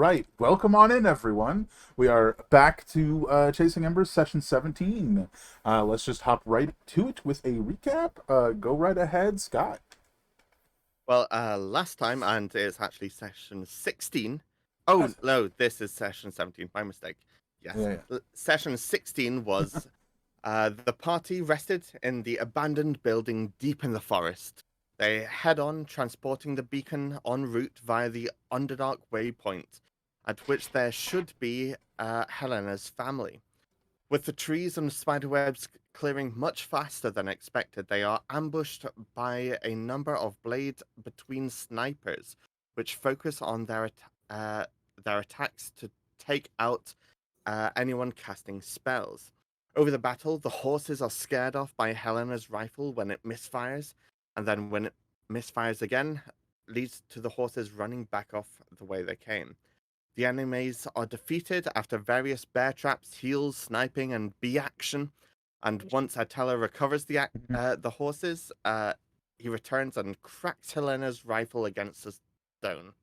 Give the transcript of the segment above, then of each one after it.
right. Welcome on in, everyone. We are back to Chasing Embers session 17. Let's just hop right to it with a recap. Go right ahead, Scott. Well, last time, and it's actually session 16. Oh, no, this is session 17. My mistake. Yes. Yeah. Session 16 was the party rested in the abandoned building deep in the forest. They head on, transporting the beacon en route via the Underdark waypoint, at which there should be Helena's family. With the trees and spiderwebs clearing much faster than expected, they are ambushed by a number of blade between snipers, which focus on their attacks to take out anyone casting spells. Over the battle, the horses are scared off by Helena's rifle when it misfires, and then when it misfires again, leads to the horses running back off the way they came. The enemies are defeated after various bear traps, heals, sniping, and bee action. And once Attila recovers the horses, he returns and cracks Helena's rifle against a stone,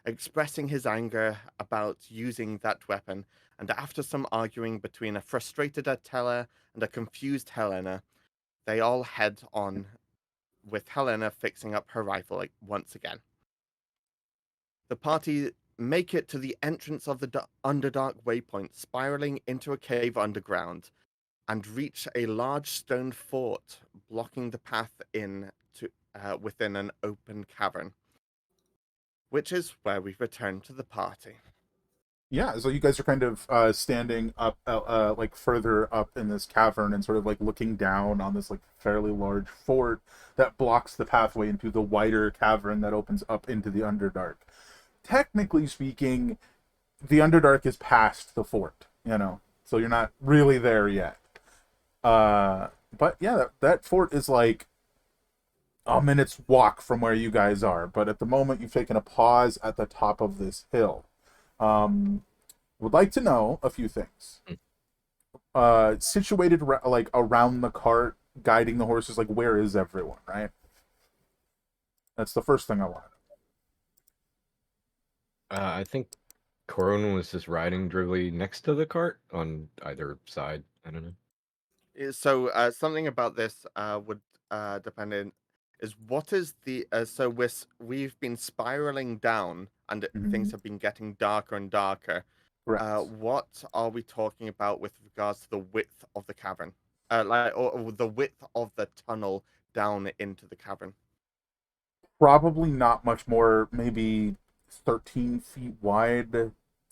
expressing his anger about using that weapon. And after some arguing between a frustrated Attila and a confused Helena, they all head on, with Helena fixing up her rifle once again. The party make it to the entrance of the Underdark waypoint, spiraling into a cave underground, and reach a large stone fort blocking the path in to within an open cavern, which is where we return to the party. Yeah, so you guys are kind of standing up, like further up in this cavern and sort of like looking down on this like fairly large fort that blocks the pathway into the wider cavern that opens up into the Underdark. Technically speaking, the Underdark is past the fort, so you're not really there yet. But yeah, that fort is like a minute's walk from where you guys are. But at the moment, you've taken a pause at the top of this hill. Would like to know a few things. Situated like around the cart, guiding the horses, like where is everyone, right? That's the first thing I want. I think Corona was just riding directly next to the cart on either side. I don't know. So something about this would depend on is what is the so we've been spiraling down and things have been getting darker and darker. What are we talking about with regards to the width of the cavern, or the width of the tunnel down into the cavern? Probably not much more. Maybe 13 feet wide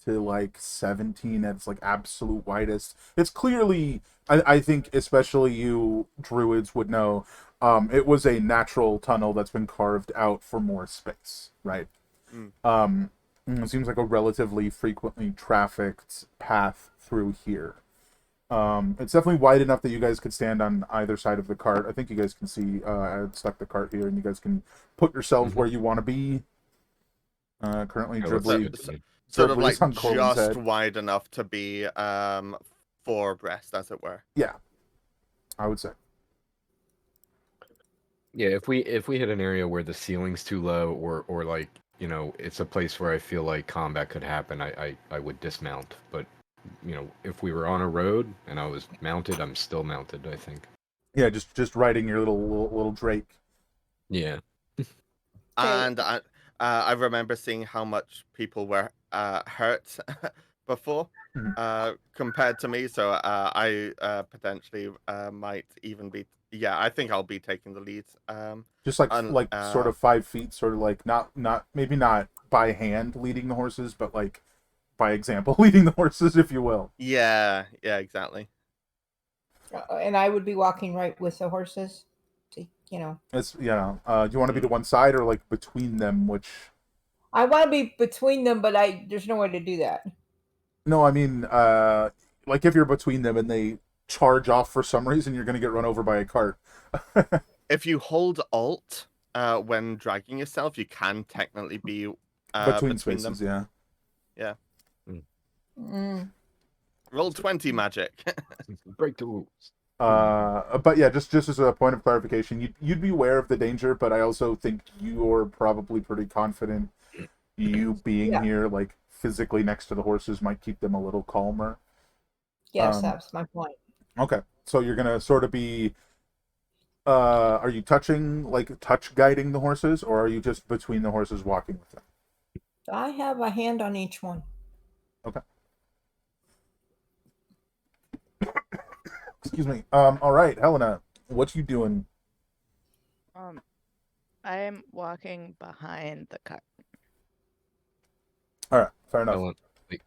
to like 17 at its like absolute widest. It's clearly, I think especially you druids would know, it was a natural tunnel that's been carved out for more space, right? It seems like a relatively frequently trafficked path through here. It's definitely wide enough that you guys could stand on either side of the cart. I think you guys can see, I stuck the cart here and you guys can put yourselves where you want to be. Currently Dribbly sort of like just wide enough to be four abreast, as it were. Yeah, I would say. Yeah, if we hit an area where the ceiling's too low, or like it's a place where I feel like combat could happen, I would dismount. But if we were on a road and I was mounted, I'm still mounted, I think. Yeah, just riding your little Drake. Yeah. And I remember seeing how much people were hurt before compared to me, so I potentially might even be. Yeah, I think I'll be taking the lead. Just like sort of 5 feet, sort of like not maybe not by hand leading the horses, but like by example leading the horses, if you will. Yeah, exactly. And I would be walking right with the horses. It's do you want to be to one side or like between them? Which I want to be between them, but there's no way to do that. No, I mean, like if you're between them and they charge off for some reason, you're going to get run over by a cart. If you hold Alt when dragging yourself, you can technically be between spaces. Them. Yeah. Roll 20 magic. Break the rules. But yeah, just as a point of clarification, you'd be aware of the danger, but I also think you're probably pretty confident, you being here, like physically next to the horses might keep them a little calmer. Yes, Um, that's my point. okay, so you're gonna sort of be. Are you touch guiding the horses, or are you just between the horses walking with them? I have a hand on each one. Okay. Excuse me. All right, Helena, what you doing? Um, I am walking behind the cart. All right, fair enough. Helen, like,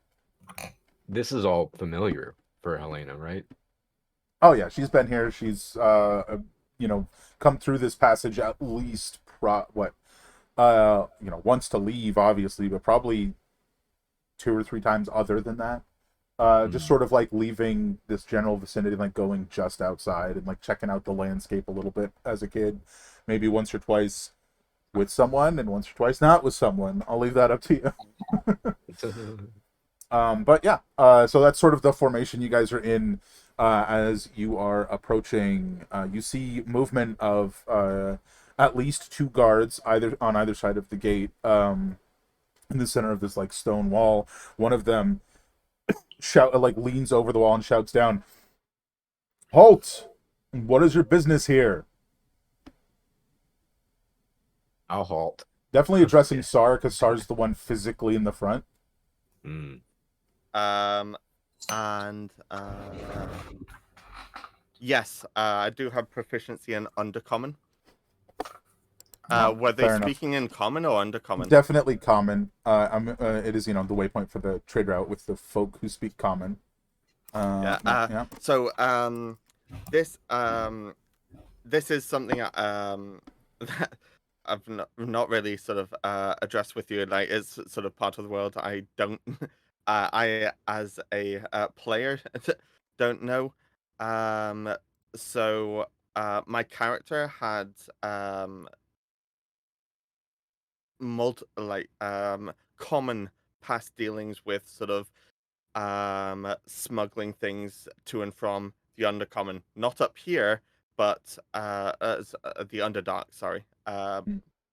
this is all familiar for Helena, right? Oh yeah, she's been here. She's come through this passage at least once to leave, obviously, but probably 2 or 3 times other than that. Just sort of like leaving this general vicinity, like going just outside and like checking out the landscape a little bit as a kid. Maybe once or twice with someone and once or twice not with someone. I'll leave that up to you. But yeah, so that's sort of the formation you guys are in. As you are approaching, you see movement of at least 2 guards on either side of the gate. In the center of this like stone wall, one of them leans over the wall and shouts down, "Halt! What is your business here?" I'll halt. Definitely addressing Sar, because Sar's the one physically in the front. Mm. And yes, I do have proficiency in Undercommon. Were they Fair enough. speaking in common or Undercommon? Definitely common. It is the waypoint for the trade route with the folk who speak common. Yeah. So this is something that I've not really sort of addressed with you. Like, it's sort of part of the world I don't I as a player don't know. So my character had common past dealings with sort of smuggling things to and from the Undercommon, not up here, but the Underdark. Sorry,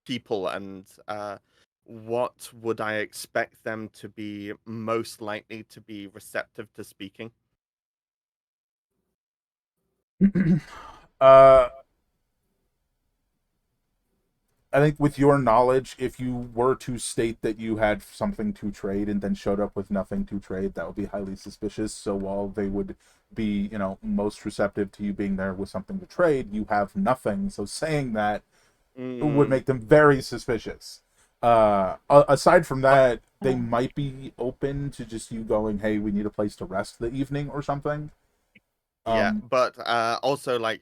people, and what would I expect them to be most likely to be receptive to speaking? I think with your knowledge, if you were to state that you had something to trade and then showed up with nothing to trade, that would be highly suspicious. So while they would be, most receptive to you being there with something to trade, you have nothing. So saying that would make them very suspicious. Aside from that, they might be open to just you going, "Hey, we need a place to rest the evening" or something. Yeah, but also, like,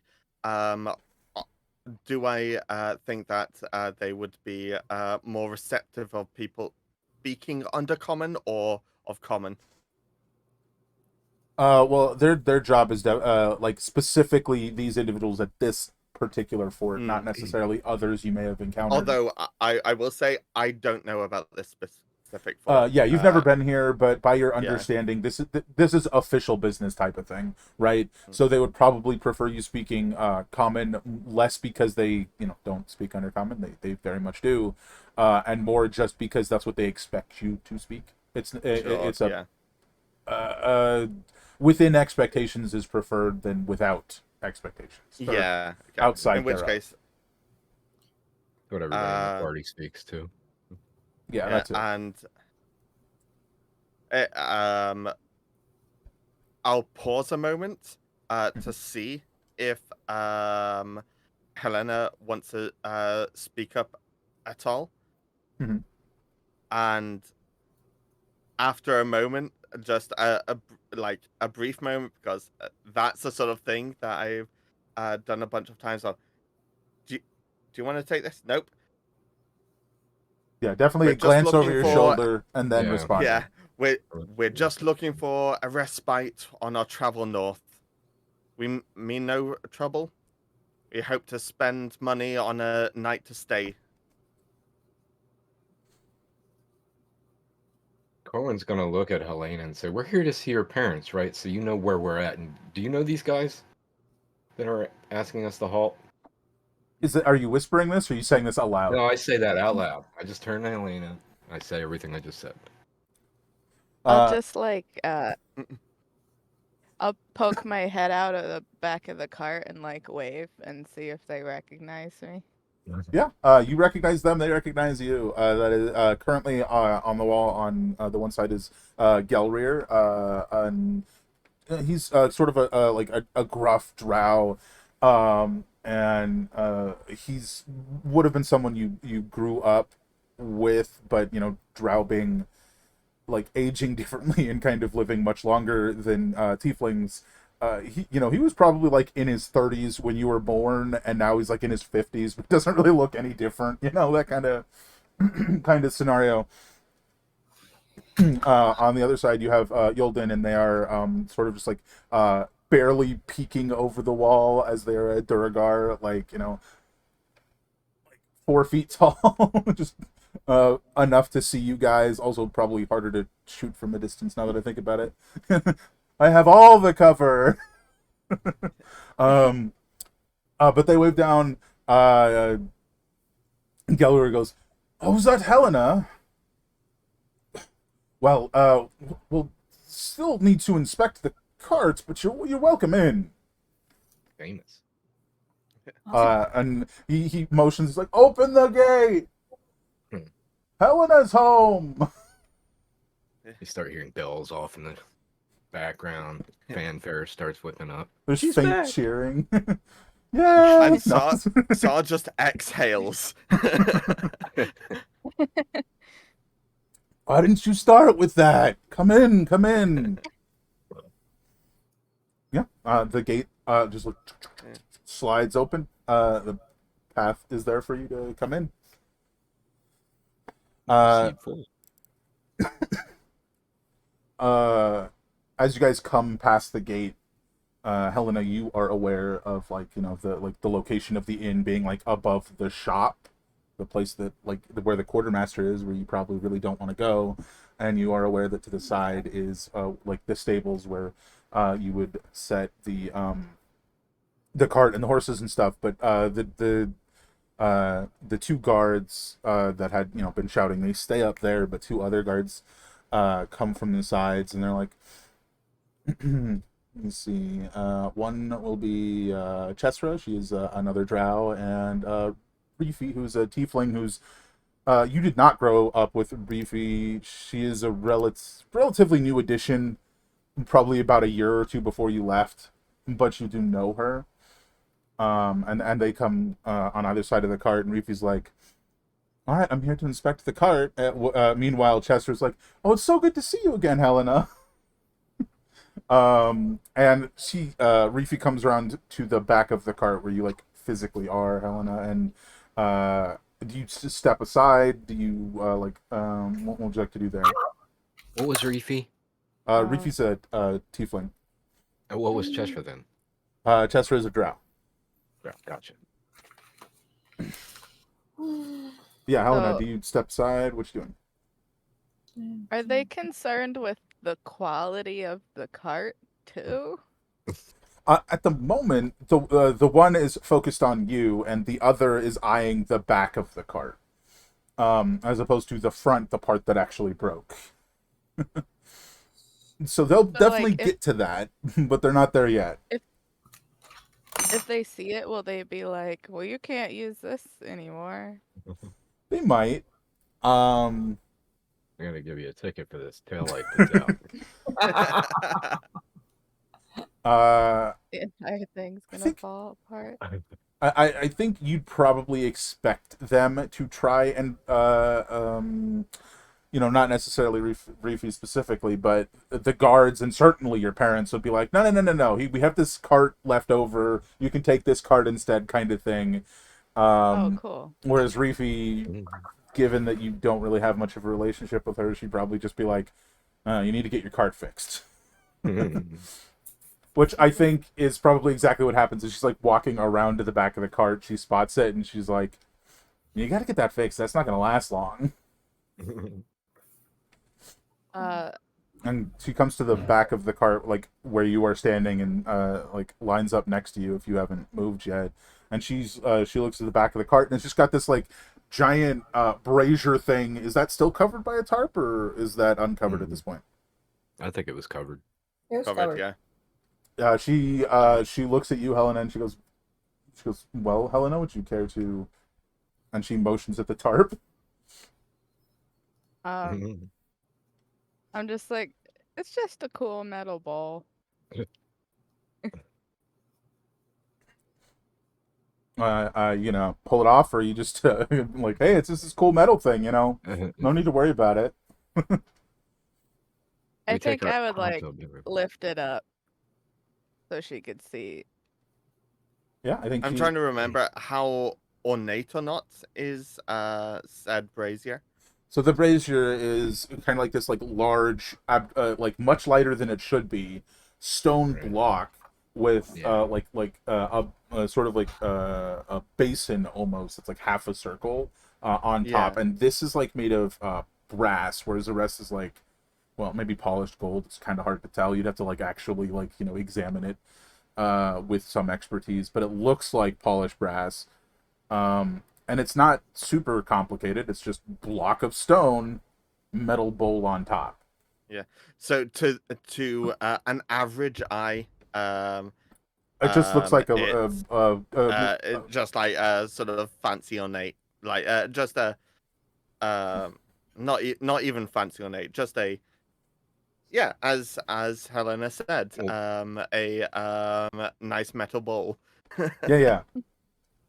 do I think that they would be more receptive of people speaking Undercommon or of Common? Well, their job is like specifically these individuals at this particular fort, not necessarily others you may have encountered. Although I will say I don't know about this specific fort. Yeah, you've never been here, but by your understanding, this is official business type of thing, right? So they would probably prefer you speaking common, less because they don't speak Undercommon. They very much do, and more just because that's what they expect you to speak. It's within expectations is preferred than without expectations. Yeah. Okay. Outside in which thereof. case, What everybody in the party speaks to. Yeah, that's it. And I'll pause a moment to see if Helena wants to speak up at all. Mhm. And after a moment, just a brief moment, because that's the sort of thing that I've done a bunch of times. Do you want to take this? Nope. Yeah, definitely We're a just glance over looking your for- shoulder and then Yeah. respond. Yeah, we're just looking for a respite on our travel north. We mean no trouble. We hope to spend money on a night to stay. Corwin's gonna look at Helena and say, "We're here to see your parents, right? So you know where we're at. And do you know these guys that are asking us to halt?" Are you whispering this or are you saying this aloud? No, I say that out loud. I just turn to Helena. I say everything I just said. I'll Uh, just I'll poke my head out of the back of the cart and like wave and see if they recognize me. yeah, you recognize them. They recognize you. That is currently on the wall on the one side is Gelrir, and he's sort of a gruff drow, and he's would have been someone you grew up with, but drow being like aging differently and kind of living much longer than tieflings. He was probably like in his 30s when you were born, and now he's like in his 50s, but doesn't really look any different. That kind of kind of scenario. On the other side, you have Yolden, and they are sort of just like barely peeking over the wall as they're a Duragar, like 4 feet tall, just enough to see you guys. Also, probably harder to shoot from a distance now that I think about it. I have all the cover. But they wave down. Gellery goes, "Oh, is that Helena? Well, we'll still need to inspect the carts, but you're welcome in." Famous. And he motions, he's like, "Open the gate! Helena's home!" You start hearing bells off in the background. Fanfare starts whipping up. There's She's faint back. cheering. Yeah. And Saw just exhales. Why didn't you start with that? Come in, come in. Yeah. The gate just slides open. The path is there for you to come in. Proceed forward. As you guys come past the gate, Helena, you are aware of the location of the inn being like above the shop, the place that where the quartermaster is, where you probably really don't want to go, and you are aware that to the side is the stables where you would set the cart and the horses and stuff. But the two guards that had been shouting, they stay up there, but two other guards come from the sides, and they're like, let me see. One will be Chesra. She is another drow, and Reefy, who's a tiefling. Who's you did not grow up with Reefy. She is a relatively new addition, probably about a year or two before you left, but you do know her. And they come on either side of the cart, and Reefy's like, "All right, I'm here to inspect the cart." Meanwhile, Chester's like, "Oh, it's so good to see you again, Helena." And she Reefy comes around to the back of the cart where you physically are, Helena, and do you just step aside? Do you what would you like to do there? What was Reefy? Reefy's a tiefling. What was Cheshire then? Chester is a drow. Yeah, gotcha. Yeah, Helena, So- do you step aside? What you doing? Are they concerned with the quality of the cart too? At the moment, the one is focused on you, and the other is eyeing the back of the cart, as opposed to the front, the part that actually broke. So they'll definitely get to that, but they're not there yet. If they see it, will they be like, "Well, you can't use this anymore"? They might. I'm gonna give you a ticket for this taillight that's out. The entire thing's gonna think- fall apart. I think you'd probably expect them to try and not necessarily Reefy specifically, but the guards and certainly your parents would be like, no. We have this cart left over. You can take this cart instead, kind of thing. Oh, cool. Whereas Reefy, given that you don't really have much of a relationship with her, she'd probably just be like, you need to get your cart fixed. Which I think is probably exactly what happens. Is she's walking around to the back of the cart, she spots it, and she's like, "You got to get that fixed. That's not going to last long." And she comes to the back of the cart, where you are standing, and lines up next to you if you haven't moved yet. And she looks at the back of the cart, and it's just got this giant brazier thing. Is that still covered by a tarp, or is that uncovered at this point? I think it was covered. It was Covered, covered. yeah. She looks at you, Helena, and she goes, well, Helena, would you care to? And she motions at the tarp. Um, I'm just like, it's just a cool metal ball. Pull it off, or you just like, hey, it's just this cool metal thing, no need to worry about it. I We take think our I would hot like tub everywhere. lift it up so she could see. Yeah, I think I'm she. trying to remember how ornate or not is said brazier. So the brazier is kind of like this, like large, like much lighter than it should be, stone Right. block with Yeah. a sort of like a basin almost. It's like half a circle on top, Yeah. and this is like made of brass, whereas the rest is like, well, maybe polished gold. It's kind of hard to tell. You'd have to like actually like examine it with some expertise, but it looks like polished brass. And it's not super complicated. It's just block of stone, metal bowl on top. Yeah. So to an average eye, It just looks like it's just like sort of fancy ornate, like just a not even fancy ornate, just a yeah, as Helena said, a nice metal bowl. yeah.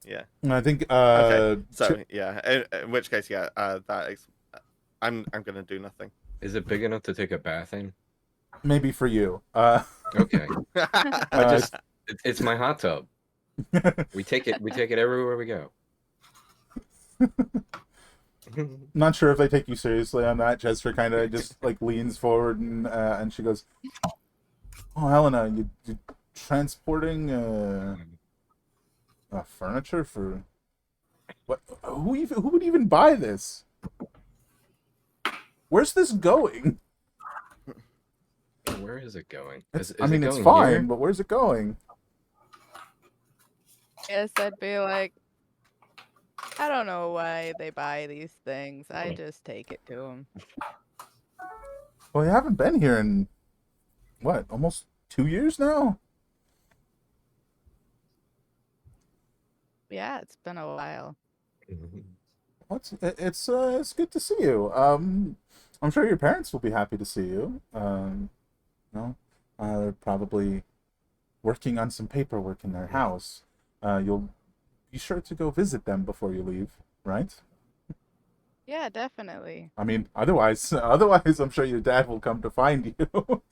Yeah. And I think Okay. So yeah, in which case, yeah, I'm gonna do nothing. Is it big enough to take a bath in? maybe for you. Okay. Uh, It's my hot tub. We take it everywhere we go. Not sure if they take you seriously on that. Jester kind of just like leans forward and she goes, "Oh, Helena, you transporting furniture for what? Who would even buy this? Where's this going? Where is it going? It's, Is I it mean, it's going fine, here? but where's it going?" Yes, I'd be like, I don't know why they buy these things. I just take it to them. Well, you haven't been here in what, almost 2 years now? Yeah, it's been a while. Well, it's good to see you. I'm sure your parents will be happy to see you. No, they're probably working on some paperwork in their house. You'll be sure to go visit them before you leave, right? Yeah, definitely. I mean, otherwise, I'm sure your dad will come to find you.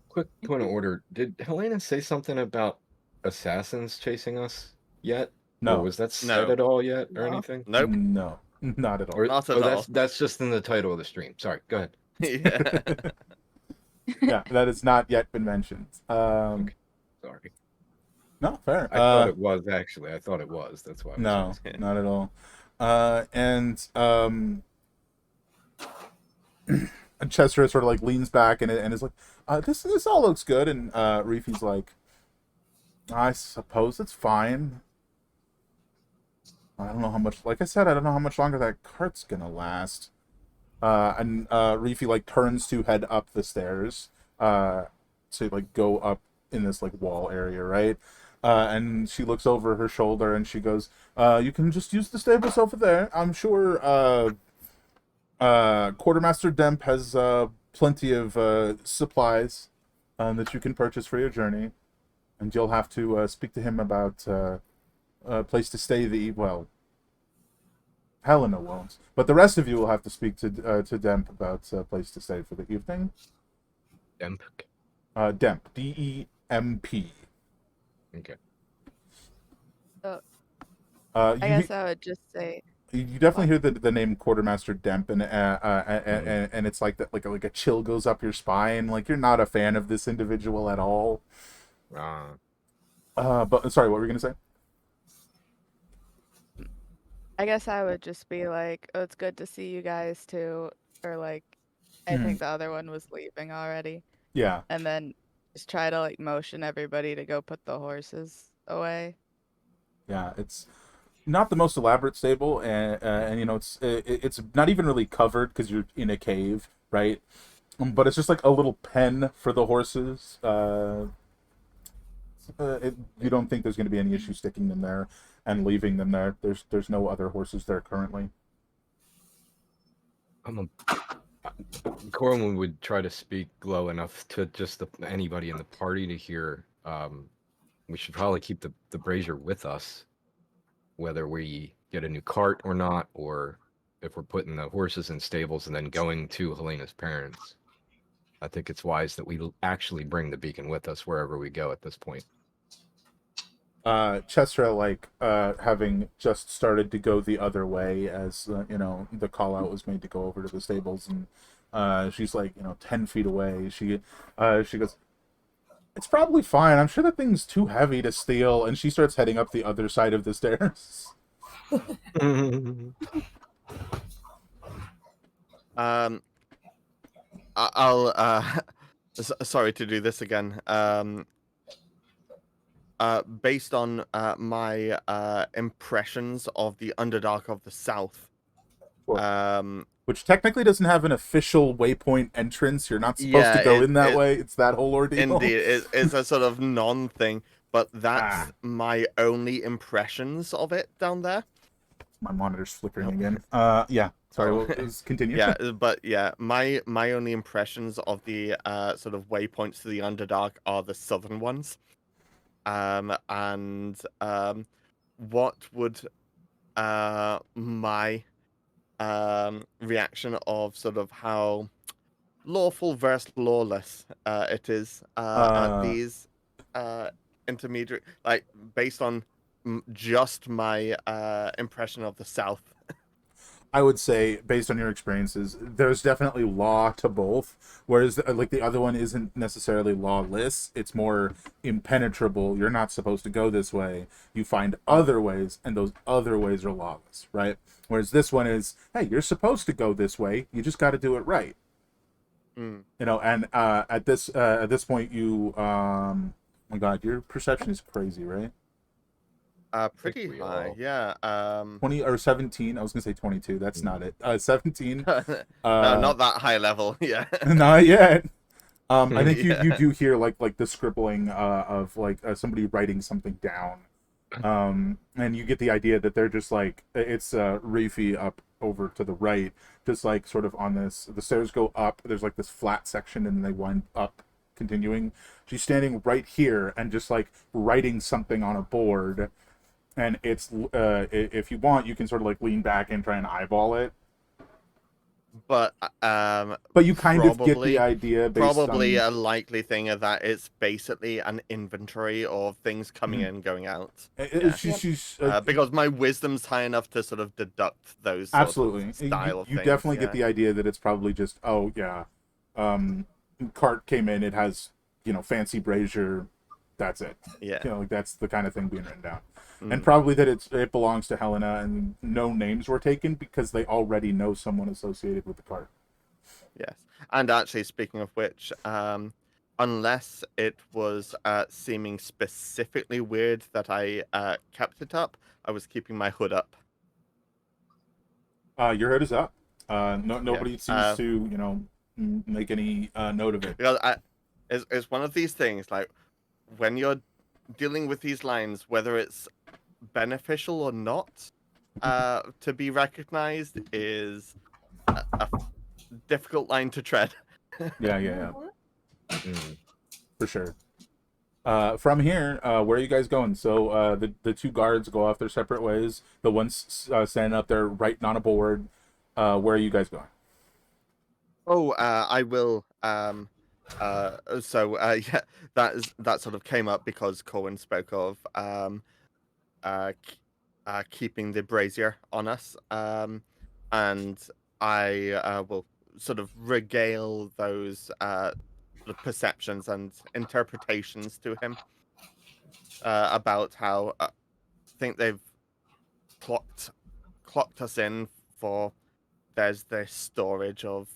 Quick point of order. Did Helena say something about assassins chasing us yet? Or No, was that said No. at all yet or No. anything? Nope. no, not at all. Or, Not at oh, all. that's just in the title of the stream. Sorry, go ahead. Yeah. Yeah, that has not yet been mentioned. Okay. Sorry. No, fair. I thought it was actually. I thought it was. That's why I was No, asking. not at all. And Chester sort of like leans back and is like, this all looks good. And Reefy's like, I suppose it's fine. I don't know how much. Like I said, I don't know how much longer that cart's gonna last. And Reefy like turns to head up the stairs, to like go up in this like wall area, right? And she looks over her shoulder and she goes, "You can just use the stables over there. I'm sure Quartermaster Demp has plenty of supplies that you can purchase for your journey, and you'll have to speak to him about a place to stay. Helena won't, but the rest of you will have to speak to Demp about a place to stay for the evening. Demp. Demp, DEMP. Okay. So, I I guess I would just say, You definitely hear the name Quartermaster Demp, and it's like that, like a chill goes up your spine. Like you're not a fan of this individual at all. But sorry, what were you gonna say? I guess I would just be like, oh, it's good to see you guys too. Or like, I think the other one was leaving already. Yeah, And then just try to like motion everybody to go put the horses away. yeah. It's not the most elaborate stable, and it's not even really covered because you're in a cave, right? But it's just like a little pen for the horses. You don't think there's going to be any issue sticking them there and leaving them there. There's no other horses there currently. Corwin would try to speak low enough to just anybody in the party to hear. We should probably keep the brazier with us, whether we get a new cart or not, or if we're putting the horses in stables and then going to Helena's parents. I think it's wise that we actually bring the beacon with us wherever we go at this point. Chesra, having just started to go the other way as the call out was made to go over to the stables, and she's 10 feet away. She goes, "It's probably fine. I'm sure that thing's too heavy to steal," and she starts heading up the other side of the stairs. I'll sorry to do this again. Based on my impressions of the Underdark of the South, Sure. Which technically doesn't have an official waypoint entrance. You're not supposed to go in that way. It's that whole ordeal. Indeed, it's a sort of non-thing, but that's my only impressions of it down there. My monitor's flickering again. Yeah. Sorry, continue. Yeah, but yeah, my only impressions of the sort of waypoints to the Underdark are the southern ones. What would my reaction of sort of how lawful versus lawless it is at these intermediate, based on just my impression of the South? I would say, based on your experiences, there's definitely law to both, whereas the other one isn't necessarily lawless. It's more impenetrable. You're not supposed to go this way. You find other ways, and those other ways are lawless, right? Whereas this one is, hey, you're supposed to go this way. You just got to do it right. And at this point, you my God, your perception is crazy, right? Pretty high, yeah. 20 or 17. I was gonna say 22. That's not it. 17. No, not that high level. Yeah. Not yet. I think you do hear like the scribbling of somebody writing something down. And you get the idea that they're just it's Reefy up over to the right, just sort of on this. The stairs go up. There's this flat section, and they wind up, continuing. She's standing right here and just writing something on a board. And it's if you want, you can sort of lean back and try and eyeball it. But you kind of get the idea. Probably a likely thing of that it's basically an inventory of things coming in, going out. She's because my wisdom's high enough to sort of deduct those. Absolutely, style of you things, definitely get the idea that it's probably just cart came in. It has fancy brazier. That's it. Yeah. That's the kind of thing being written down. And probably that it belongs to Helena, and no names were taken because they already know someone associated with the cart. Yes, and actually, speaking of which, unless it was seeming specifically weird that I kept it up, I was keeping my hood up. Your hood is up. Nobody seems to make any note of it. Because it's one of these things, when you're dealing with these lines, whether it's beneficial or not to be recognized is a difficult line to tread. Yeah. For sure. From here, where are you guys going? So the two guards go off their separate ways. The one's standing up there writing on a board. Where are you guys going? I will. Yeah, that sort of came up because Corwin spoke of keeping the brazier on us, and I will sort of regale those the perceptions and interpretations to him about how I think they've clocked us in for there's this storage of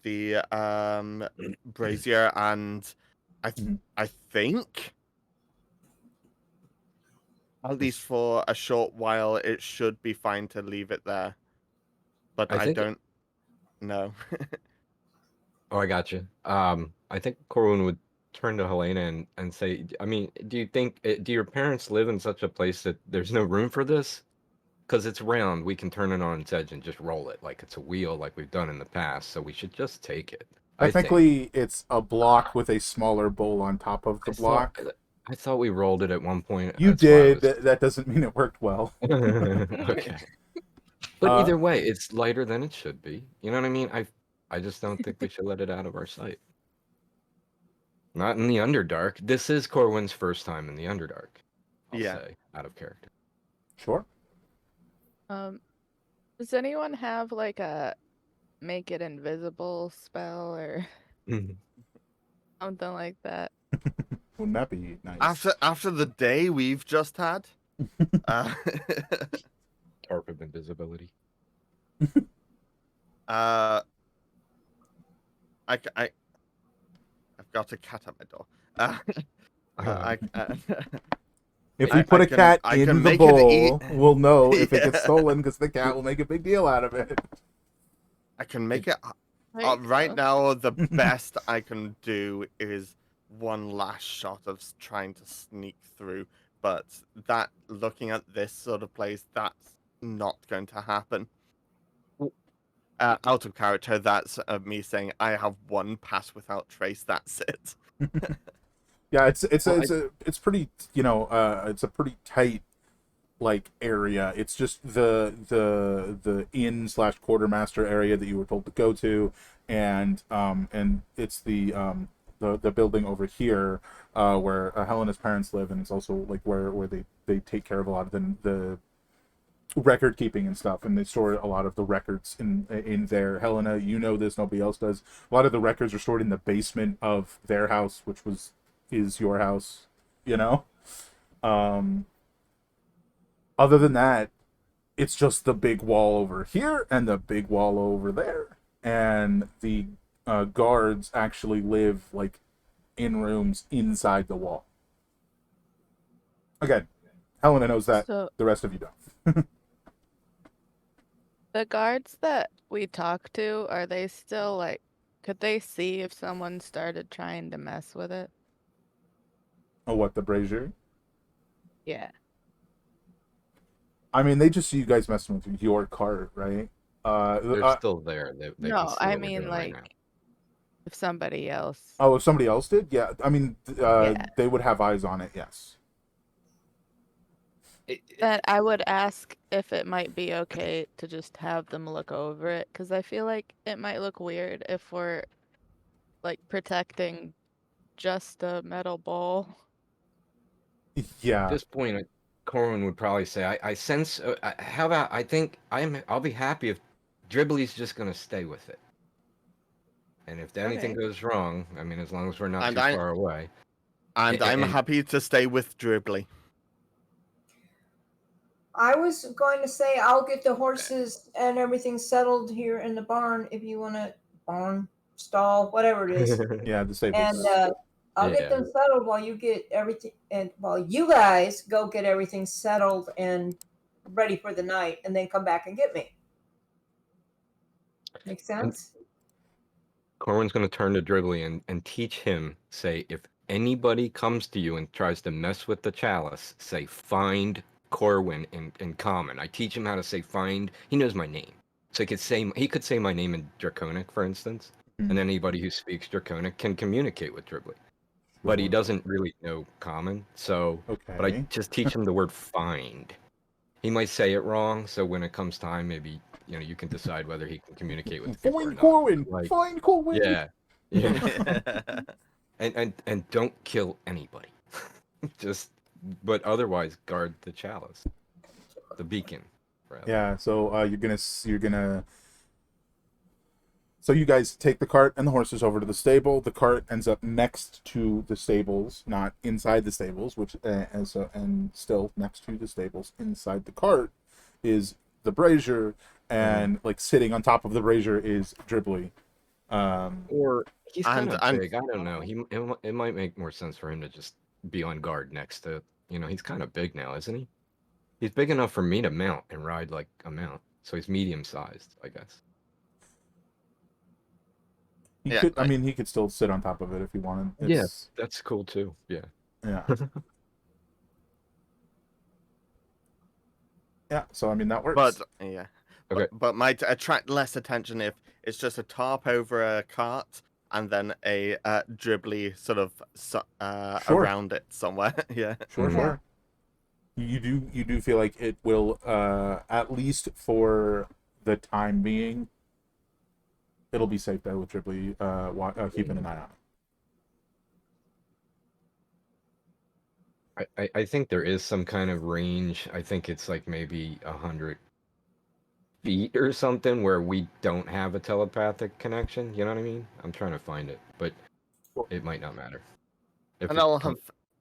the brazier, and I think at least for a short while it should be fine to leave it there, but I don't No. Oh, I got you. I think Corwin would turn to Helena and say, I mean, do you think, do your parents live in such a place that there's no room for this? Because it's round, we can turn it on its edge and just roll it like it's a wheel, like we've done in the past. So we should just take it. I think. Technically, it's a block with a smaller bowl on top of the I thought, block. I thought we rolled it at one point. You That's why I did. was. That doesn't mean it worked well. Okay. But Uh, either way, it's lighter than it should be. You know what I mean? I just don't think we should let it out of our sight. Not in the Underdark. This is Corwin's first time in the Underdark. I'll Yeah. say, out of character. sure. Does anyone have like a make it invisible spell or something like that? Wouldn't that be nice? After the day we've just had, uh, Tarp of invisibility. I've got a cat at my door. If I- we put I a can- cat I in can the make it bowl, eat- we'll know if it gets Yeah. stolen because the cat will make a big deal out of it. I can make it. There you Right go. now, the best I can do is one last shot of trying to sneak through. But looking at this sort of place, that's not going to happen. Out of character, that's me saying I have one pass without trace. That's it. Yeah, it's Well, it's pretty, it's a pretty tight like area. It's just the inn slash quartermaster area that you were told to go to, and it's the building over here where Helena's parents live, and it's also like where they take care of a lot of the record keeping and stuff, and they store a lot of the records in there. Helena, you know this, nobody else does. A lot of the records are stored in the basement of their house, which is your house, you know. Other than that, it's just the big wall over here and the big wall over there, and the guards actually live like in rooms inside the wall. Again, Helena knows that. So The rest of you don't. the guards that we talk to, are they still like, could they see if someone started trying to mess with it? Oh, what, the brazier? Yeah. I mean, they just see you guys messing with your cart, right? They're still there. They can No, see I what we're mean doing right like now. if somebody else. Oh, if somebody else did, yeah. I mean, Yeah. they would have eyes on it. Yes. Then I would ask if it might be okay to just have them look over it, because I feel like it might look weird if we're like protecting just a metal bowl. At Yeah. this point, Corwin would probably say, I sense, how about, I think I'll be happy if Dribbly's just going to stay with it. And if anything Okay. goes wrong, I mean, as long as we're not And too far away. And I'm happy to stay with Dribbly. I was going to say I'll get the horses and everything settled here in the barn if you want to barn stall whatever it is, Yeah, the stables. and I'll Yeah. get them settled while you get everything, and while you guys go get everything settled and ready for the night, and then come back and get me. Make sense? Corwin's going to turn to Dribbly and teach him, say, if anybody comes to you and tries to mess with the chalice, say, find Corwin in common. I teach him how to say find. He knows my name. So he could say my name in Draconic, for instance, and anybody who speaks Draconic can communicate with Dribbly. But he doesn't really know common, so Okay. but I just teach him the word find. He might say it wrong, so when it comes time, maybe you can decide whether he can communicate with people or Find not. Corwin. Like, Find Corwin. yeah. and don't kill anybody. But otherwise guard the chalice, the beacon. Rather. Yeah. So you're gonna. So you guys take the cart and the horses over to the stable. The cart ends up next to the stables, not inside the stables, which and still next to the stables. Inside the cart is the brazier, and like sitting on top of the brazier is Dribbly. Or he's kind of And- big. I don't know. It might make more sense for him to just be on guard next to. He's kind of big now, isn't he? He's big enough for me to mount and ride like a mount. So he's medium sized, I guess. He Yeah, could. I right. mean, he could still sit on top of it if he wanted. Yeah, It's that's cool too. Yeah. yeah, yeah. So I mean, that But works. yeah, Okay. but might attract less attention if it's just a tarp over a cart and then a dribbly sort of Sure, around it somewhere. Yeah. sure, Mhm. Yeah. sure. You do feel like it will, at least for the time being, it'll be safe there with Dribbly keeping an eye on I think there is some kind of range. I think it's like maybe 100 feet or something where we don't have a telepathic connection. You know what I mean? I'm trying to find it, but it. it might not matter. If And it I'll have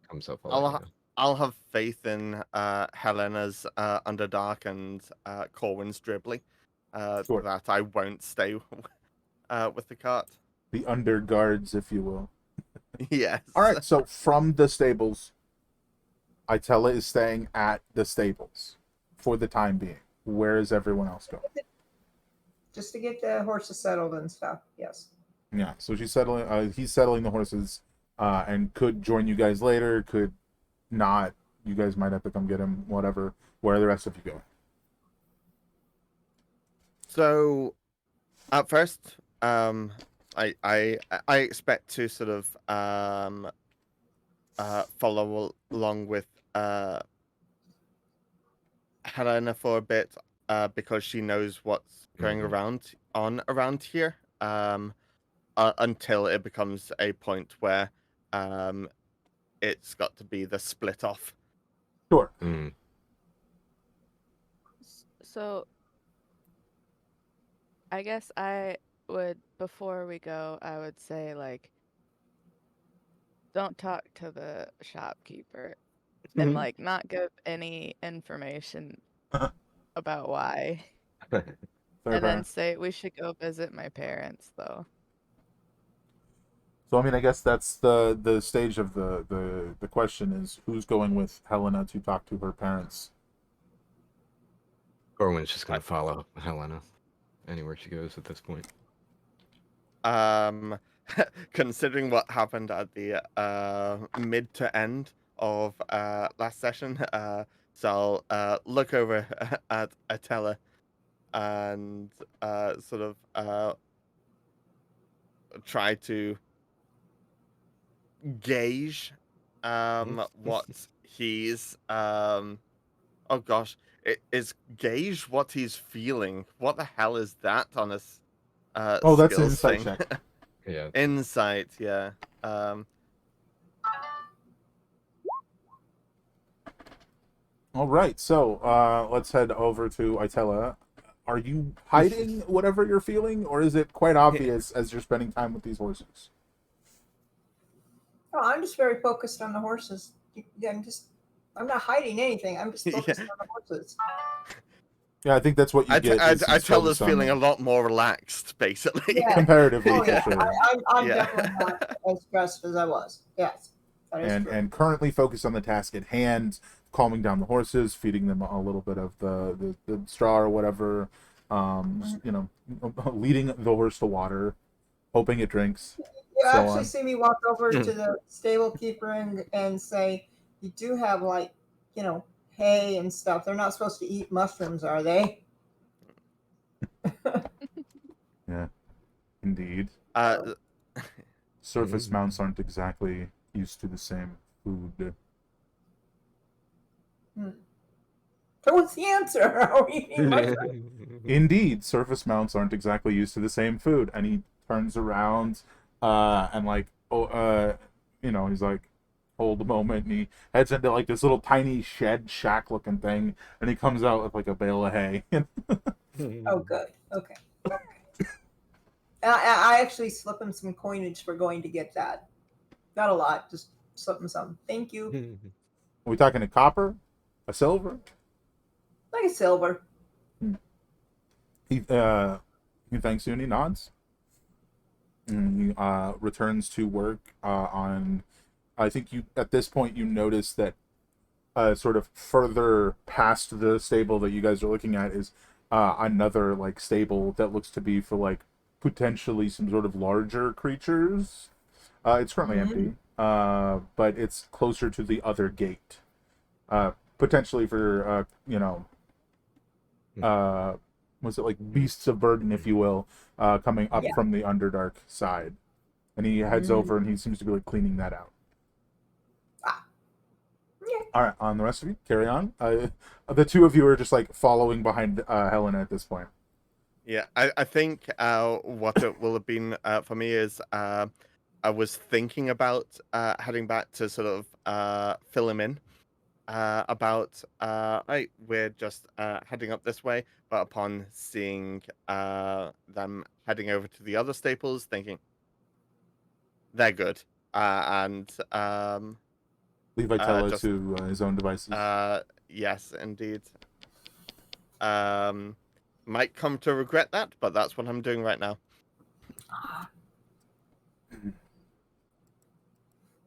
comes up, I'll let I'll you ha- know. I'll have faith in Helena's Underdark and Corwin's Dribbly. Sure, That I won't stay with the cart. the underguards, if you will. Yes. All right. So from the stables, Itella is staying at the stables for the time being. Where is everyone else going? Just to get the horses settled and stuff. Yes. Yeah. So she's settling. He's settling the horses, and could join you guys later. Could not. You guys might have to come get him. Whatever. Where are the rest of you going? So at first, I expect to sort of follow along with Helena for a bit, because she knows what's going Mhm. around here. Until it becomes a point where um it's got to be the split off. Sure. Mm. So I guess I would, before we go, I would say, like, don't talk to the shopkeeper and, like, not give any information about why. Fair, And then fair. say, we should go visit my parents, though. So I mean, I guess that's the stage of the question is who's going with Helena to talk to her parents. Corwin's just gonna follow Helena anywhere she goes at this point. Um, considering what happened at the mid to end of last session, so I'll look over at Atella and sort of try to gauge what he's oh gosh, it is gauge what he's feeling. What the hell is that on a Oh, that's an skills insight thing? check. Yeah. Insight, yeah. Um, All right, so let's head over to Itella. Are you hiding whatever you're feeling, or is it quite obvious as you're spending time with these horses? Oh, I'm just very focused on the horses. I'm not hiding anything. I'm just yeah. focused on the horses. Yeah, I think that's what you get. Is he's Itella's focused on feeling a them. lot more relaxed, basically. Yeah. Comparatively, Oh for yeah. sure. I'm Yeah. definitely not as stressed as I was. Yes. That is true. And currently focused on the task at hand, calming down the horses, feeding them a little bit of the straw or whatever. You know, leading the horse to water, hoping it drinks, You so actually on. see me walk over to the stable keeper and say, "You do have, like, hay and stuff. They're not supposed to eat mushrooms, are they?" Yeah, indeed. Uh, Surface mounts aren't exactly used to the same food. So what's the answer? Are we eating mushrooms? Indeed, surface mounts aren't exactly used to the same food. And he turns around, and like, he's like, hold a moment, and he heads into like this little tiny shed shack looking thing, and he comes out with like a bale of hay. Oh, good. Okay. I actually slip him some coinage for going to get that. Not a lot, just slip him some. Thank you. Are we talking a copper, a silver? Like a silver. He thanks you and he nods. And he returns to work on. I think you at this point you notice that sort of further past the stable that you guys are looking at is another like stable that looks to be for like potentially some sort of larger creatures. It's currently empty, but it's closer to the other gate. Potentially for was it like beasts of burden, if you will, coming up Yeah. from the Underdark side, and he heads over and he seems to be like cleaning that out. Yeah. All right, on the rest of you, carry on. The two of you are just like following behind Helena at this point. Yeah, I think what it will have been for me is I was thinking about heading back to sort of fill him in about hey, we're just heading up this way, but upon seeing them heading over to the other staples, thinking they're good, and Leave Vitella just to his own devices. yes, indeed. Might come to regret that, but that's what I'm doing right now.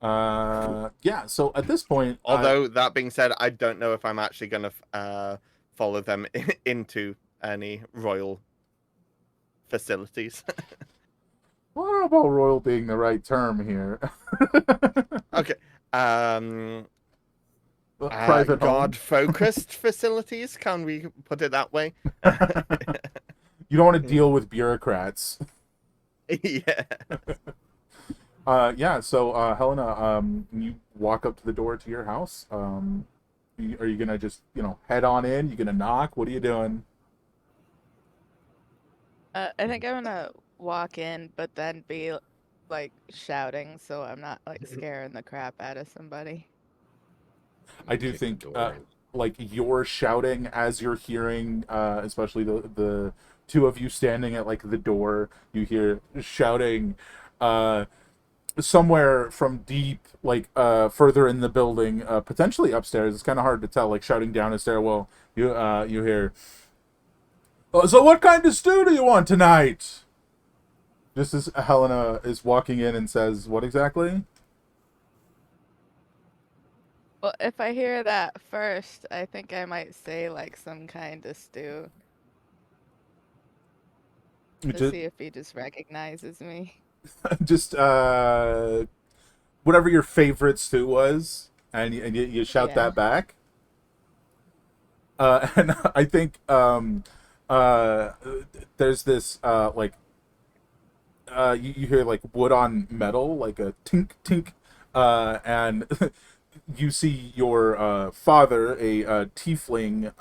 Yeah. So at this point, Although that being said, I don't know if I'm actually gonna follow them into any royal facilities. I don't know about royal being the right term here. Okay. Private home. God-focused facilities. Can we put it that way? You don't want to deal with bureaucrats. Yeah. Yeah. So Helena, you walk up to the door to your house. Are you gonna just head on in? You gonna knock? What are you doing? I think I'm gonna walk in, but then be like shouting, so I'm not like scaring the crap out of somebody. I do Kick the think door in. like you're shouting as you're hearing, especially the two of you standing at like the door. You hear shouting somewhere from deep, like further in the building, potentially upstairs. It's kind of hard to tell. Like shouting down a stairwell, you hear. "Oh, so what kind of stew do you want tonight?" Just as Helena is walking in and says, "What exactly?" Well, if I hear that first, I think I might say like some kind of stew to Just, see if he just recognizes me. just whatever your favorite stew was, and you shout Yeah. that back. And I think uh, there's this you hear like wood on metal, like a tink tink, and you see your father, a tiefling,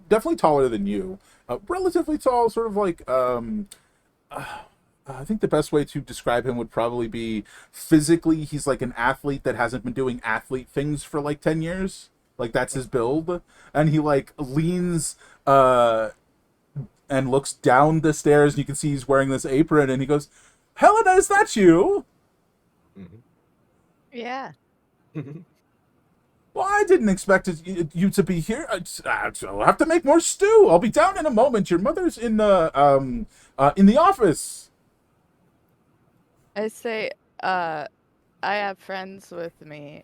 definitely taller than you, relatively tall, sort of like I think the best way to describe him would probably be physically, he's like an athlete that hasn't been doing athlete things for like 10 years. Like that's his build. And he like leans and looks down the stairs and you can see he's wearing this apron and he goes, "Helena, is that you?" Yeah. "Well, I didn't expect you to be here. I'll have to make more stew. I'll be down in a moment. Your mother's in the office." I say, I have friends with me,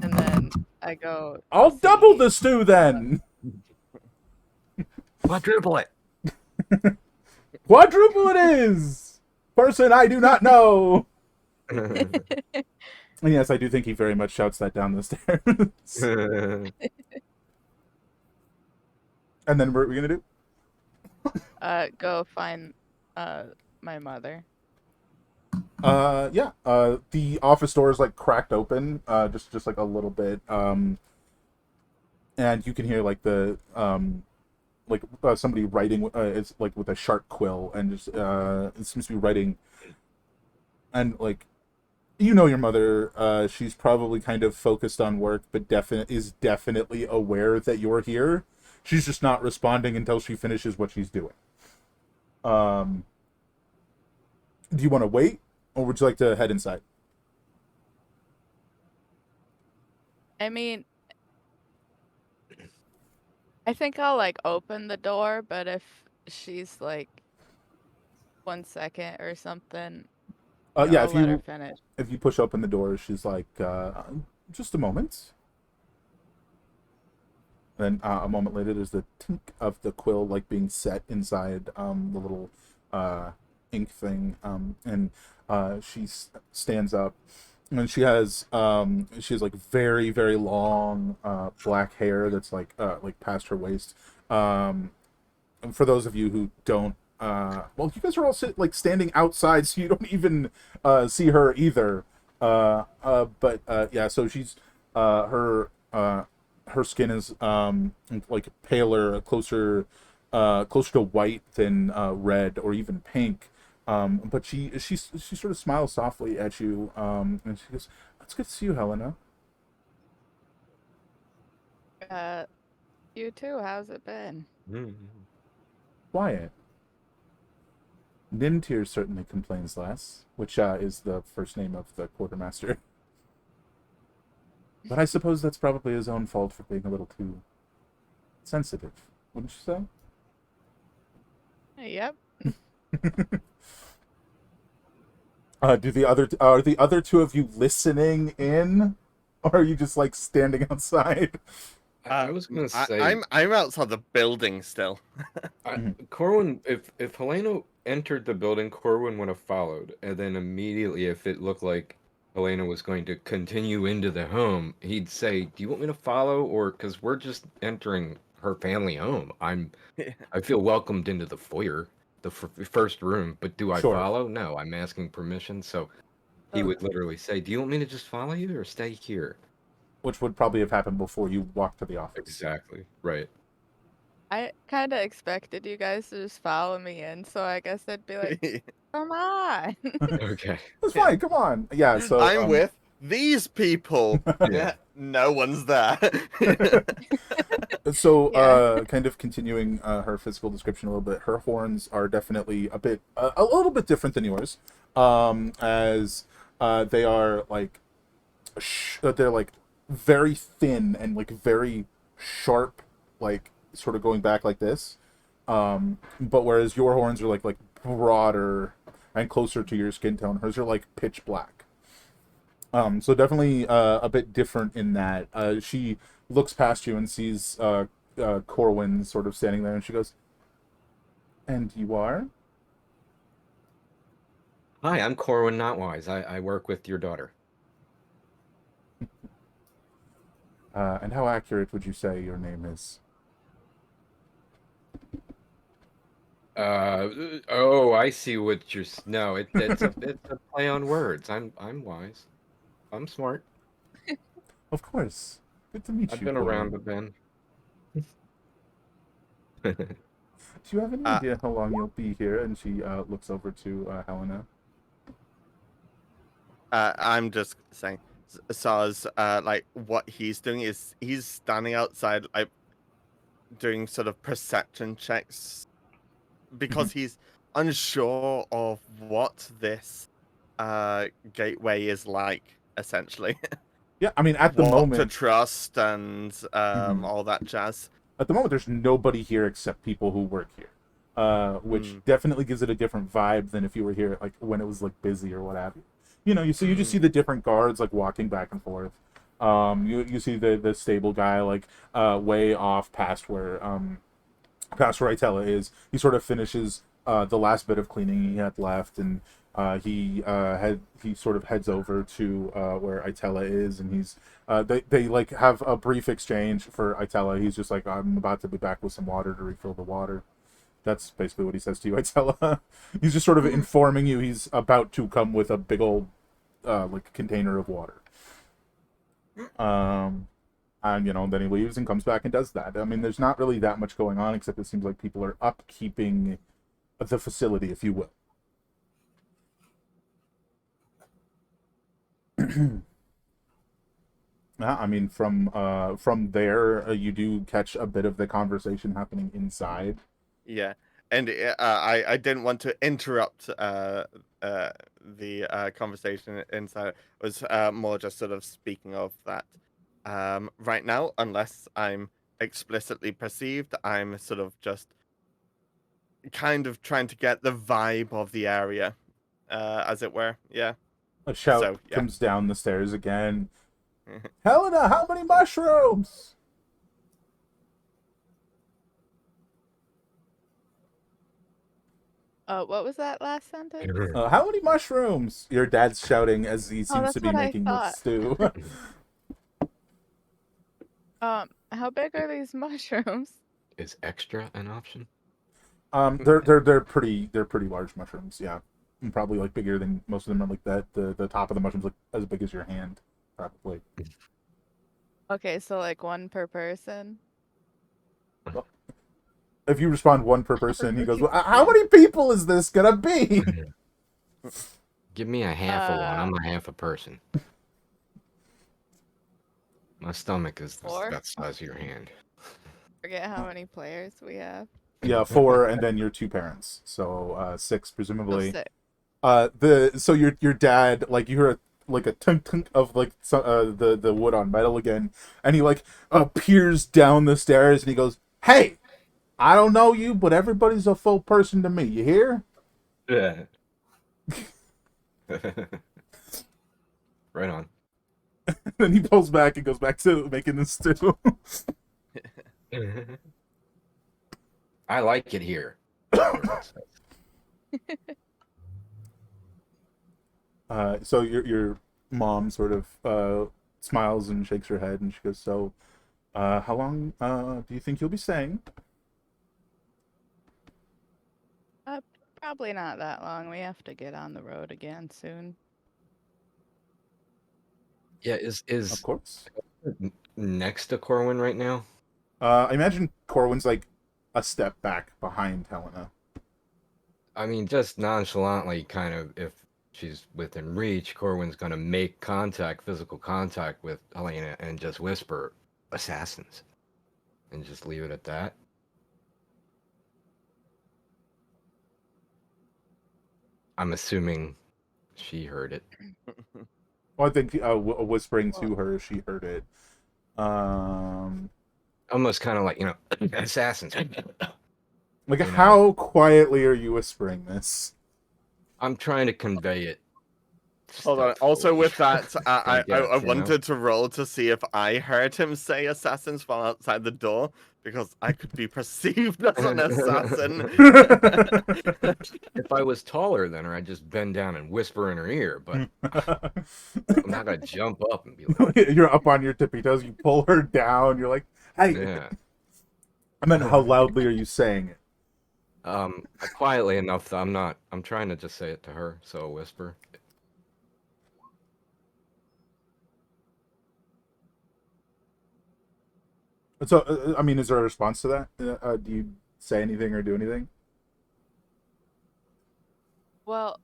and then I go "I'll double see. the stew then." Quadruple it. "Quadruple it is. Person I do not know." And yes, I do think he very much shouts that down the stairs. And then what are we gonna do? Go find my mother. Yeah. The office door is like cracked open, just like a little bit. And you can hear like the somebody writing. It's like with a sharp quill, and just it seems to be writing. And like, your mother. She's probably kind of focused on work, but definitely aware that you're here. She's just not responding until she finishes what she's doing. Um, do you want to wait, or would you like to head inside? I mean, I think I'll like open the door, but if she's like 1 second or something, Yeah. I'll let her finish. If you push open the door, she's like, "Just a moment." Then a moment later, there's the tink of the quill like being set inside the little ink thing, and stands up, and she has like very very long black hair that's like past her waist. And for those of you who don't, well, you guys are all standing outside, so you don't even see her either. But yeah, so she's her skin is like paler, closer to white than red or even pink. But she sort of smiles softly at you, and she goes, "It's good to see you, Helena." You too. How's it been? Mhm. Quiet. Nintir certainly complains less, which is the first name of the quartermaster. But I suppose that's probably his own fault for being a little too sensitive, wouldn't you Yep. say? Are the other two of you listening in, or are you just like standing outside? I was gonna say, I'm outside the building still. Corwin, if Helena entered the building, Corwin would have followed, and then immediately, if it looked like Helena was going to continue into the home, he'd say, "Do you want me to follow, or because we're just entering her family home? I feel welcomed into the foyer, the first room, but do I Sure. follow? No, I'm asking permission." So he would literally say, "Do you want me to just follow you or stay here?" Which would probably have happened before you walked to the office. Exactly. Right. I kind of expected you guys to just follow me in, so I guess I'd be like, come on. Okay. That's fine. Come on. Yeah. So I'm with these people. Yeah. No one's there. So, Yeah. kind of continuing her physical description a little bit. Her horns are definitely a little bit different than yours, as they are like they're like very thin and like very sharp, like sort of going back like this. But whereas your horns are like broader and closer to your skin tone, hers are like pitch black. So definitely a bit different in that. She looks past you and sees Corwin sort of standing there, and she goes, "And you are?" Hi, I'm Corwin Notwise. I work with your daughter. And how accurate would you say your name is? Oh, I see what you're. No, it's a play on words. I'm wise. I'm smart. Of course. Good to meet I've you, been around Corwin. a bit. Do you have any uh, idea how long you'll be here? And she looks over to Helena. I'm just saying, Saz, like what he's doing is he's standing outside, like doing sort of perception checks because he's unsure of what this gateway is like, essentially. Yeah, I mean, at the What to moment, trust and Mhm. all that jazz. at the moment, there's nobody here except people who work here, which Mm. definitely gives it a different vibe than if you were here like when it was like busy or what have you. You know, you just see Mm. the different guards like walking back and forth. You see the stable guy like way off past where Itella is. He sort of finishes the last bit of cleaning he had left, and he sort of heads over to where Itella is, and they like have a brief exchange for Itella. He's just like, "I'm about to be back with some water to refill the water." That's basically what he says to you, Itella. He's just sort of informing you he's about to come with a big old like container of water. Um, and then he leaves and comes back and does that. I mean, there's not really that much going on, except it seems like people are upkeeping the facility, if you will. Yeah, I mean, from there, you do catch a bit of the conversation happening inside. Yeah, and I didn't want to interrupt the conversation inside. It was more just sort of speaking of that. Right now, unless I'm explicitly perceived, I'm sort of just kind of trying to get the vibe of the area, as it were. Yeah. A shout So yeah. comes down the stairs again. "Helena, how many mushrooms?" What was that last sentence? How many mushrooms? Your dad's shouting as he Oh, seems to that's be what I making the thought. stew. How big are these mushrooms? Is extra an option? They're pretty large mushrooms. Yeah, and probably like bigger than most of them are like that. The top of the mushrooms like as big as your hand, probably. Okay, so like one per person. If you respond one per person, he goes, well, "How many people is this gonna be?" Give me a half of one. Uh, I'm a half a person. My stomach is Four? that size of your hand. Forget how many players we have. Yeah, 4, and then your 2 parents, so 6 Oh, presumably. 6. So your dad, like, you hear a tunk tunk of like the wood on metal again, and he like peers down the stairs and he goes, "Hey, I don't know you, but everybody's a full person to me. You hear?" Yeah. Right on. Then he pulls back and goes back to making the stew. I like it here. So your mom sort of smiles and shakes her head, and she goes, "So, how long do you think you'll be staying?" Probably not that long. We have to get on the road again soon. Yeah, Of is course. next to Corwin right now? I imagine Corwin's like a step back behind Helena. I mean, just nonchalantly, kind of, if she's within reach, Corwin's gonna make contact, physical contact with Helena, and just whisper, "Assassins," and just leave it at that. I'm assuming she heard it. Well, I think whispering to her, she heard it. Almost kind of like, assassins. Like, You know. how quietly are you whispering this? I'm trying to convey it. Hold on. Also, Tactfully, with that, I guess, wanted to roll to see if I heard him say assassins from outside the door, because I could be perceived as an assassin. If I was taller than her, I'd just bend down and whisper in her ear, but I'm not gonna jump up and be like, You're up on your tippy toes. You pull her down. You're like, "Hey." yeah. I meant, how loudly are you saying it? Quietly enough that I'm trying to just say it to her, so a whisper. So, I mean, is there a response to that? Do you say anything or do anything? Well,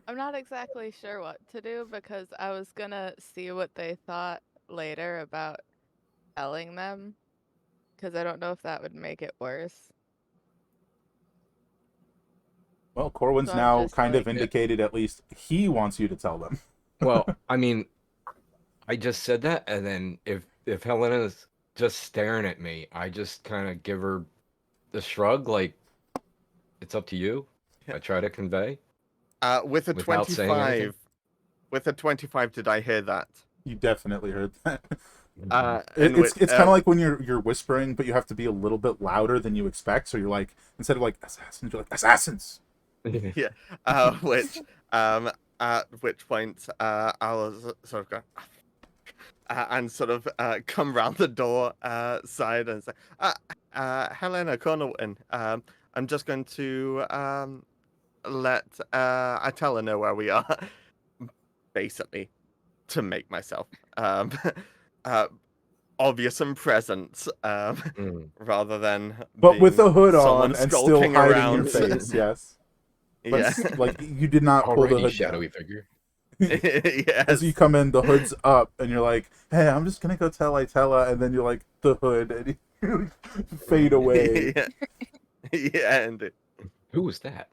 I'm not exactly sure what to do because I was gonna see what they thought later about telling them, because I don't know if that would make it worse. Well, Corwin's So I'm now just kind of like, indicated at least he wants you to tell them. Well, I mean, I just said that, and then if Helena's just staring at me, I just kind of give her the shrug, like it's up to you. I try to convey With a without saying anything. 25, with a 25, did I hear that? You definitely heard that. And It's with, kind of like when you're whispering, but you have to be a little bit louder than you expect. So you're like, instead of like assassins, you're like assassins. yeah, at which point, I was sort of going, and sort of come round the door side and say, Helena Cornelwyn, I'm just going to let Atella know where we are, basically, to make myself uh, obvious and present, rather than But with being the hood someone on and still skulking hiding your around. face, yes. But Yeah. like, you did not pull the Already hood shadowy down. figure. As you Yes. come in, the hood's up, and you're like, "Hey, I'm just gonna go tell Itella," and then you're like, the hood, and you fade away. Yeah. Yeah, and Who was that?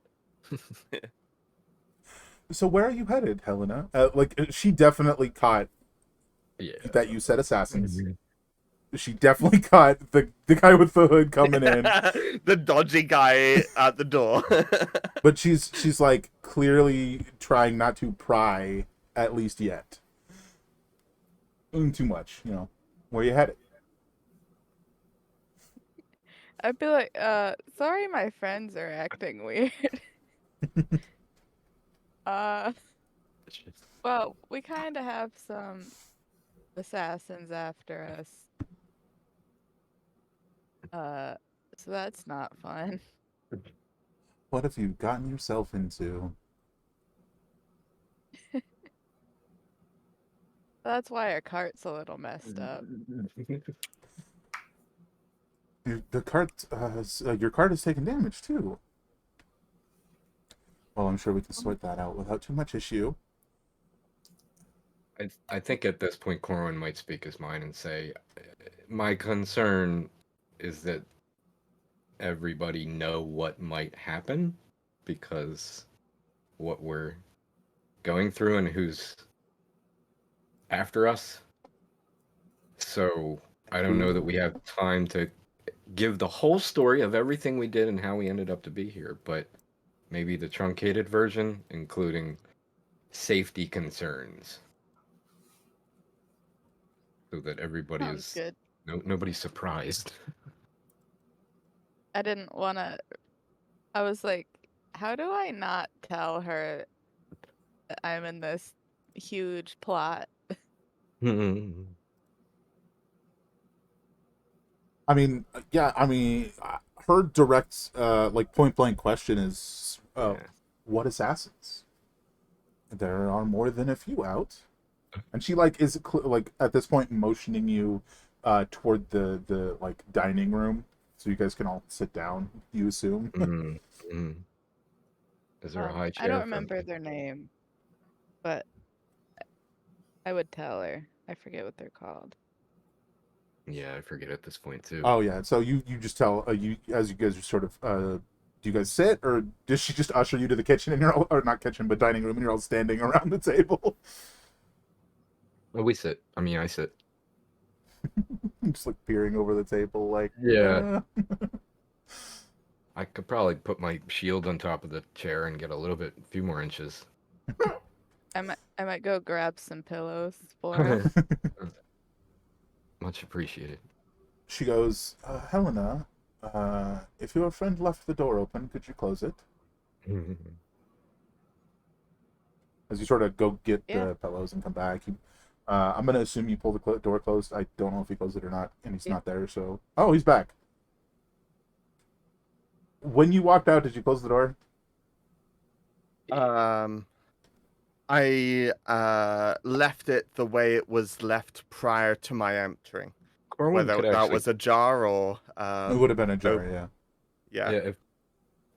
So where are you headed, Helena? Like, she definitely caught Yeah. that you said assassins. She definitely caught the guy with the hood coming in, the dodgy guy at the door. but she's like clearly trying not to pry, at least yet. Too much, you know. Where you headed? I'd be like, sorry my friends are acting weird. Uh, well, we kind of have some assassins after us. Uh, so that's not fun. What have you gotten yourself into? That's why our cart's a little messed up. The cart, your cart has taken damage too. Well, I'm sure we can sort that out without too much issue. I think at this point Corwin might speak his mind and say, my concern is that everybody know what might happen because what we're going through and who's after us. So I don't know that we have time to give the whole story of everything we did and how we ended up to be here, but maybe the truncated version, including safety concerns, so that everybody Sounds is good. nobody's surprised. I didn't want to. I was like, how do I not tell her that I'm in this huge plot? I mean, yeah, I mean, her direct, like point blank question is, Yeah. what assassins? There are more than a few out, and she like is like at this point motioning you, toward the like dining room, so you guys can all sit down. You assume? Mm, mm. Is there a high I don't chair for remember me? their name, but I would tell her. I forget what they're called. Yeah, I forget at this point too. Oh yeah. So you just tell you as you guys are sort of do you guys sit, or does she just usher you to the kitchen and you're all, or not kitchen but dining room, and you're all standing around the table? Oh, we sit. I mean, I sit. Just like peering over the table like Yeah. I could probably put my shield on top of the chair and get a few more inches. I might go grab some pillows for us. Much appreciated. She goes, Helena, if your friend left the door open, could you close it? As you sort of go get Yeah. the pillows and come back, I'm going to assume you pull the door closed. I don't know if he closed it or not, and he's Yeah. not there, so... Oh, he's back. When you walked out, did you close the door? I left it the way it was left prior to my entering. Corwin Whether could that actually, was ajar or It would have been a jar, yeah. yeah. yeah,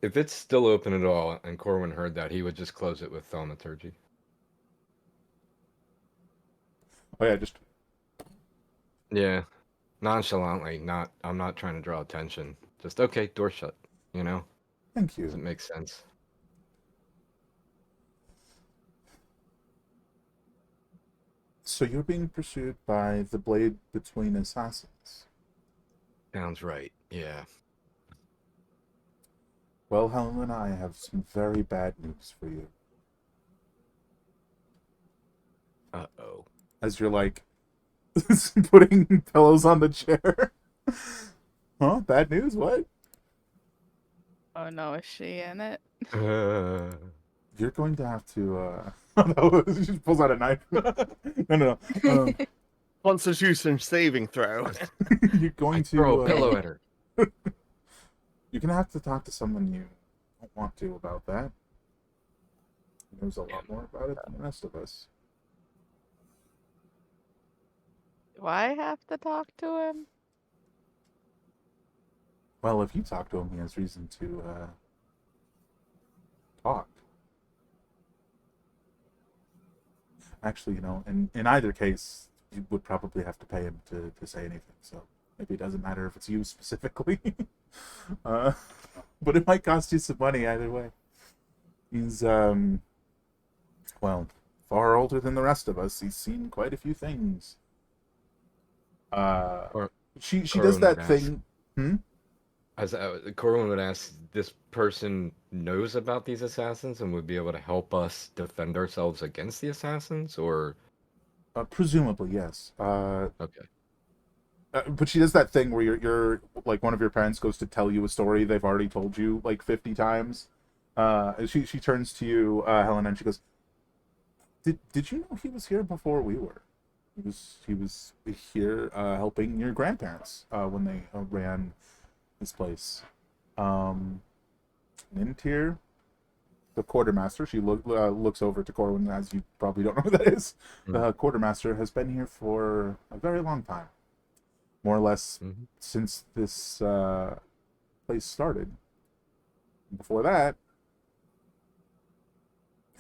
if it's still open at all, and Corwin heard that, he would just close it with thaumaturgy. Oh, yeah, just... Yeah, nonchalantly. I'm not trying to draw attention. Just okay, door shut. You know, Thank does it you. make sense? So you're being pursued by the Blade Between Assassins. Sounds right. Yeah. Well, Helen and I have some very bad news for you. Uh-oh. As you're like putting pillows on the chair. Huh? Bad news? What? Oh no, is she in it? You're going to have to. No, she just pulls out a knife. No. Constitution saving throw. You're going to throw a pillow at her. You're gonna have to talk to someone you don't want to about that. He knows a lot more about it than the rest of us. Do I have to talk to him? Well, if you talk to him, he has reason to talk. Actually, in either case, you would probably have to pay him to say anything. So maybe it doesn't matter if it's you specifically. But it might cost you some money either way. He's well, far older than the rest of us. He's seen quite a few things. Or She does Corwin that would thing. As Corwin would ask, this person knows about these assassins and would be able to help us defend ourselves against the assassins, or Presumably, yes. okay. but she does that thing where you're like one of your parents goes to tell you a story they've already told you like 50 times. She turns to you, Helen, and she goes, "Did you know he was here before we were? He was here helping your grandparents when they ran this place." Nintir, the quartermaster, she looks over to Corwin, as you probably don't know who that is. The quartermaster has been here for a very long time, more or less since this place started. Before that,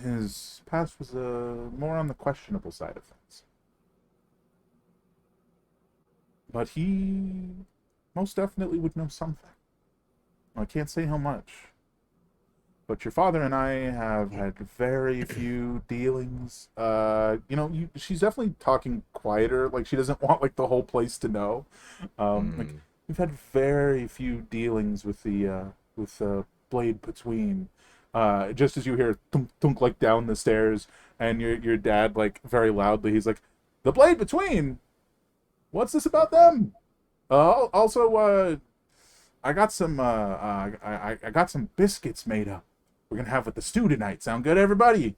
his past was more on the questionable side of things. But he most definitely would know something. I can't say how much. But your father and I have had very few dealings. She's definitely talking quieter. Like, she doesn't want, like, the whole place to know. Like, we've had very few dealings with the blade between. Just as you hear thunk thunk like down the stairs, and your dad, like, very loudly, he's like, "The blade between. What's this about them? Also, I got some I got some biscuits made up. We're gonna have with the stew tonight. Sound good, everybody?"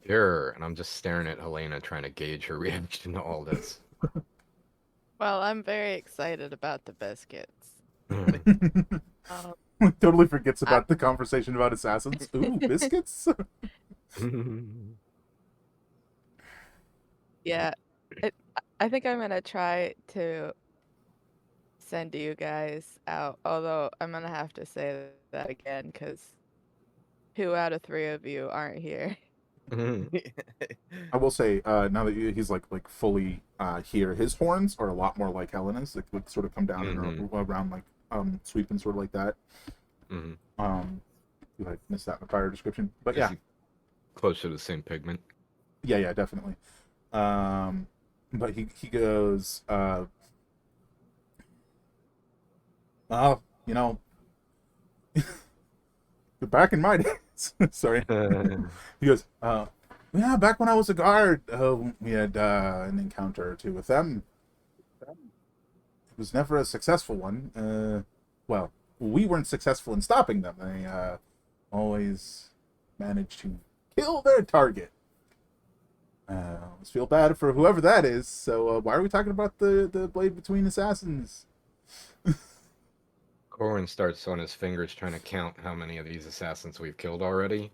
Sure. And I'm just staring at Helena, trying to gauge her reaction to all this. Well, I'm very excited about the biscuits. Um, Totally forgets about the conversation about assassins. Ooh, biscuits. yeah, I think I'm gonna try to send you guys out. Although I'm gonna have to say that again because 2 out of 3 of you aren't here. I will say, now that he's like fully here, his horns are a lot more like Helena's. Like, would sort of come down and around, like sweeping, sort of like that. I missed that in the prior description, but yeah, Close to the same pigment. yeah, definitely. But he goes, "Well, back in my days." Sorry. He goes, "Yeah, back when I was a guard, we had an encounter or two with them. It was never a successful one. Well, we weren't successful in stopping them. They always managed to kill their target. I always feel bad for whoever that is. So why are we talking about the blade between assassins?" Corwin starts on his fingers trying to count how many of these assassins we've killed already.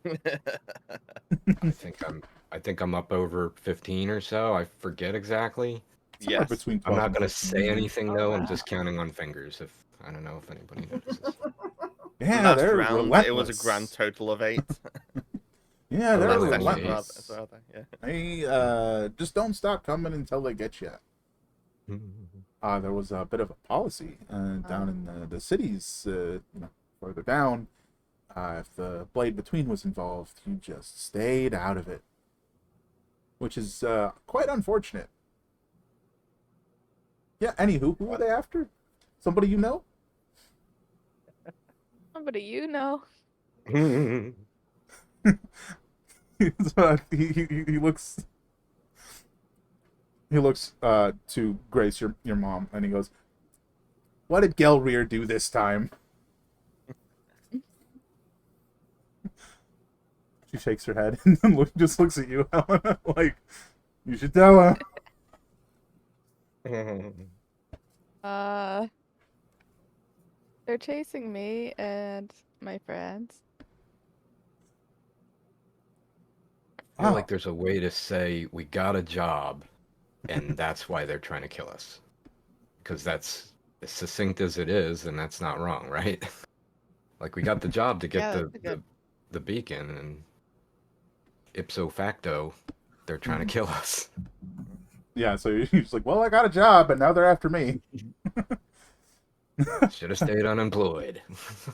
I think I'm up over 15 or so. I forget exactly. Somewhere Yes. between I'm 12 not and going to 15. say anything though. I'm wow. just counting on fingers. I don't know if anybody notices. Yeah, Last they're round, relentless. it was a grand total of 8. Yeah, they're Last Last session, relentless. rather, yeah. They just don't stop coming until they get you. There was a bit of a policy down in the cities, further down. If the blade between was involved, you just stayed out of it, which is quite unfortunate. Yeah. Anywho, who are they after? Somebody you know? Somebody you know. So, he looks. He looks to Grace, your mom, and he goes, "What did Gelreer do this time?" She shakes her head and then just looks at you, Helena, like, "You should tell him." They're chasing me and my friends. I feel like there's a way to say we got a job, and that's why they're trying to kill us. Because that's as succinct as it is, and that's not wrong, right? Like, we got the job to get Yeah, that's good. the beacon, and ipso facto, they're trying to kill us. Yeah, so you're just like, "Well, I got a job, and now they're after me." Should have stayed unemployed.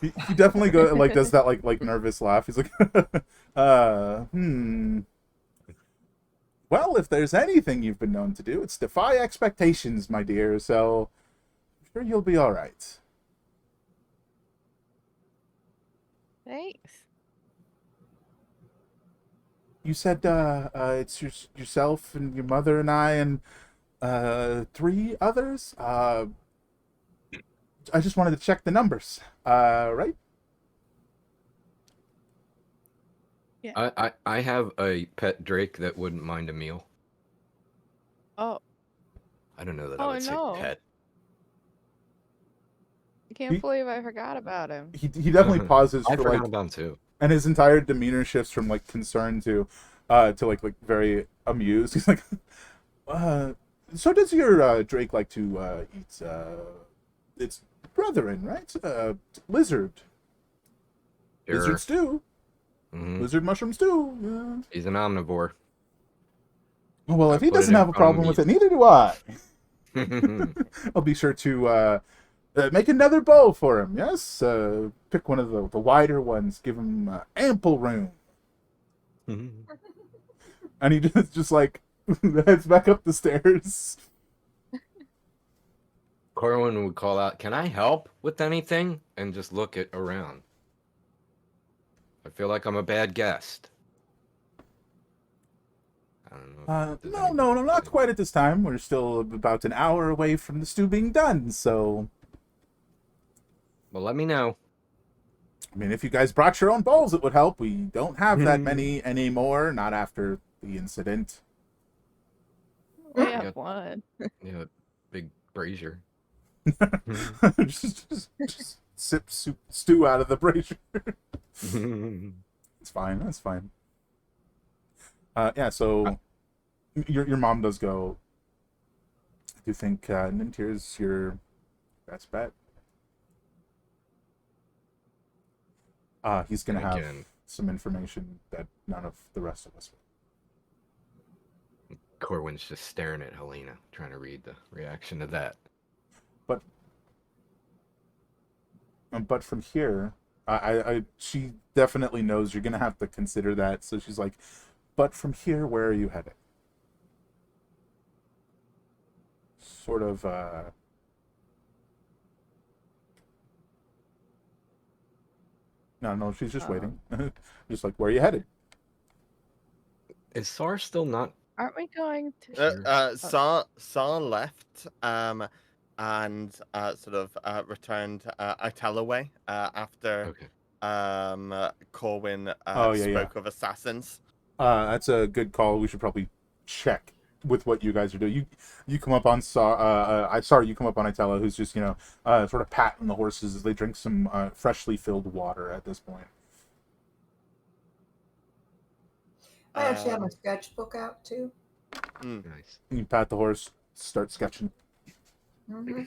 He definitely does that like nervous laugh. He's like, "Well, if there's anything you've been known to do, it's defy expectations, my dear. So I'm sure you'll be all right." Thanks. You said it's yourself and your mother and I, and Three others. I just wanted to check the numbers. Right? I have a pet Drake that wouldn't mind a meal. Oh, I don't know that I oh would say no. pet. I can't He believe I forgot about him. he definitely pauses I for forgot like, about him too. and his entire demeanor shifts from like concern to like very amused. He's like, uh, so does your Drake like to eat its brethren, right? Lizard Sure. stew, Hmm. lizard mushroom stew. Yeah. He's an omnivore. Oh, well, I if he put it doesn't in have a front of problem him. with it, neither do I. He's... I'll be sure to make another bowl for him. Yes, pick one of the wider ones. Give him ample room. And he just like heads back up the stairs. Corwin would call out, "Can I help with anything?" and just look it around. I feel like I'm a bad guest. I don't know. Does No, anybody no, not see? quite at this time. We're still about an hour away from the stew being done. So, Well, let me know. I mean, if you guys brought your own bowls, it would help. We don't have that many anymore. Not after the incident. We I have got one. big brazier. just sip soup stew out of the brazier. It's fine. That's fine. Yeah. So your mom does go. Do you think Nintir's your best bet? He's gonna And have again, some information that none of the rest of us will. Corwin's just staring at Helena, trying to read the reaction to that. But from here, she definitely knows you're gonna have to consider that. So she's like, "But from here, where are you headed?" Sort of. No, she's just waiting. Just like, where are you headed? Is SAR still not Aren't we going to? here? Saw left and sort of returned Itel way after Okay. Corwin Oh, yeah, yeah. spoke of assassins. That's a good call. We should probably check with what you guys are doing. You come up on you come up on Itella, who's just sort of patting the horses as they drink some freshly filled water at this point. I actually have my sketchbook out too. Nice. You pat the horse, start sketching. Hmm.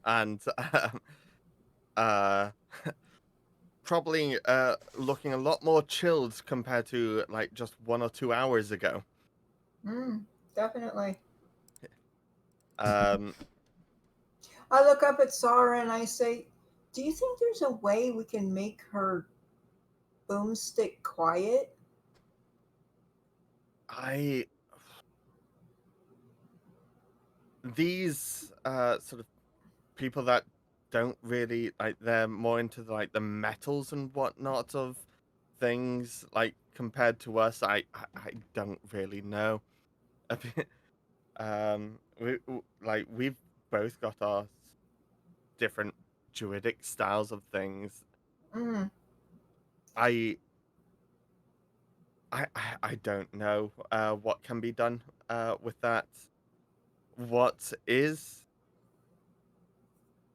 And probably looking a lot more chilled compared to like just 1 or 2 hours ago. Definitely. Um, I look up at Sarah and I say, "Do you think there's a way we can make her boomstick quiet?" these sort of people that don't really like, they're more into like the metals and whatnot of things, like compared to us. I don't really know. A bit, we've both got our different druidic styles of things. Mm. I I don't know what can be done with that. What is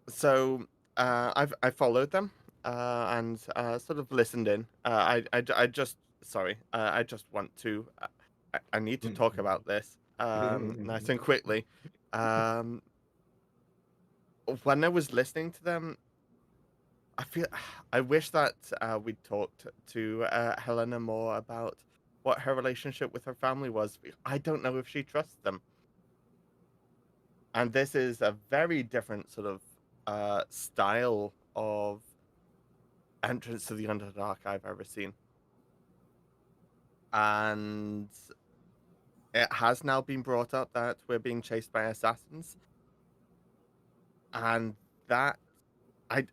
so I followed them and sort of listened in. I just sorry. I just want to. I need to talk about this nice and quickly. Um, when I was listening to them, I feel I wish that we'd talked to Helena more about what her relationship with her family was. I don't know if she trusts them, and this is a very different sort of style of entrance to the Underdark I've ever seen. And it has now been brought up that we're being chased by assassins. And that I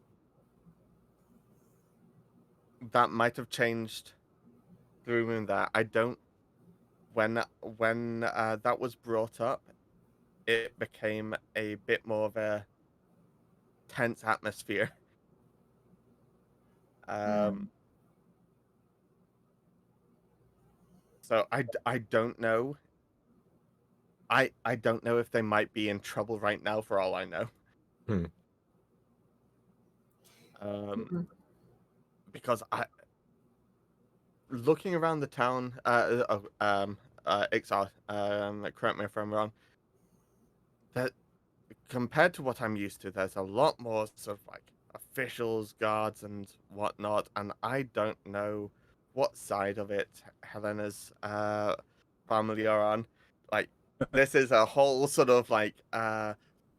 that might have changed the room in that. I don't when that was brought up, it became a bit more of a tense atmosphere. Mm. So I don't know. I don't know if they might be in trouble right now, for all I know. Hmm. Mhm. Because looking around the town, Ixar, correct me if I'm wrong. That compared to what I'm used to, there's a lot more sort of like officials, guards, and whatnot, and I don't know what side of it Helena's family are on. Like, this is a whole sort of like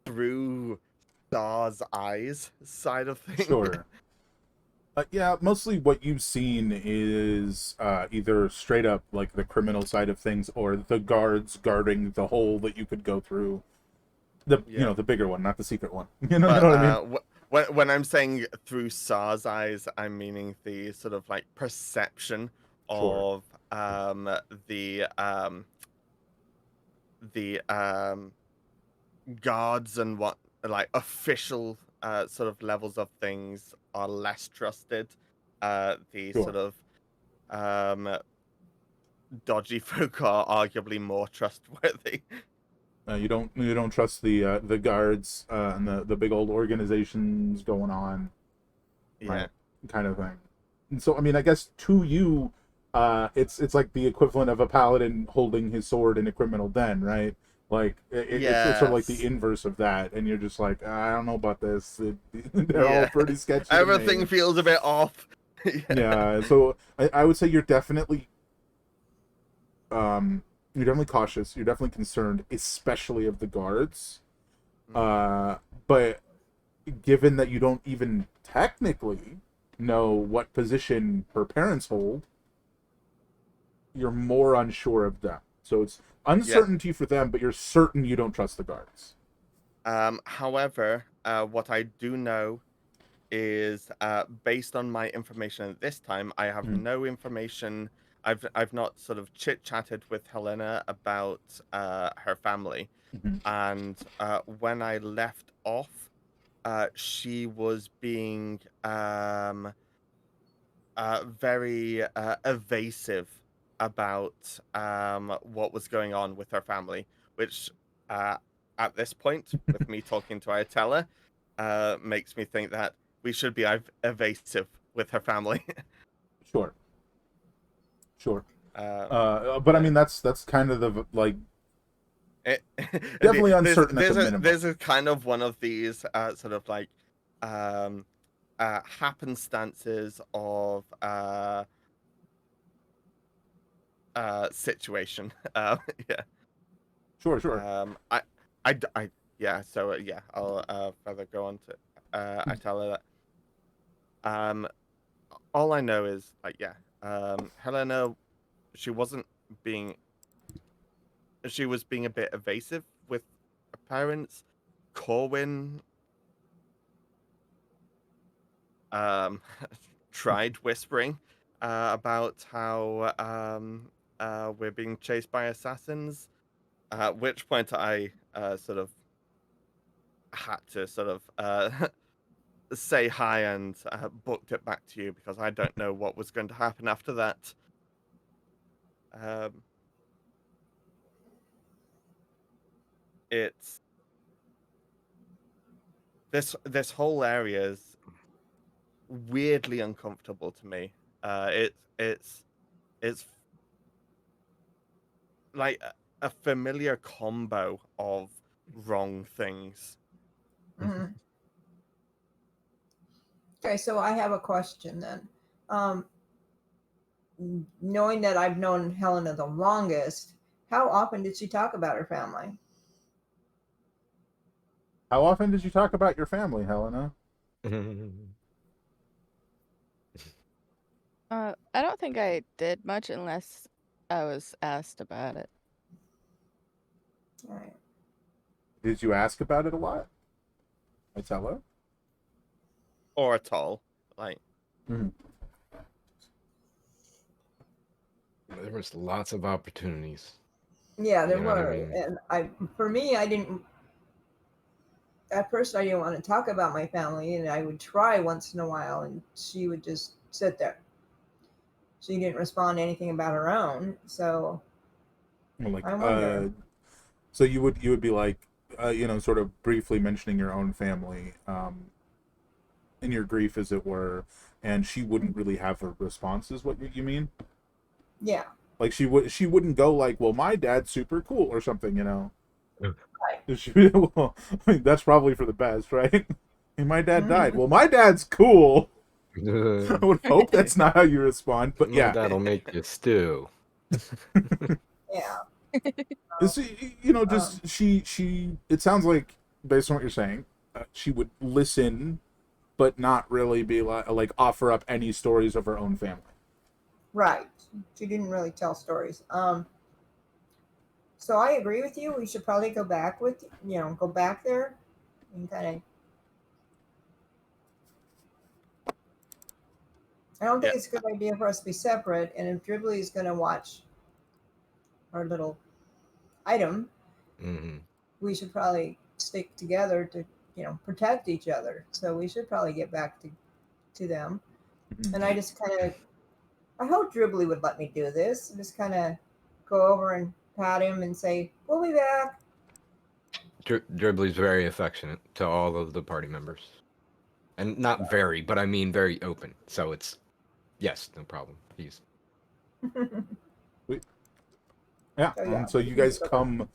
through Star's eyes side of thing. Sure. Yeah, mostly what you've seen is either straight up like the criminal side of things, or the guards guarding the hole that you could go through. Yeah. The bigger one, not the secret one. You know But what I mean? when I'm saying through Sar's eyes, I'm meaning the sort of like perception Sure. of the um the guards and what like official sort of levels of things are less trusted. The sort Sure. of um dodgy folk are arguably more trustworthy. You don't trust the guards and the big old organizations going on, Yeah. right? Kind of thing. And so I mean, I guess to you, it's like the equivalent of a paladin holding his sword in a criminal den, right? Like it's sort of like the Yes. inverse of that, and you're just like, I don't know about this. They're all Yeah. pretty sketchy to Everything me. feels a bit off. Yeah. Yeah, so I would say you're definitely cautious. You're definitely concerned, especially of the guards. Mm. Uh, but given that you don't even technically know what position her parents hold, you're more unsure of them. So it's Yeah. uncertainty for them, but you're certain you don't trust the guards. However, what I do know is based on my information at this time, I have Mm. no information. I've not sort of chit chatted with Helena about her family, Mm-hmm. and when I left off, she was being very evasive about what was going on with her family, which uh, at this point, with me talking to Ayatella, makes me think that we should be evasive with her family. Sure, sure. uh, But I yeah. mean, that's kind of the like definitely There's uncertain at the minimum. there's a kind of one of these sort of like um, happenstances of situation. Yeah. Sure, sure. Um, I, yeah. So yeah, I'll further go on to. I tell her that. All I know is like yeah. Helena, she wasn't being. She was being a bit evasive with her parents. Corwin, um, tried whispering, about how we're being chased by assassins. At which point I sort of had to sort of say hi and booked it back to you because I don't know what was going to happen after that. Um, it's this whole area is weirdly uncomfortable to me. It's like a familiar combo of wrong things. Mhm. Okay, so I have a question then. Um, Knowing that I've known Helena the longest, how often did she talk about her family? How often did you talk about your family, Helena? I don't think I did much unless I was asked about it. All right. Did you ask about it a lot? I tell her. Or at all. Like Mm-hmm. There was lots of opportunities. Yeah, there You know what I were, mean? and for me, I didn't. At first, I didn't want to talk about my family, and I would try once in a while, and she would just sit there. She didn't respond to anything about her own, so Like, I wonder. so you would be like, sort of briefly mentioning your own family, in your grief, as it were, and she wouldn't really have a response, is what you mean? Yeah, Like she wouldn't go like, well, my dad's super cool or something, right. Well, I mean, that's probably for the best, right? Hey, my dad died. Mhm. Well, my dad's cool. I would hope Yeah. that's not how you respond, but My yeah, dad'll make you stew. Yeah. it's, Um, just she. It sounds like, based on what you're saying, she would listen, but not really be like offer up any stories of her own family. right. She didn't really tell stories. So I agree with you. We should probably go back go back there and kind of. I don't Yeah. think it's a good idea for us to be separate. And if Dribbly is going to watch our little item, Hmm. we should probably stick together to, protect each other. So we should probably get back to them. And I just kind of, I hope Dribbly would let me do this. Just kind of go over and pat him and say, "We'll be back." Dribbly's very affectionate to all of the party members. And not very, but I mean very open. So it's, yes, no problem. He's Yeah, So yeah, so we you need to guys go back. come.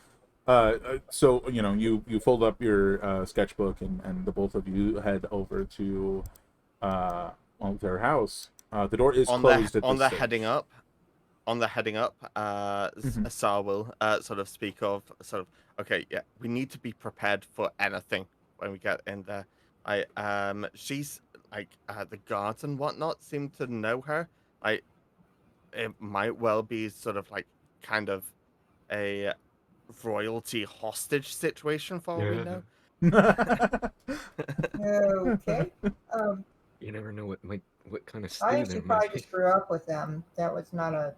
So you fold up your sketchbook, and the both of you head over to their house. The door is closed at On this the stage. heading up, Mhm. Asar will sort of speak of sort of, okay, yeah, we need to be prepared for anything when we get in there. She's like, the guards and whatnot seem to know her. Like, it might well be sort of like kind of a royalty hostage situation for all we yeah. know. Okay. Um, You never know what kind of I stew there actually might probably be. just grew up with them. That was not a,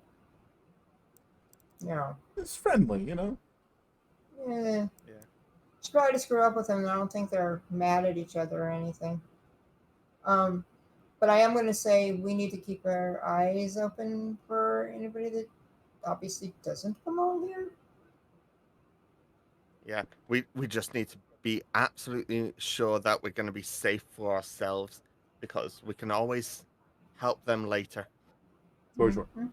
you know, It's friendly. eh. Yeah. She probably just grew up with them. And I don't think they're mad at each other or anything. Um, but I am going to say we need to keep our eyes open for anybody that obviously doesn't belong here. Yeah, we just need to be absolutely sure that we're going to be safe for ourselves, because we can always help them later. For sure. Mhm.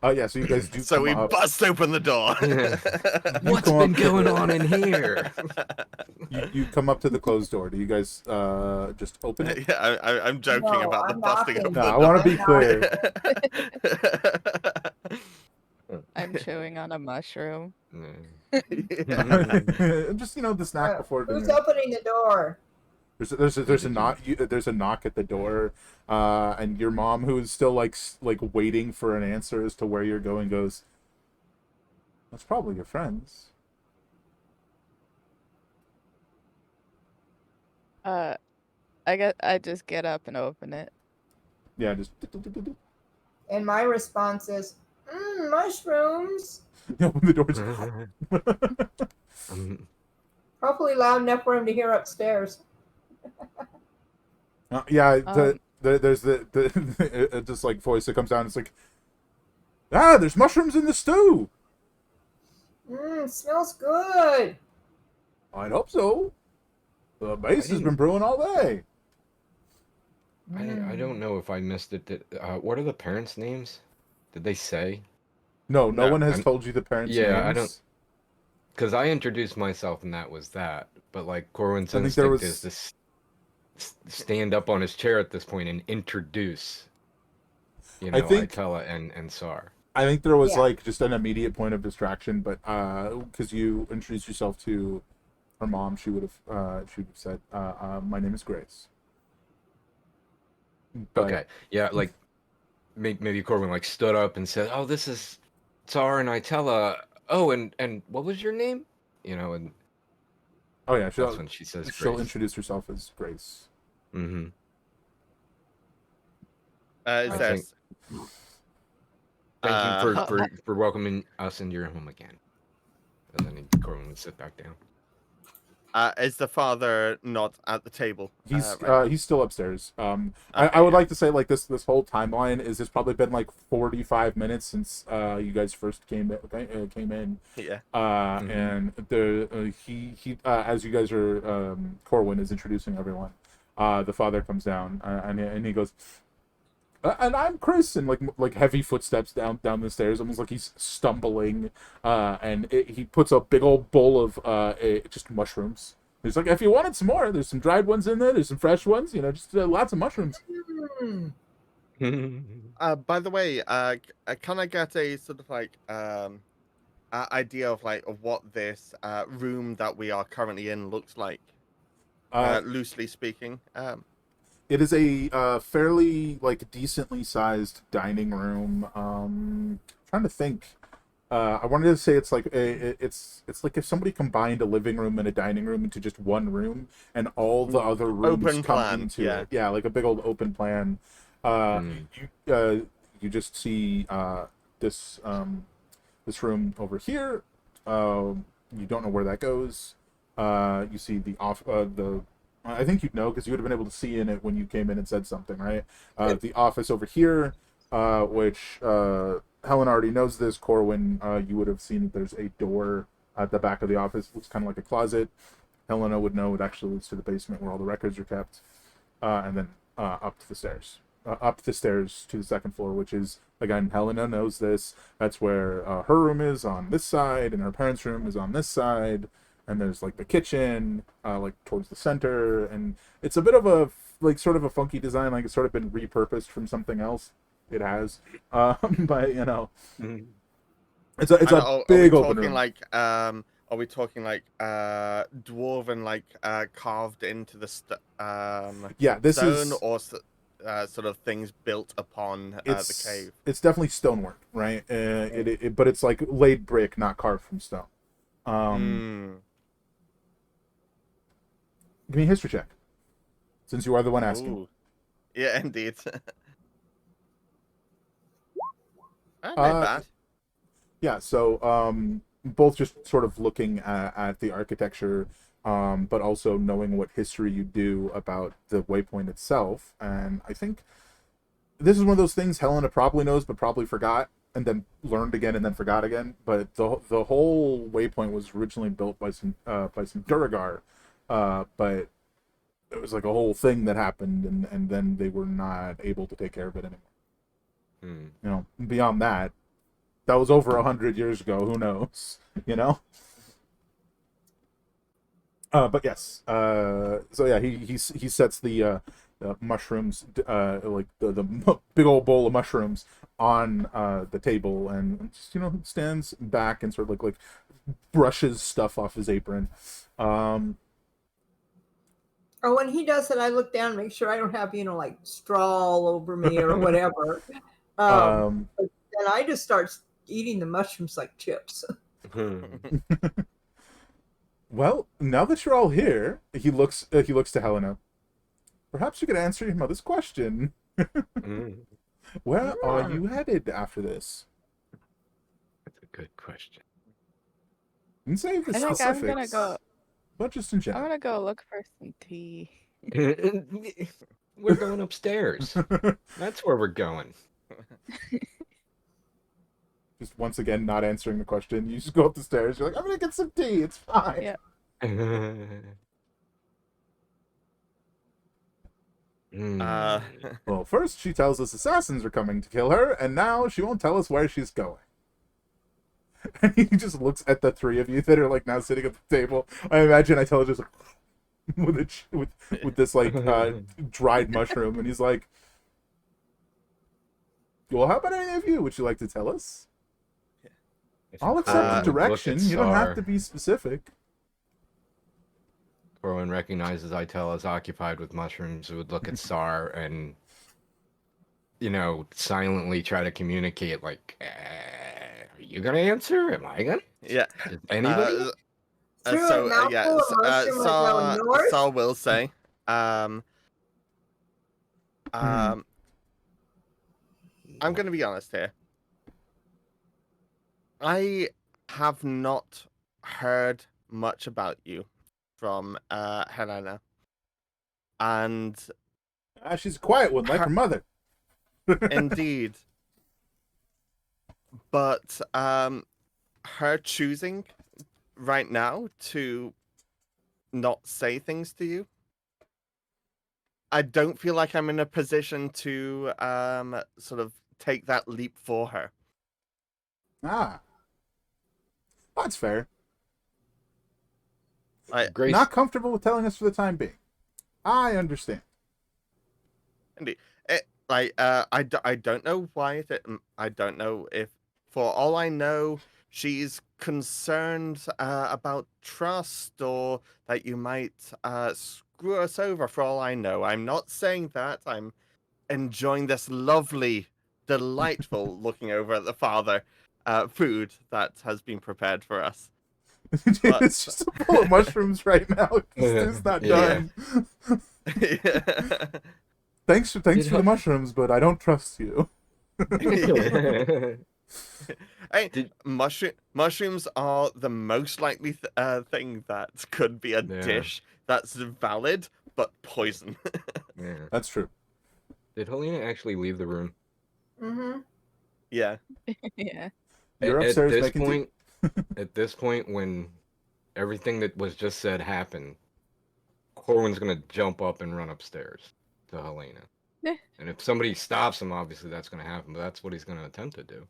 Yeah. So you guys do So come we up. bust open the door. You What's come been up to going the. on in here? You come up to the closed door. Do you guys just open it? Yeah, I'm joking No, about the I'm busting of No, knocking. I the want to I'm be clear. door. I'm chewing on a mushroom. Yeah. Just the snack before Who's dinner. opening the door? There's a knock. There's a knock at the door, and your mom, who is still like waiting for an answer as to where you're going, goes, "That's probably your friends." Uh, I just get up and open it. Yeah, just And my response is, mushrooms. open the doors. Um, Hopefully loud enough for him to hear upstairs. Yeah, Um, there's the just like voice that comes down. It's like, there's mushrooms in the stew. Smells good. I'd hope so. The base has didn't- been brewing all day. I don't know if I missed it. What are the parents' names? Did they say? No, no No, one has I'm- told you the parents' Yeah, names. I don't. Because I introduced myself and that was that. But like Corwin's I think there instinct is was. to stand up on his chair at this point and introduce, I think. Itella and Sar. I think there was Yeah. like just an immediate point of distraction, but because you introduced yourself to her mom, she would have said, "My name is Grace." But Okay, yeah, like maybe Corwin like stood up and said, "Oh, this is Sar and Itella. Oh, and what was your name?" And oh yeah, that's she'll when she says she'll Grace. introduce herself as Grace. Mm-hmm. Is I there think- Thank you Uh, for welcoming us into your home again. And then Corwin would sit back down. is the father not at the table? He's still upstairs. I Okay, would yeah. like to say like this whole timeline is it's probably been like 45 minutes since you guys first came in. Yeah. And the he as you guys are Corwin is introducing everyone. The father comes down and he goes, and I'm Chris, and like heavy footsteps down the stairs, almost like he's stumbling. He puts a big old bowl of just mushrooms. He's like, if you wanted some more, there's some dried ones in there. There's some fresh ones. You know, just lots of mushrooms. By the way, can I get a sort of like idea of like of what this room that we are currently in looks like? Loosely speaking. It is a fairly like decently sized dining room. Trying to think. I wanted to say it's like it's like if somebody combined a living room and a dining room into just one room, and all the other rooms Open come plan, into yeah. it. Yeah, like a big old open plan. You just see this this room over here. You don't know where that goes. You see the I think you'd know because you would have been able to see in it when you came in and said something, right? The office over here, which Helen already knows this. Corwin, you would have seen that there's a door at the back of the office. Looks kind of like a closet. Helena would know it actually leads to the basement where all the records are kept. And then up to the stairs. Up the stairs to the second floor, which is, again, Helena knows this. That's where her room is on this side, and her parents' room is on this side. And there's like the kitchen, like towards the center, and it's a bit of a like sort of a funky design, like it's sort of been repurposed from something else. It has, but you know, it's a big open room. Are we talking like dwarven like carved into the Yeah, this stone is or sort of things built upon the cave? It's definitely stonework, right? But it's like laid brick, not carved from stone. Give me a history check, since you are the one asking. Ooh. Yeah, indeed. Not bad. Yeah, so both just sort of looking at the architecture, but also knowing what history you do about the waypoint itself. And I think this is one of those things Helena probably knows, but probably forgot, and then learned again, and then forgot again. But the whole waypoint was originally built by some Duragar. But it was like a whole thing that happened, and then they were not able to take care of it anymore. You know, beyond that, that was over 100 years ago. Who knows? You know. But yes. So yeah, he sets the mushrooms, like the big old bowl of mushrooms on the table, and just stands back and sort of like brushes stuff off his apron. Or when he does it, I look down and make sure I don't have, like straw all over me or whatever. And I just start eating the mushrooms like chips. Well, now that you're all here, he looks to Helena. Perhaps you could answer your mother's question. Where are you headed after this? That's a good question. You can save the I think specifics. I'm gonna go. But just in general. I'm gonna go look for some tea. We're going upstairs. That's where we're going. Just once again not answering the question. You just go up the stairs. You're like, I'm gonna get some tea. It's fine. Yeah. Well, first she tells us assassins are coming to kill her, and now she won't tell us where she's going. And he just looks at the three of you that are like now sitting at the table. I imagine I tell her just with this like dried mushroom, and he's like, "Well, how about any of you? Would you like to tell us? I'll accept the direction. You don't have to be specific." Corwin recognizes Itel as occupied with mushrooms. Would look at Sar and, silently try to communicate. Like, are you gonna answer? Am I gonna? Yeah. Is anybody? Sar will say, I'm gonna be honest here. I have not heard much about you from Helena, and She's a quiet one, like her, her mother. indeed, but her choosing right now to not say things to you, I don't feel like I'm in a position to sort of take that leap for her. Ah, that's fair. I Grace, Not comfortable with telling us for the time being. I understand. indeed, I don't know why I don't know if, for all I know, she's concerned about trust or that you might screw us over. For all I know, I'm not saying that. I'm enjoying this lovely, delightful looking over at the father food that has been prepared for us. But It's just a bowl of mushrooms right now. It's not Yeah. done. Thanks for the mushrooms, but I don't trust you. Hey, Did mushrooms are the most likely thing that could be a Yeah. dish that's valid, but poison. yeah. That's true. Did Helena actually leave the room? Mm-hmm. Yeah. Yeah. You're At upstairs this making tea. point, at this point, when everything that was just said happened, Corwin's gonna jump up and run upstairs to Helena. And if somebody stops him, obviously that's gonna happen. But that's what he's gonna attempt to do.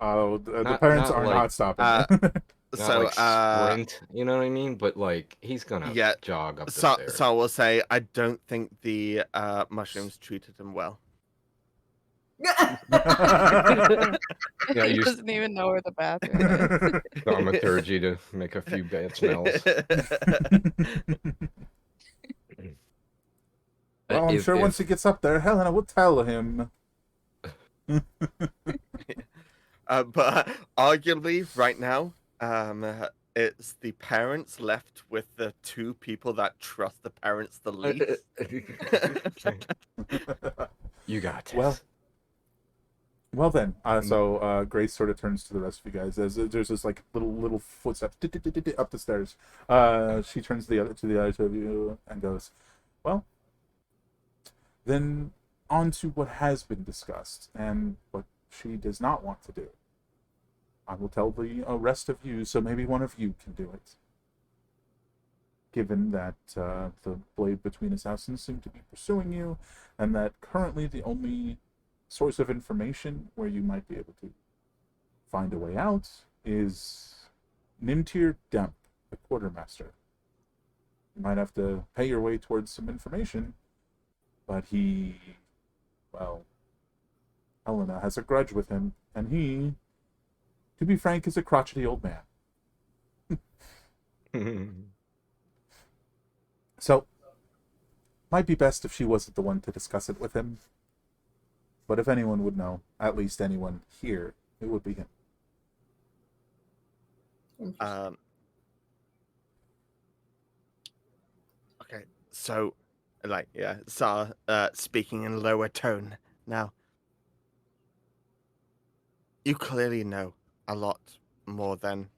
Oh, the Not parents not are like not stopping Uh, you. not so like sprint, you know what I mean? But like he's gonna yeah. jog up the So stairs. I will say I don't think the mushrooms treated him well. Yeah, He use doesn't even know where the bathroom is. thaumaturgy to make a few bad smells. Well, I'm sure once he gets up there, Helena will tell him. But arguably, right now, it's the parents left with the two people that trust the parents the least. You got this. Well then. So Grace sort of turns to the rest of you guys. There's this like little footsteps up the stairs. She turns to the other two of you and goes, "Well, then on to what has been discussed and what she does not want to do. I will tell the rest of you, so maybe one of you can do it. Given that the blade between assassins seem to be pursuing you, and that currently the only source of information where you might be able to find a way out is Nimtir Demp, the quartermaster. You might have to pay your way towards some information, but he, well, Helena has a grudge with him, and he, to be frank, is a crotchety old man. So, might be best if she wasn't the one to discuss it with him. But if anyone would know, at least anyone here, it would be him. Um, okay, so, like, yeah, Sarah speaking in lower tone now. You clearly know a lot more than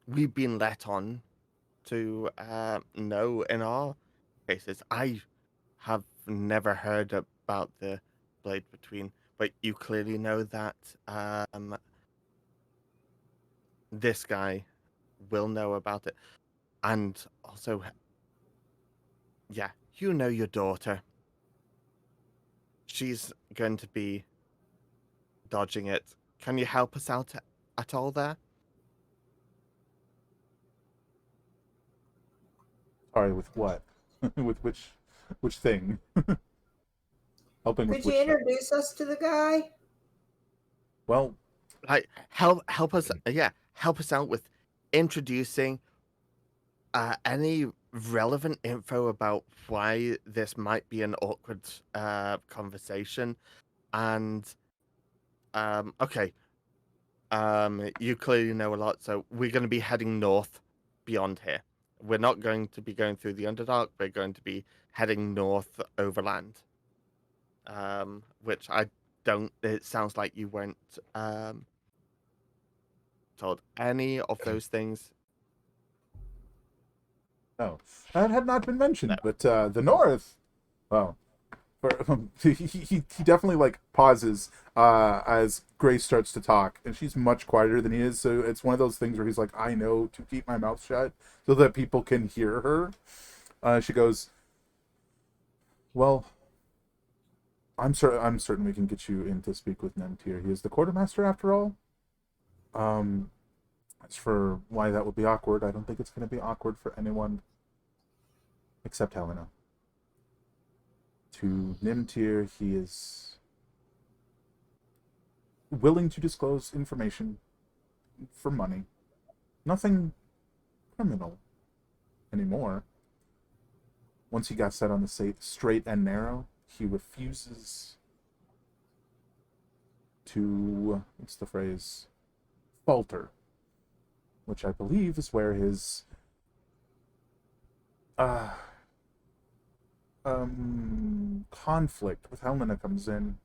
we've been let on to know in our cases. I have never heard about the blade between, but you clearly know that this guy will know about it. And also, yeah, you know your daughter. She's going to be dodging it. Can you help us out at all there? Sorry, with what? With which thing? Helping with Could you which thing? introduce us to the guy? Well, Like, help us, yeah, help us out with introducing any relevant info about why this might be an awkward conversation. And okay, you clearly know a lot, so we're going to be heading north beyond here. We're not going to be going through the Underdark. We're going to be heading north overland. Which I don't. It sounds like you weren't told any of those things. No, that had not been mentioned. No. But the North, well, he definitely like pauses as Grace starts to talk, and she's much quieter than he is. So it's one of those things where he's like, I know to keep my mouth shut so that people can hear her. She goes, well, I'm certain we can get you in to speak with Nemtir. He is the quartermaster after all. As for why that would be awkward, I don't think it's going to be awkward for anyone except Helena. To Nimtir, he is willing to disclose information for money. Nothing criminal anymore. Once he got set on the straight and narrow, he refuses to, what's the phrase, falter, which I believe is where his conflict with Helena comes in.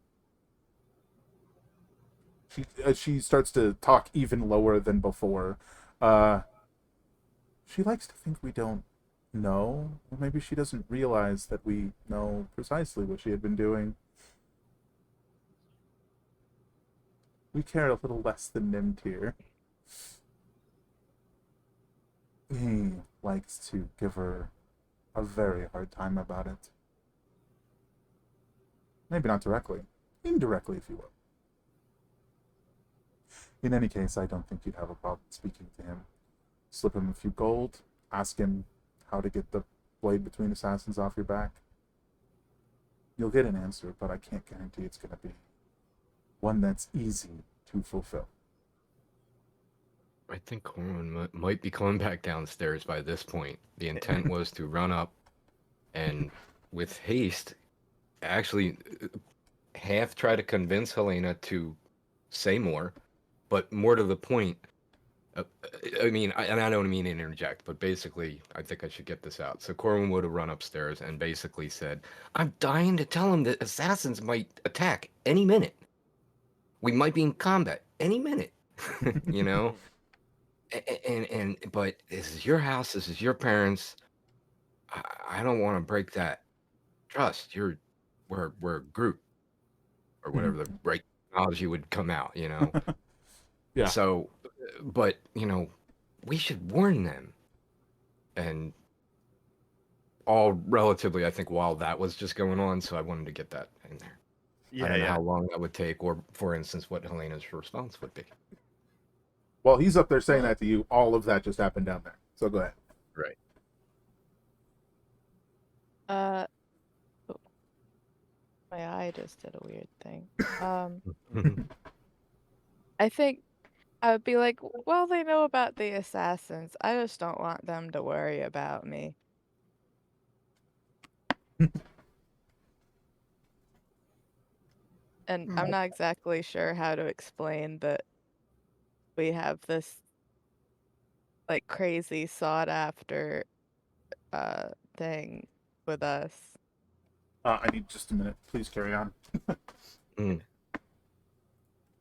She starts to talk even lower than before. She likes to think we don't know, or maybe she doesn't realize that we know precisely what she had been doing. We care a little less than Nimtir. He likes to give her a very hard time about it. Maybe not directly. Indirectly, if you will. In any case, I don't think you'd have a problem speaking to him. Slip him a few gold, ask him how to get the blade between assassins off your back. You'll get an answer, but I can't guarantee it's going to be one that's easy to fulfill. I think Corwin might be coming back downstairs by this point. The intent was to run up and, with haste, actually half try to convince Helena to say more, but more to the point. I mean, and I don't mean to interject, but basically, I think I should get this out. So Corwin would have run upstairs and basically said, I'm dying to tell him that assassins might attack any minute. We might be in combat any minute, you know? But this is your house, this is your parents. I don't want to break that trust. We're a group, or whatever the right terminology would come out, you know? Yeah. So, but, you know, we should warn them. And all relatively, I think, while that was just going on, so I wanted to get that in there. I don't know how long that would take, or, for instance, what Helena's response would be. While he's up there saying that to you, all of that just happened down there. So go ahead. Right. Oh. My eye just did a weird thing. I think I would be like, well, they know about the assassins. I just don't want them to worry about me. And I'm not exactly sure how to explain that we have this like crazy sought after thing with us. I need just a minute. Please carry on.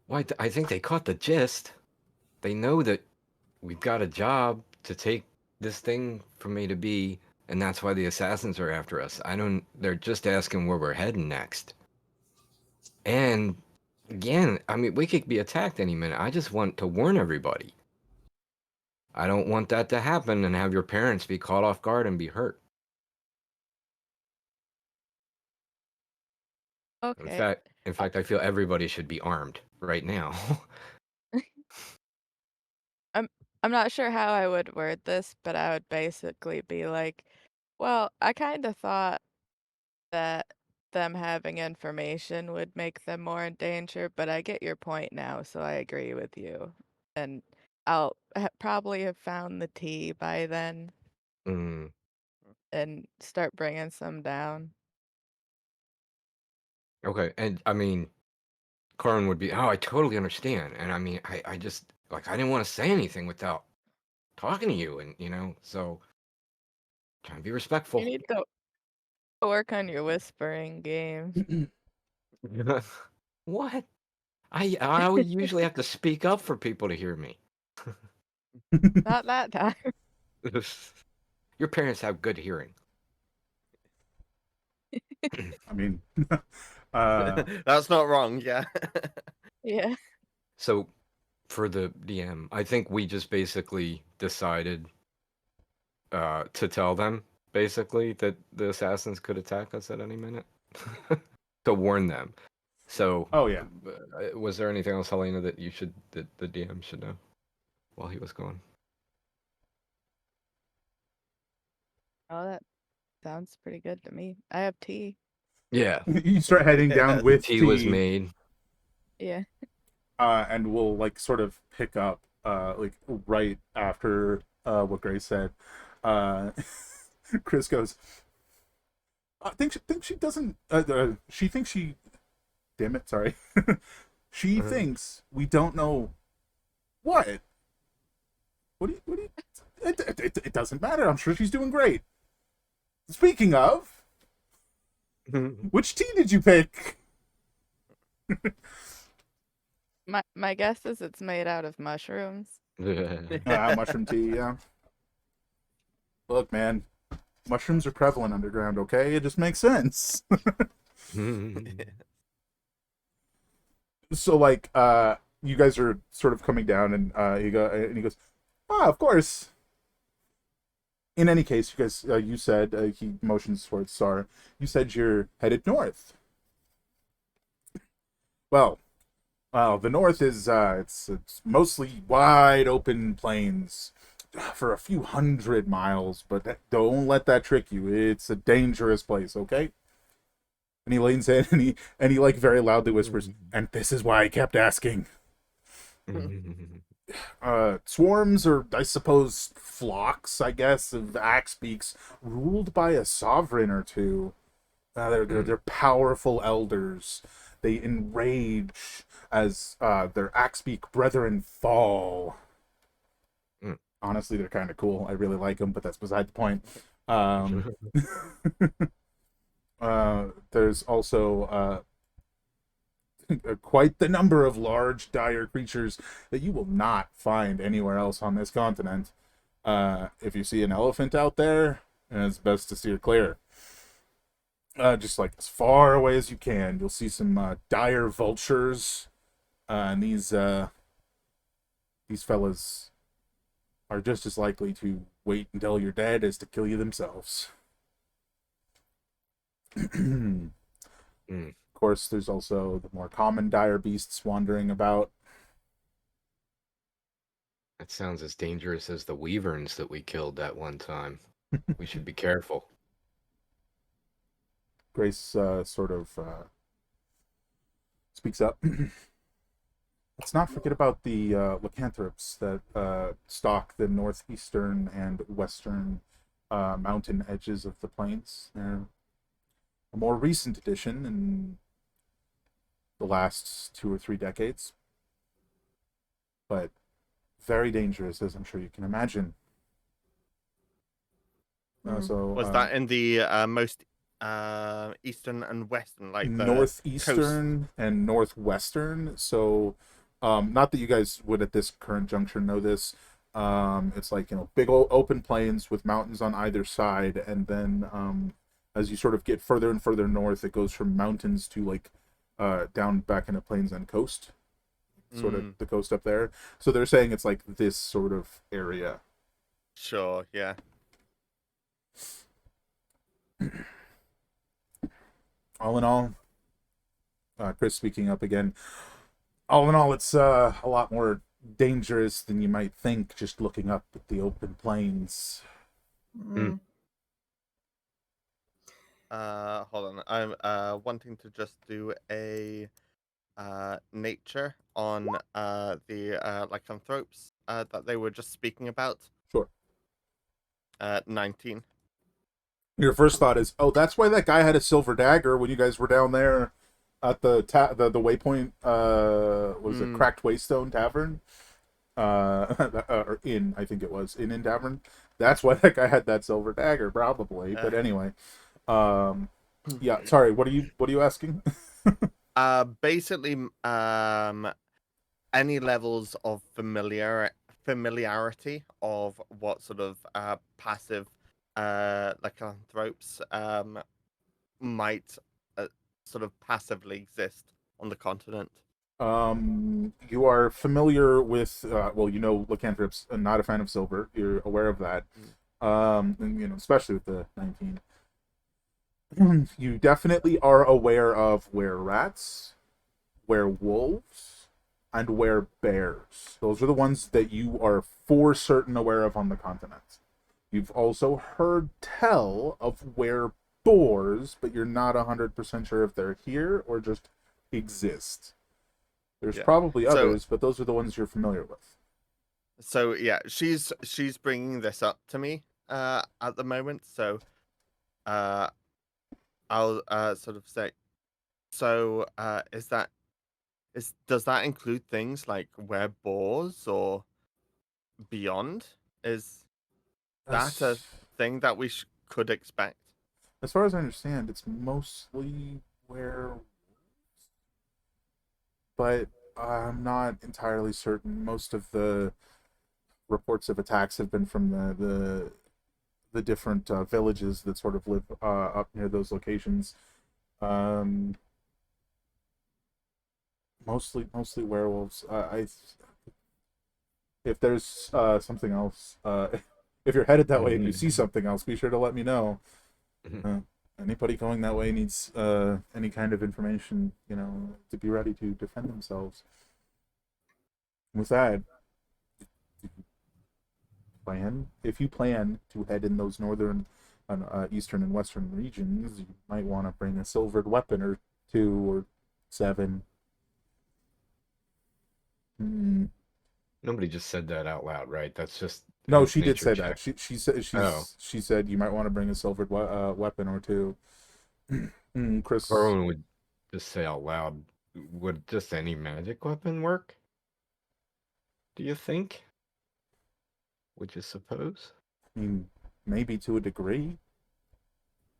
Well, I think they caught the gist. They know that we've got a job to take this thing from A to B, and that's why the assassins are after us. They're just asking where we're heading next. And again, I mean, we could be attacked any minute. I just want to warn everybody. I don't want that to happen and have your parents be caught off guard and be hurt. Okay. In fact, I feel everybody should be armed right now. I'm not sure how I would word this, but I would basically be like, well, I kind of thought that them having information would make them more in danger, but I get your point now, so I agree with you. And I'll probably have found the tea by then and start bringing some down. Okay, and I mean, Karin would be, oh, I totally understand. And I mean, I just, like, I didn't want to say anything without talking to you, and, you know, so trying to be respectful. You need to work on your whispering game. What? I would usually have to speak up for people to hear me. Not that time. Your parents have good hearing. I mean, uh, That's not wrong, yeah. Yeah. So, for the DM, I think we just basically decided to tell them basically that the assassins could attack us at any minute to warn them. So, oh yeah. was there anything else, Helena, that that the DM should know while he was gone? Oh, that sounds pretty good to me. I have tea. Yeah, You start heading down with tea was tea, made. Yeah. and we'll like sort of pick up like right after what Grace said. Uh, Chris goes, I think she doesn't. She thinks she. Damn it! Sorry. She thinks we don't know what. What do you? It doesn't matter. I'm sure she's doing great. Speaking of, which tea did you pick? My guess is it's made out of mushrooms. Mushroom tea. Yeah. Look, man, mushrooms are prevalent underground. Okay, it just makes sense. So like, you guys are sort of coming down, and he goes, ah, of course. In any case, you guys, you said he motions towards Sar. You said you're headed north. Well, the north is it's mostly wide open plains for a few 100 miles, but don't let that trick you. It's a dangerous place, okay? And he leans in and he like very loudly whispers, and this is why I kept asking. Swarms, or I suppose flocks, I guess, of axe beaks ruled by a sovereign or two. They're powerful elders. They enrage as their axebeak brethren fall. Honestly, they're kind of cool. I really like them, but that's beside the point. There's also quite the number of large, dire creatures that you will not find anywhere else on this continent. If you see an elephant out there, it's best to steer clear. Just like as far away as you can. You'll see some dire vultures, and these fellas are just as likely to wait until you're dead as to kill you themselves. Of course, there's also the more common dire beasts wandering about. That sounds as dangerous as the wyverns that we killed that one time. We should be careful. Grace sort of speaks up. Let's not forget about the lycanthropes that stalk the northeastern and western mountain edges of the plains. They're a more recent addition in the last 2 or 3 decades, but very dangerous, as I'm sure you can imagine. Was that in the most eastern and western, like the northeastern coast? and northwestern? So, not that you guys would at this current juncture know this. It's like, big old open plains with mountains on either side, and then as you sort of get further and further north, it goes from mountains to like down back into plains and coast, sort of the coast up there. So they're saying it's like this sort of area. Sure, yeah. All in all, Chris speaking up again. All in all, it's a lot more dangerous than you might think just looking up at the open plains. Hold on. I'm wanting to just do a nature on the lycanthropes that they were just speaking about. Sure. 19. Your first thought is, oh, that's why that guy had a silver dagger when you guys were down there at the Waypoint. Was it Cracked Waystone Tavern? Or Inn, I think it was in Tavern. That's why that guy had that silver dagger, probably. But anyway, yeah. Sorry, what are you asking? Basically, any levels of familiarity familiarity of what sort of passive lycanthropes might sort of passively exist on the continent. You are familiar with, well, you know, lycanthropes. Not a fan of silver. You're aware of that. And, you know, especially with the 19. You definitely are aware of where rats, where wolves, and where bears. Those are the ones that you are for certain aware of on the continent. You've also heard tell of where boars, but you're not 100% sure if they're here or just exist. There's Yeah. probably So others, but those are the ones you're familiar with. so yeah, she's bringing this up to me at the moment. So uh I'll sort of say, so does that include things like where boars or beyond? Is that a As, thing that we could expect? as far as I understand, it's mostly where, but I'm not entirely certain. Most of the reports of attacks have been from the different villages that sort of live up near those locations. Um, mostly werewolves. If there's something else, if you're headed that way and you see something else, be sure to let me know. Anybody going that way needs any kind of information, you know, to be ready to defend themselves. With that, if you plan to head in those northern, eastern, and western regions, you might want to bring a silvered weapon or two or 7. Nobody just said that out loud, right? That's just No, a she did nature say check. that. She said you might want to bring a silvered weapon or two. Chris, Corwin would just say out loud, would just any magic weapon work? Do you think? Would you suppose? I mean, maybe to a degree.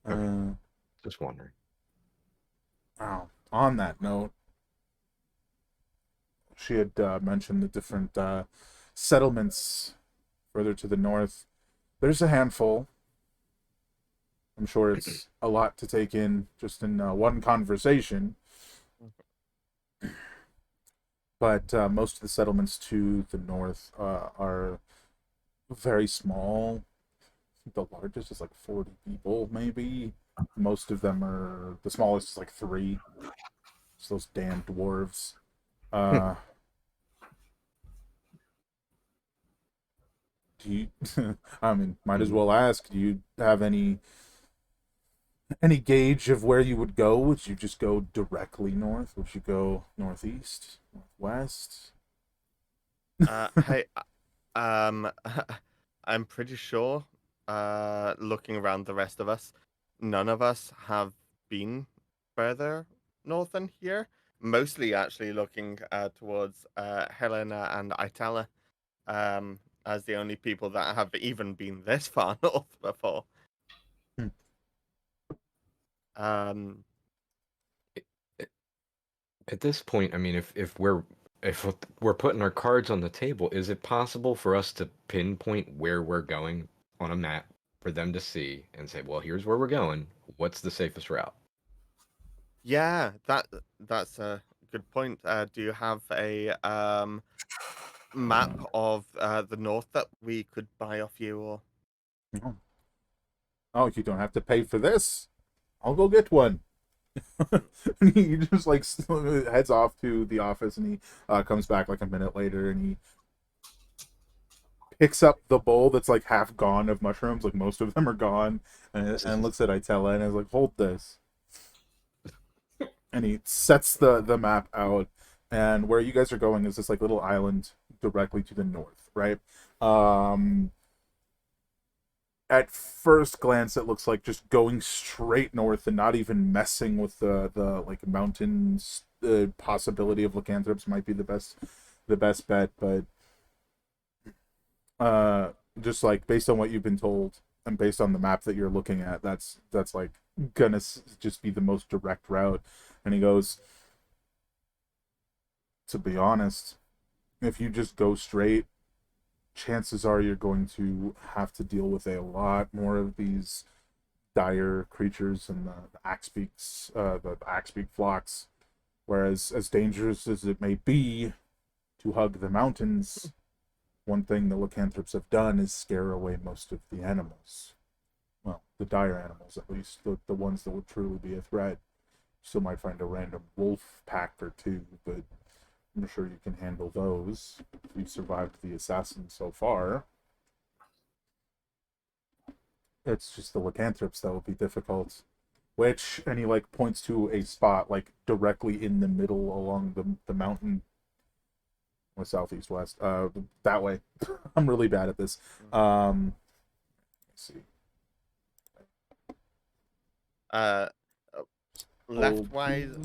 Okay, just wondering. Oh, on that note, she had mentioned the different settlements further to the north. There's a handful. I'm sure it's a lot to take in just in one conversation. But most of the settlements to the north are very small. I think the largest is like 40 people, maybe. Most of them are, the smallest is like 3. It's those damn dwarves. Uh, do you? I mean, might as well ask. Do you have any gauge of where you would go? Would you just go directly north? Would you go northeast, northwest? Hey, um, I'm pretty sure, looking around the rest of us, none of us have been further north than here. Mostly actually looking towards Helena and Itala, as the only people that have even been this far north before. Hmm. Um, At this point, I mean, if we're putting our cards on the table, is it possible for us to pinpoint where we're going on a map for them to see and say, well, here's where we're going. What's the safest route? yeah, that's a good point. Do you have a map of the north that we could buy off you, or? Oh. Oh, you don't have to pay for this. I'll go get one. And he just like heads off to the office, and he comes back like a minute later, and he picks up the bowl that's like half gone of mushrooms, like most of them are gone, and looks at Itella and is like, "Hold this." And he sets the map out, and where you guys are going is this like little island directly to the north, right? At first glance, it looks like just going straight north and not even messing with the like mountains. The possibility of lycanthropes might be the best bet, but uh, just like based on what you've been told and based on the map that you're looking at, that's like gonna just be the most direct route. And he goes, to be honest, if you just go straight, chances are you're going to have to deal with a lot more of these dire creatures and the axebeak flocks. Whereas, as dangerous as it may be to hug the mountains, one thing the lycanthropes have done is scare away most of the animals. Well, the dire animals, at least, the ones that would truly be a threat. Still might find a random wolf pack or two, but I'm sure you can handle those. You've survived the assassin so far. It's just the lycanthropes that will be difficult. Which, and he like points to a spot like directly in the middle along the mountain, or southeast west. That way. I'm really bad at this. Let's see. Leftwise,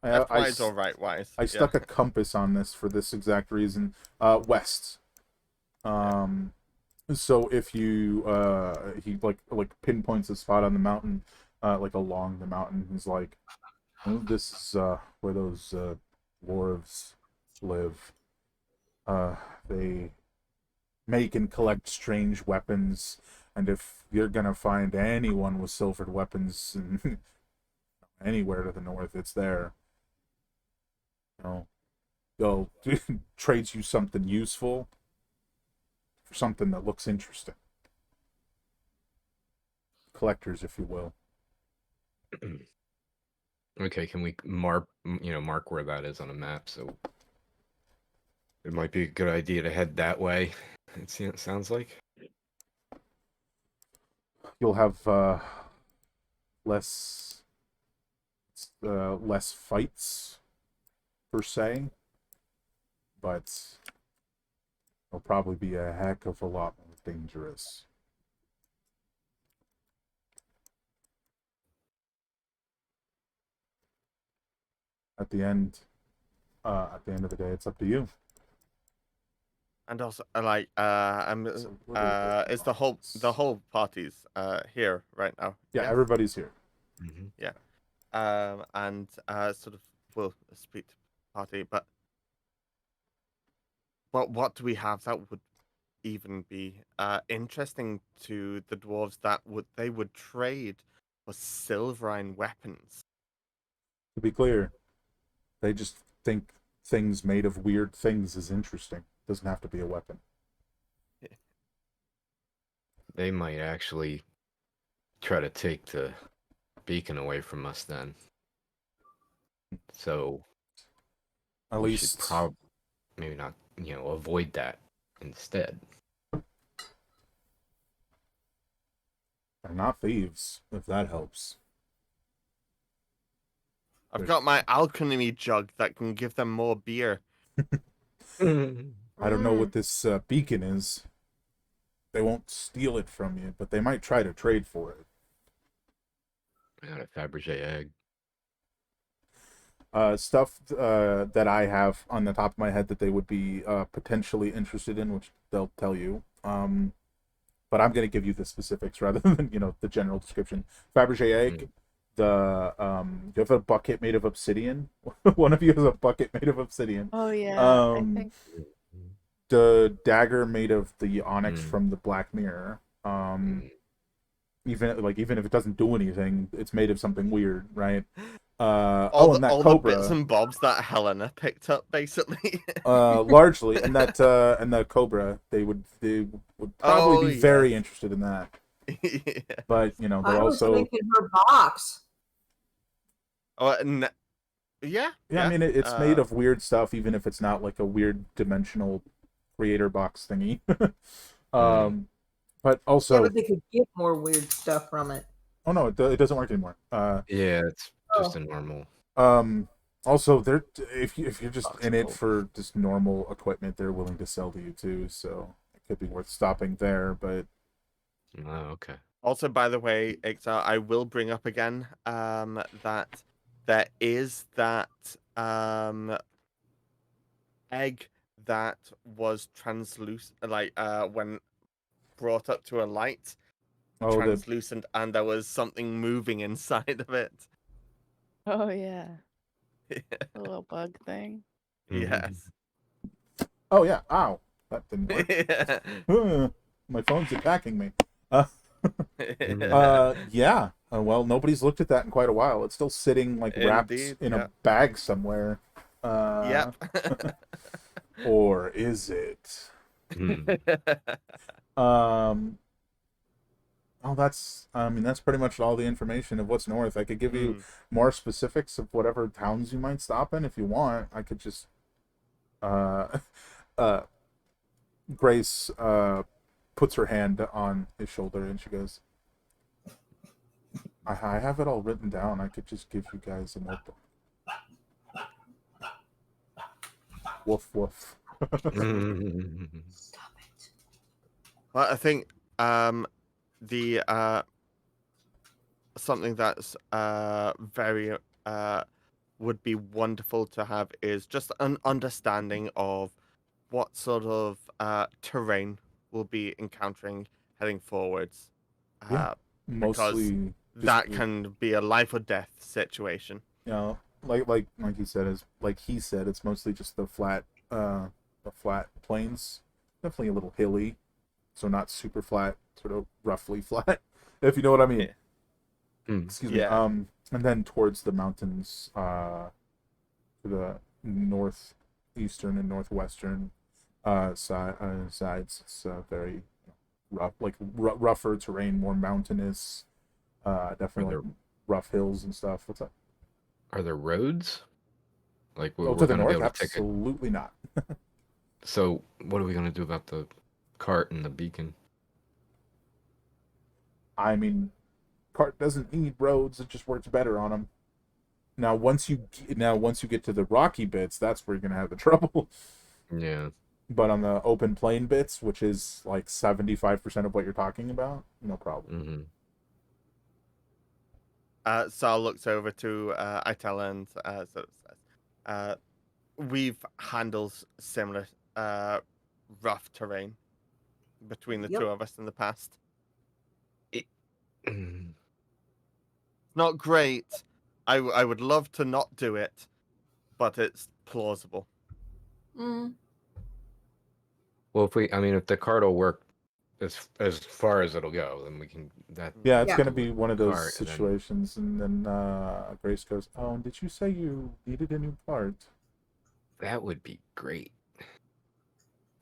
leftwise or rightwise? I stuck a compass on this for this exact reason. West. So if you he like pinpoints a spot on the mountain, like along the mountain. He's like, oh, this is where those dwarves live. They make and collect strange weapons, and if you're gonna find anyone with silvered weapons in, anywhere to the north, it's there. You know, they'll trade you something useful for something that looks interesting. Collectors, if you will. Okay, can we mark where that is on a map? So it might be a good idea to head that way. It sounds like. You'll have less fights per se, but it'll probably be a heck of a lot more dangerous. At the end of the day, it's up to you. And also, is the whole party's here right now? Yeah, everybody's here. Mm-hmm. Yeah. And sort of we'll speak to the party, but what do we have that would even be interesting to the dwarves that they would trade for silverine weapons? To be clear, they just think things made of weird things is interesting. Doesn't have to be a weapon. They might actually try to take the beacon away from us then. So At we least should maybe not, avoid that instead. they're not thieves, if that helps. I've got my alchemy jug that can give them more beer. I don't know what this beacon is. They won't steal it from you, but they might try to trade for it. I got a Fabergé egg. Stuff that I have on the top of my head that they would be potentially interested in, which they'll tell you. But I'm going to give you the specifics rather than the general description. Fabergé egg. You have a bucket made of obsidian. One of you has a bucket made of obsidian. Oh yeah, I think. The dagger made of the onyx from the Black Mirror. Even if it doesn't do anything, it's made of something weird, right? All and that the cobra, bits and bobs that Helena picked up, basically. largely, and the cobra, they would probably be very interested in that. Yeah. But they're I was also thinking her box. Yeah. I mean, it's made of weird stuff, even if it's not like a weird dimensional creator box thingy. But also, Yeah, but they could get more weird stuff from it. oh no, it doesn't work anymore. Yeah, it's just a normal. Also, if you're just in it for just normal equipment, they're willing to sell to you too. So it could be worth stopping there. But okay. Also, by the way, Ixar, I will bring up again that there is that egg that was translucent, when brought up to a light, translucent, and there was something moving inside of it. Oh yeah. A little bug thing. Yes. Oh yeah, ow. that didn't work. My phone's attacking me. Yeah. Well, nobody's looked at that in quite a while. It's still sitting like wrapped Indeed, in yeah. a bag somewhere. Yep. Or is it? Hmm. Um. Oh, that's pretty much all the information of what's north. I could give you more specifics of whatever towns you might stop in if you want. I could just, uh, uh, Grace, puts her hand on his shoulder and she goes, I have it all written down. I could just give you guys a notebook. Woof, woof. Stop it. Well, I think the something that's very would be wonderful to have is just an understanding of what sort of terrain we'll be encountering heading forwards. Yeah. Because Mostly that can be a life or death situation. you know, like he said, it's mostly just the flat plains. Definitely a little hilly, so not super flat, sort of roughly flat, if you know what I mean. Excuse me. Yeah. And then towards the mountains, to the northeastern and northwestern sides, it's very rough, like rougher terrain, more mountainous. Definitely like rough hills and stuff. What's up? Are there roads? Like we're Oh, to the going to be north? able to take it. Absolutely not. So what are we going to do about the cart and the beacon? I mean, cart doesn't need roads; it just works better on them. Once you get to the rocky bits, that's where you're gonna have the trouble. Yeah. But on the open plain bits, which is like 75% of what you're talking about, no problem. Sal looks over to Itala and sort of says, we've handled similar rough terrain between the Yep. two of us in the past. Mm. Not great. I would love to not do it, but it's plausible. Mm. Well, if the cart will work as far as it'll go, then we can that. Yeah, it's Yeah. gonna be one of those Cart, and then- situations, and then Grace goes, "Oh, and did you say you needed a new cart?" That would be great.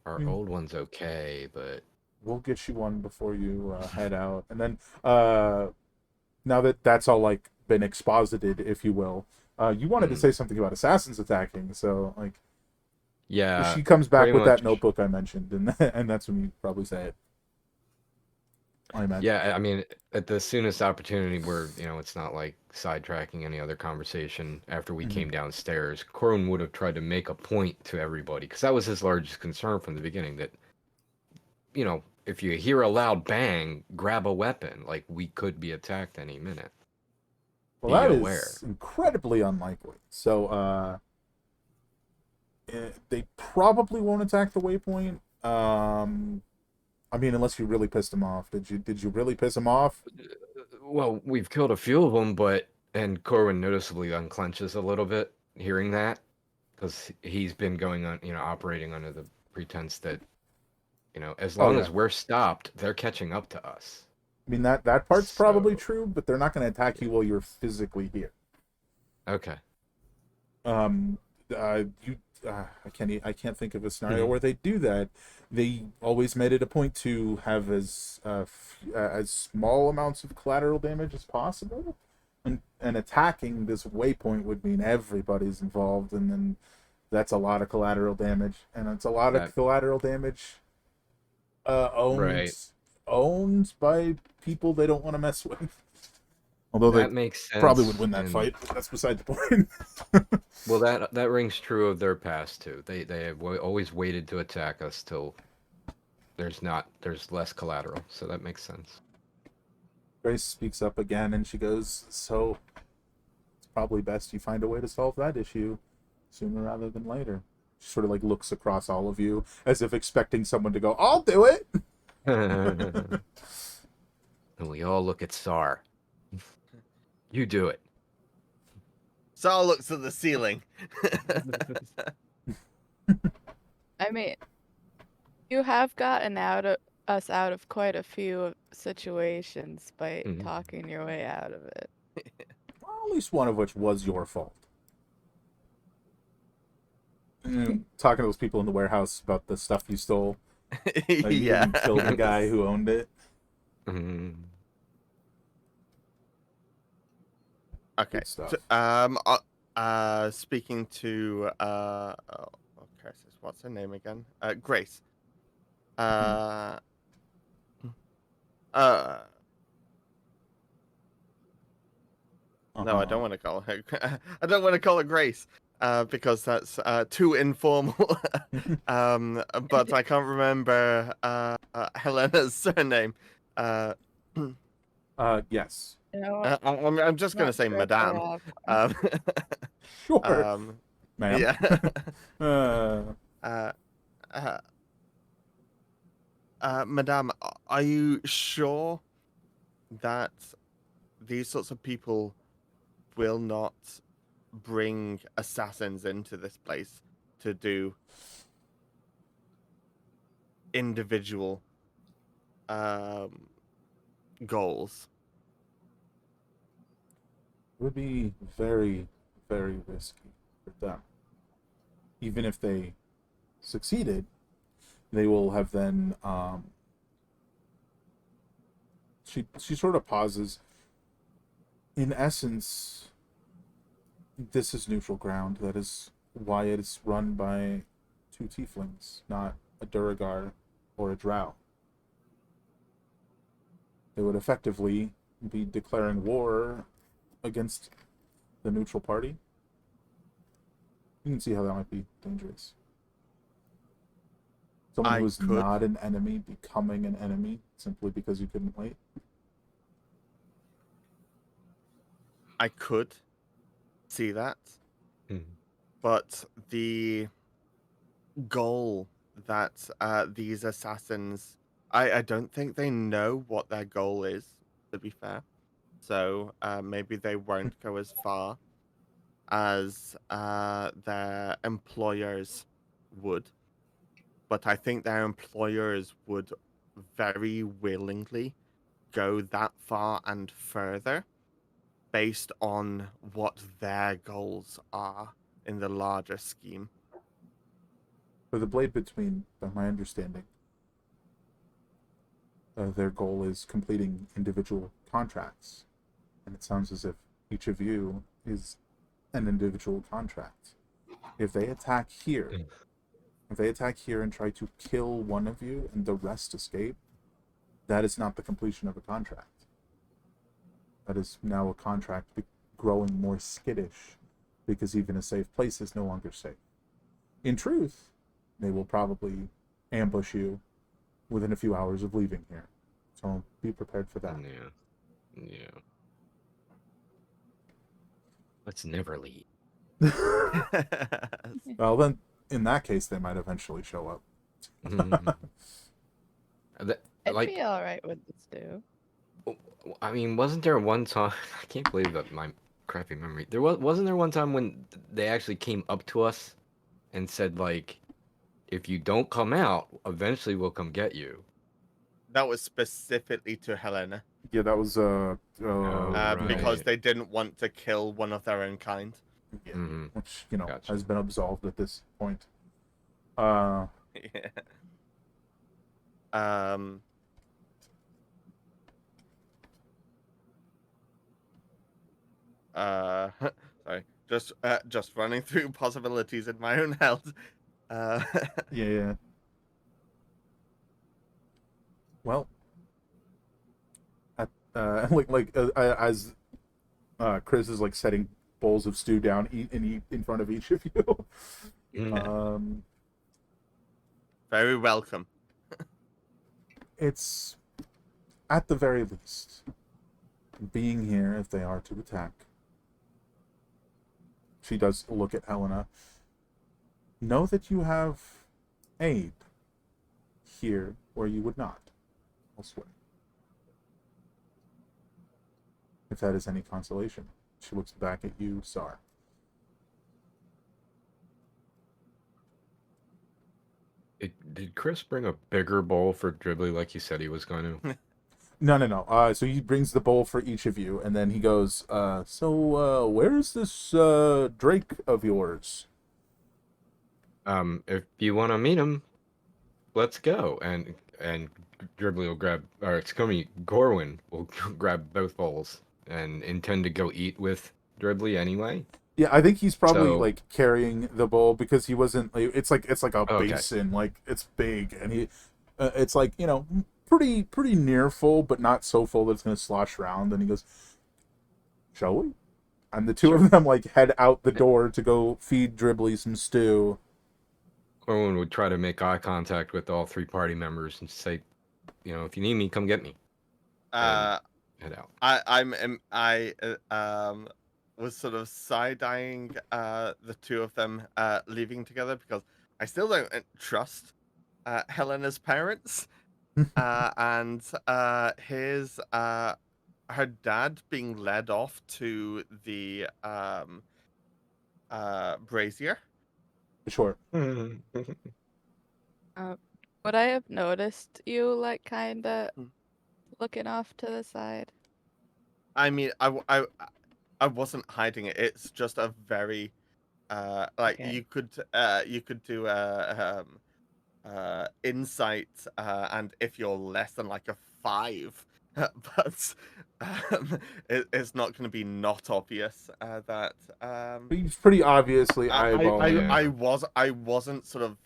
Our Mm. old one's okay, but We'll get you one before you head out. And then now that that's all like been exposited, if you will, you wanted to say something about assassins attacking. So like, yeah, she comes back pretty with that much. notebook I mentioned, and that's when you probably say it. I imagine. Yeah, I mean, at the soonest opportunity where, it's not like sidetracking any other conversation after we came downstairs, Corwin would have tried to make a point to everybody, because that was his largest concern from the beginning, that, if you hear a loud bang, grab a weapon. Like, we could be attacked any minute. Well, Be that aware. is incredibly unlikely. So, they probably won't attack the waypoint. I mean, unless you really pissed them off. Did you really piss them off? Well, we've killed a few of them, and Corwin noticeably unclenches a little bit hearing that, because he's been going on, operating under the pretense that, as long as we're stopped, they're catching up to us. I mean, that part's probably So- true, but they're not going to attack you while you're physically here. Okay. I can't think of a scenario where they do that. They always made it a point to have as small amounts of collateral damage as possible, and attacking this waypoint would mean everybody's involved, and then that's a lot of collateral damage, and it's a lot of collateral damage owned by people they don't want to mess with. Although That they makes sense. probably would win that and- fight, but that's beside the point. Well, that rings true of their past too. They have always waited to attack us till there's less collateral, so that makes sense. Grace speaks up again, and she goes, "So it's probably best you find a way to solve that issue sooner rather than later." She sort of like looks across all of you as if expecting someone to go, "I'll do it." And we all look at Sar. You do it. Sal looks at the ceiling. I mean, You have gotten us out of quite a few situations by Mhm. talking your way out of it. Well, at least one of which was your fault. Talking to those people in the warehouse about the stuff you stole. Like Yeah. you killed the guy who owned it. Mhm. Okay. Good stuff. So, speaking to okay, so what's her name again? Grace. Uh, uh, no, I don't want to call her. I don't want to call her Grace. Because that's too informal. But I can't remember Helena's surname. Uh, Yes. You know what? I'm just gonna Not say sure if I Madame. have. Um, Sure, ma'am. yeah. uh, Uh, uh, Madame, are you sure that these sorts of people will not bring assassins into this place to do individual um, goals? it would be very, very risky for them. Even if they succeeded, they will have then. She sort of pauses. In essence, this is neutral ground. That is why it is run by two tieflings, not a Duragar or a Drow. They would effectively be declaring war against the neutral party. You can see how that might be dangerous. Someone who I is could, not an enemy becoming an enemy simply because you couldn't wait. I could see that, Mhm. but the goal that these assassins, I don't think they know what their goal is, to be fair. So maybe they won't go as far as their employers would. But I think their employers would very willingly go that far and further based on what their goals are in the larger scheme. For the Blade Between, by my understanding, their goal is completing individual contracts. And it sounds as if each of you is an individual contract. If they attack here, Mm. if they attack here and try to kill one of you and the rest escape, that is not the completion of a contract. That is now a contract growing more skittish because even a safe place is no longer safe. In truth, they will probably ambush you within a few hours of leaving here. So be prepared for that. Yeah. Yeah. Let's never leave. Well, then, in that case, they might eventually show up. Mhm. That- I'd like, be all right with this too. I mean, wasn't there one time? I can't believe that my crappy memory. Wasn't there one time when they actually came up to us and said like, if you don't come out, eventually we'll come get you. That was specifically to Helena, Yeah, that was Oh, because right. they didn't want to kill one of their own kind. yeah, Hmm. which Gotcha. has been absolved at this point. Yeah. Um. Sorry. Just running through possibilities in my own head. Uh. Yeah, yeah. Well, at, as Chris is like setting bowls of stew down, eat in front of each of you. Mm. Very welcome. It's at the very least being here if they are to attack. She does look at Helena. Know that you have aid here where you would not elsewhere. If that is any consolation. She looks back at you, Sar. Did Chris bring a bigger bowl for Dribbly like he said he was going to? No. So he brings the bowl for each of you, and then he goes, where's this Drake of yours? If you want to meet him, let's go. And Dribbly will grab, or excuse me, Gorwin will grab both bowls and intend to go eat with Dribbly anyway. Yeah, I think he's probably So, like carrying the bowl because he wasn't. Like, it's like a okay. basin, like it's big, and it's like pretty near full, but not so full that it's gonna slosh around. And he goes, "Shall we?" And the two Sure. of them like head out the door to go feed Dribbly some stew. Gorwin would try to make eye contact with all three party members and say, if you need me, come get me. And head out. I was sort of side-eyeing the two of them leaving together because I still don't trust Helena's parents and his her dad being led off to the brazier. Sure. Would I have noticed you like kind of Hmm. looking off to the side? I mean, I wasn't hiding it. It's just a very like Okay. you could do insight and if you're less than like a 5 but it's not going to be not obvious that He's pretty obviously eyeballing. Yeah. I wasn't sort of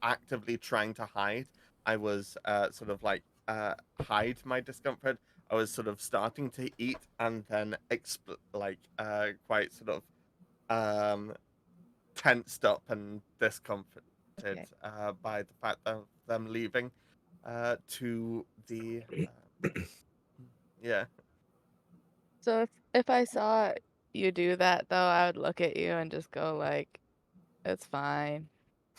actively trying to hide. I was sort of like hide my discomfort. I was sort of starting to eat and then quite sort of tensed up and discomforted Okay. by the fact of them leaving to the yeah. So if I saw you do that though, I would look at you and just go like, "It's fine."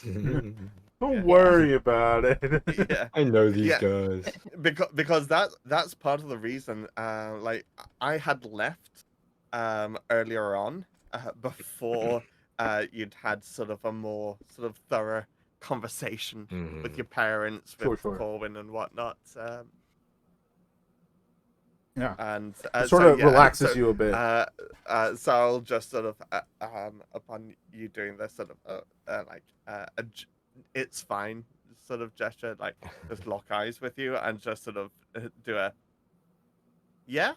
Don't Yeah. worry about it. Yeah. I know these Yeah. guys. Because that's part of the reason like I had left earlier on before you'd had sort of a more sort of thorough conversation with your parents, with Sure. Corwin and whatnot. Yeah. And It sort of relaxes so, you a bit. so I'll just sort of upon you doing this sort of it's fine sort of gesture, like just lock eyes with you and just sort of do a yeah.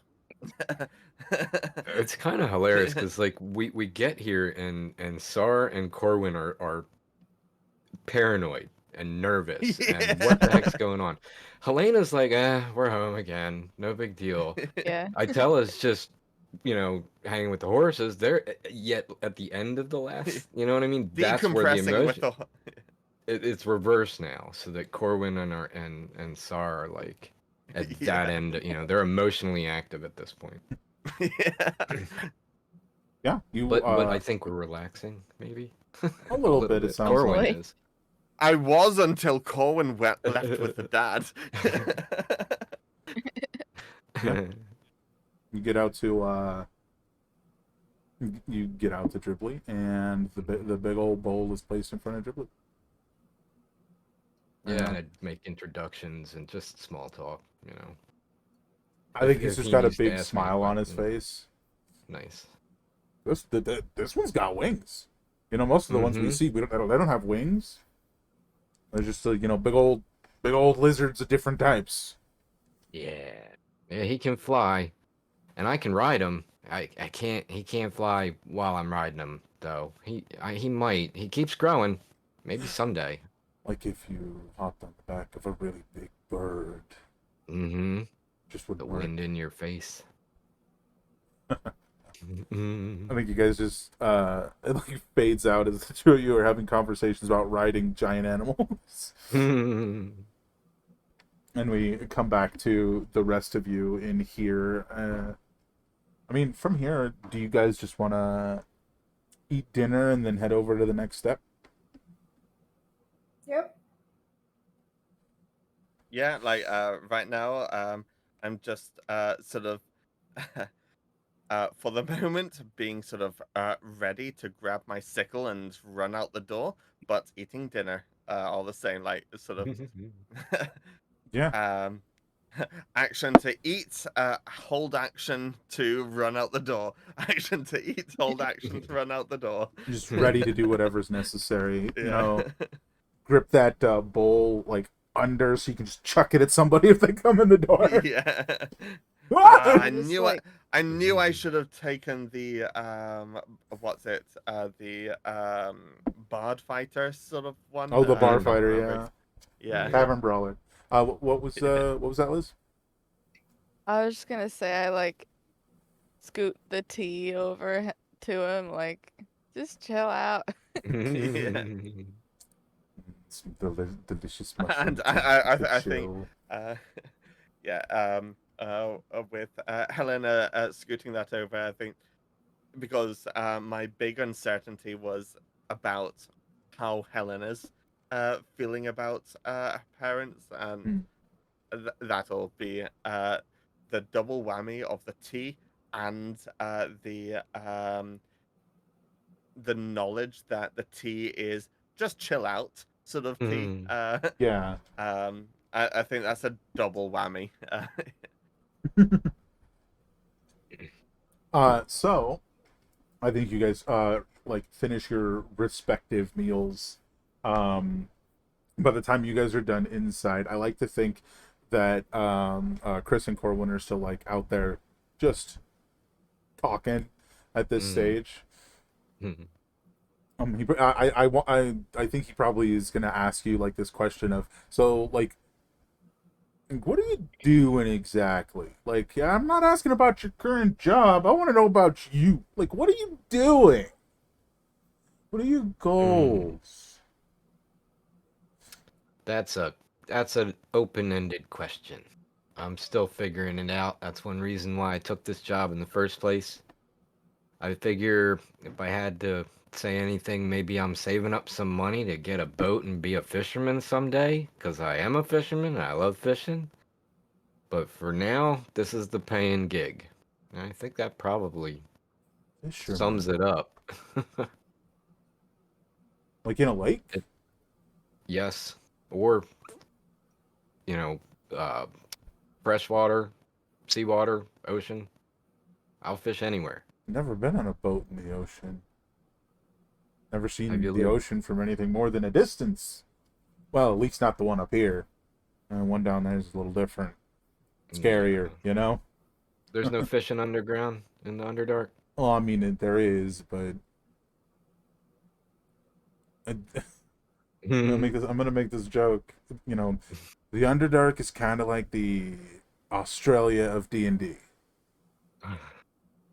It's kind of hilarious because like we get here and Sar and Corwin are paranoid and nervous and what the heck's going on. Helena's like, we're home again, no big deal. Yeah. Itella's just hanging with the horses. They're yet at the end of the last, you know what I mean? That's where the Decompressing with emotion the it's reversed now, so that Corwin and Sar are like at that end. They're emotionally active at this point. yeah. Yeah, But I think we're relaxing, maybe a little bit. It sounds Corwin like. is. I was until Corwin left with the dad. Yeah. You get out to Dribbly, and the big old bowl is placed in front of Dribbly. Yeah, and I'd make introductions and just small talk. I think If he's just he got a needs to big ask me smile on his question. face. Nice. This one's got wings. Most of the ones we see, they don't have wings. They're just big old lizards of different types. Yeah, he can fly, and I can ride him. I can't. He can't fly while I'm riding him, though. He might. He keeps growing. Maybe someday. Like if you hopped on the back of a really big bird. Mm-hmm. Just would The work. wind in your face. I think you guys just it like fades out as the two of you are having conversations about riding giant animals. And we come back to the rest of you in here. I mean, from here, do you guys just want to eat dinner and then head over to the next step? Yep. Yeah, like right now, I'm just sort of for the moment being sort of ready to grab my sickle and run out the door, but eating dinner all the same, like sort of Yeah. um, action to eat, hold action to run out the door, action to eat, hold action to run out the door. Just ready to do whatever's necessary. You Yeah. know, grip that bowl like under so you can just chuck it at somebody if they come in the door. Yeah. Ah! I Just knew like I knew I should have taken the what's it? The bard fighter sort of one. Oh, the I bar can't fighter, remember. yeah. Yeah. Tavern brawler. What was what was that, Liz? I was just gonna say I like scoot the tea over to him, like just chill out. Yeah. Some delicious And mushroom I think chill. yeah, with Helena scooting that over, I think because my big uncertainty was about how Helena's feeling about her parents, and Hmm. that'll be the double whammy of the tea and the knowledge that the tea is just chill out sort of tea. Yeah. I think that's a double whammy. So I think you guys like finish your respective meals. By the time you guys are done inside, I like to think that Chris and Corwin are still like out there just talking at this stage. I think he probably is gonna ask you like this question of, so like, what are you doing exactly? Like, yeah, I'm not asking about your current job. I want to know about you. Like, what are you doing? What are your goals? That's an open-ended question. I'm still figuring it out. That's one reason why I took this job in the first place. I figure if I had to say anything, maybe I'm saving up some money to get a boat and be a fisherman someday, because I am a fisherman and I love fishing. But for now, this is the paying gig. And I think that probably Fisherman. sums it up. Like in a lake? Yes. Or, you know, uh, freshwater, seawater, ocean. I'll fish anywhere. Never been on a boat in the ocean. Never Have seen you the lived? ocean from anything more than a distance. Well, at least not the one up here. One down there is a little different. Scarier, Yeah. you know? There's no fishing underground in the Underdark. Well, I mean, there is, but I'm gonna make this joke. You know, the Underdark is kind of like the Australia of D&D.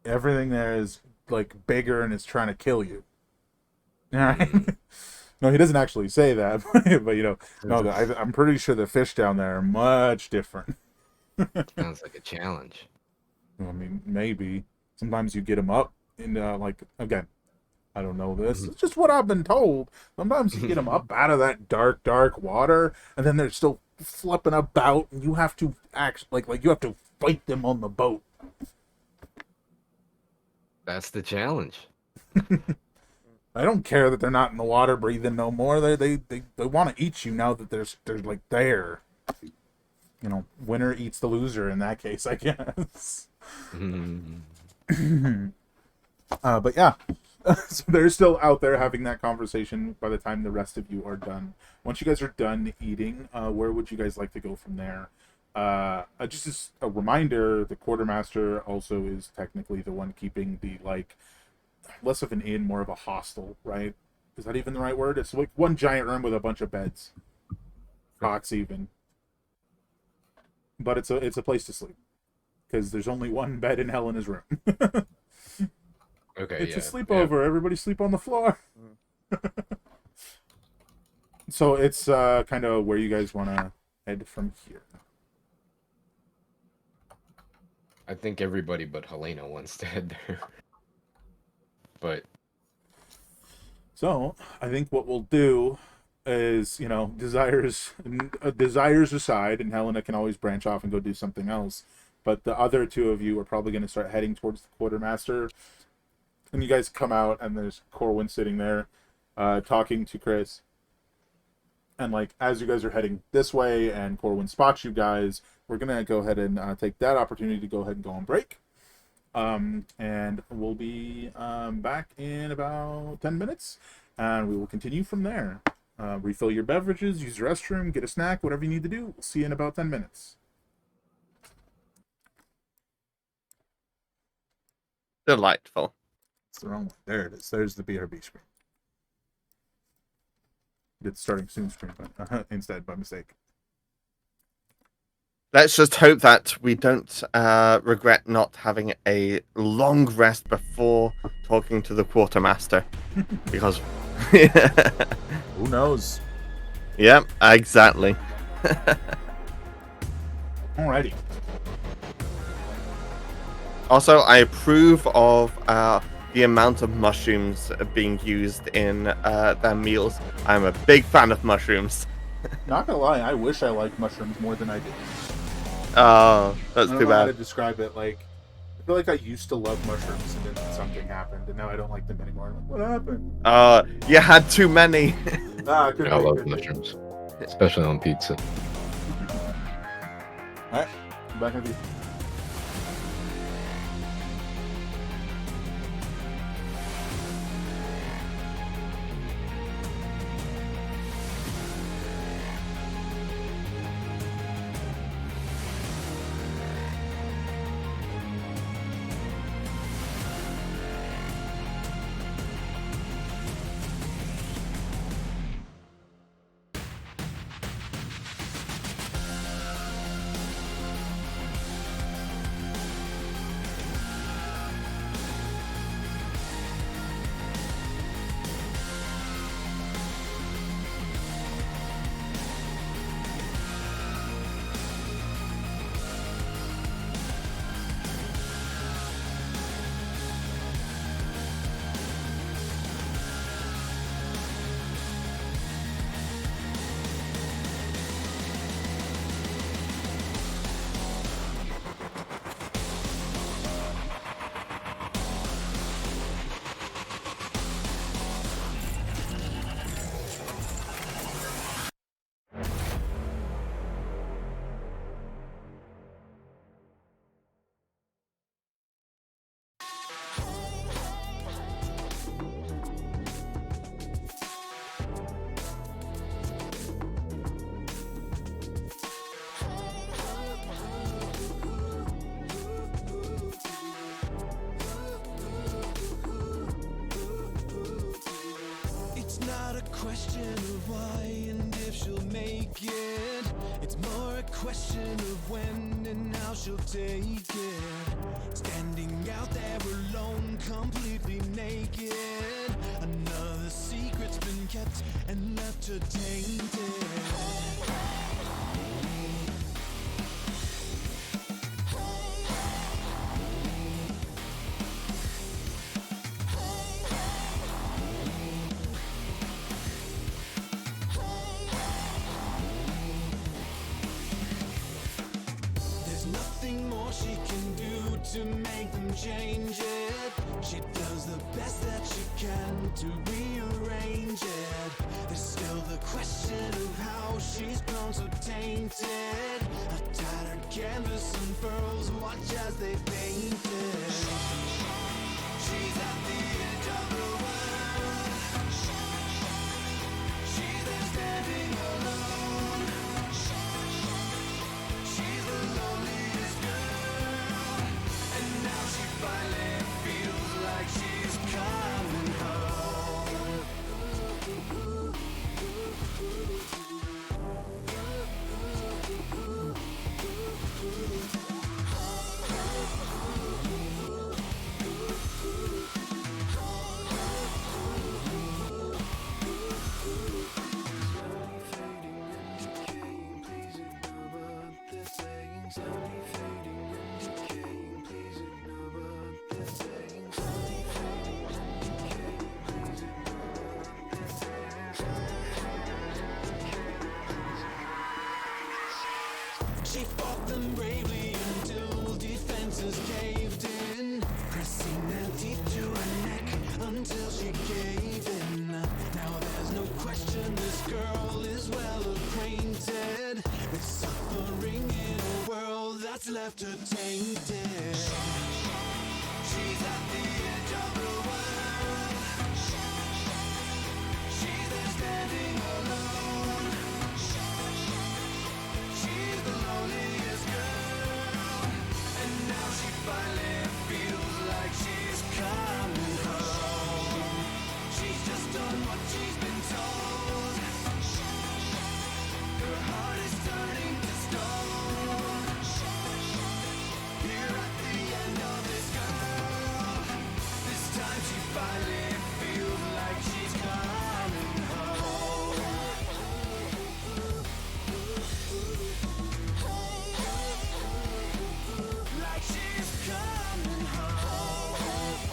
Everything there is like bigger and it's trying to kill you. All right. No, he doesn't actually say that, but you know, no, I'm pretty sure the fish down there are much different. Sounds like a challenge. I mean, maybe sometimes you get them up, and like again, I don't know this. It's just what I've been told. Sometimes you get them up out of that dark, dark water, and then they're still flipping about, and you have to act like you have to fight them on the boat. That's the challenge. I don't care that they're not in the water breathing no more. They want to eat you now that they're like there. You know, winner eats the loser in that case, I guess. But yeah, so they're still out there having that conversation by the time the rest of you are done. Once you guys are done eating, where would you guys like to go from there? Just as a reminder, the quartermaster also is technically the one keeping the like less of an inn, more of a hostel, right? Is that even the right word? It's like one giant room with a bunch of beds, cots even, but it's a place to sleep because there's only one bed in Helena's room. Okay, It's a yeah. sleepover. Everybody sleep on the floor. So it's kind of where you guys want to head from here. I think everybody but Helena wants to head there. But So I think what we'll do is, you know, desires aside, and Helena can always branch off and go do something else. But the other two of you are probably going to start heading towards the quartermaster. And you guys come out, and there's Corwin sitting there, talking to Chris. And like as you guys are heading this way, and Corwin spots you guys, we're gonna go ahead and take that opportunity to go ahead and go on break. And we'll be back in about 10 minutes, and we will continue from there. Refill your beverages, use the restroom, get a snack, whatever you need to do. We'll see you in about 10 minutes. Delightful. It's the wrong one. There it is. There's the BRB screen. It's starting soon screen, but instead by mistake. Let's just hope that we don't regret not having a long rest before talking to the quartermaster, because Who knows? yeah, exactly. Alrighty. Also, I approve of the amount of mushrooms being used in their meals. I'm a big fan of mushrooms. Not gonna lie, I wish I liked mushrooms more than I do. Oh, that's I don't too know how to bad. describe it. Like, I feel like I used to love mushrooms, and then something happened, and now I don't like them anymore. I'm like, what happened? You had too many. Could I be, love could be. mushrooms, especially on pizza. Alright, back with you. Not a question of why and if she'll make it. It's more a question of when and how she'll take it. Standing out there alone, completely naked. Another secret's been kept and left her tainted. She can do to make them change it. She does the best that she can to rearrange it. There's still the question of how she's grown so tainted. A tattered canvas unfurls, watch as they paint it. She's at the edge of the world. She's there standing alone. She's the loneliest girl, and now she finally feels like she's coming home. She fought them bravely until defenses caved in, pressing their teeth to her neck until she gave in. Now there's no question this girl is well after tainted. She's at the edge of the world. She's there standing alone. She's the loneliest girl, and now she finally feels like she's coming home. She's just done what she's been told. Her heart is turning to stone. Here at the end of this girl, this time she finally feels like she's coming home. Like she's coming home.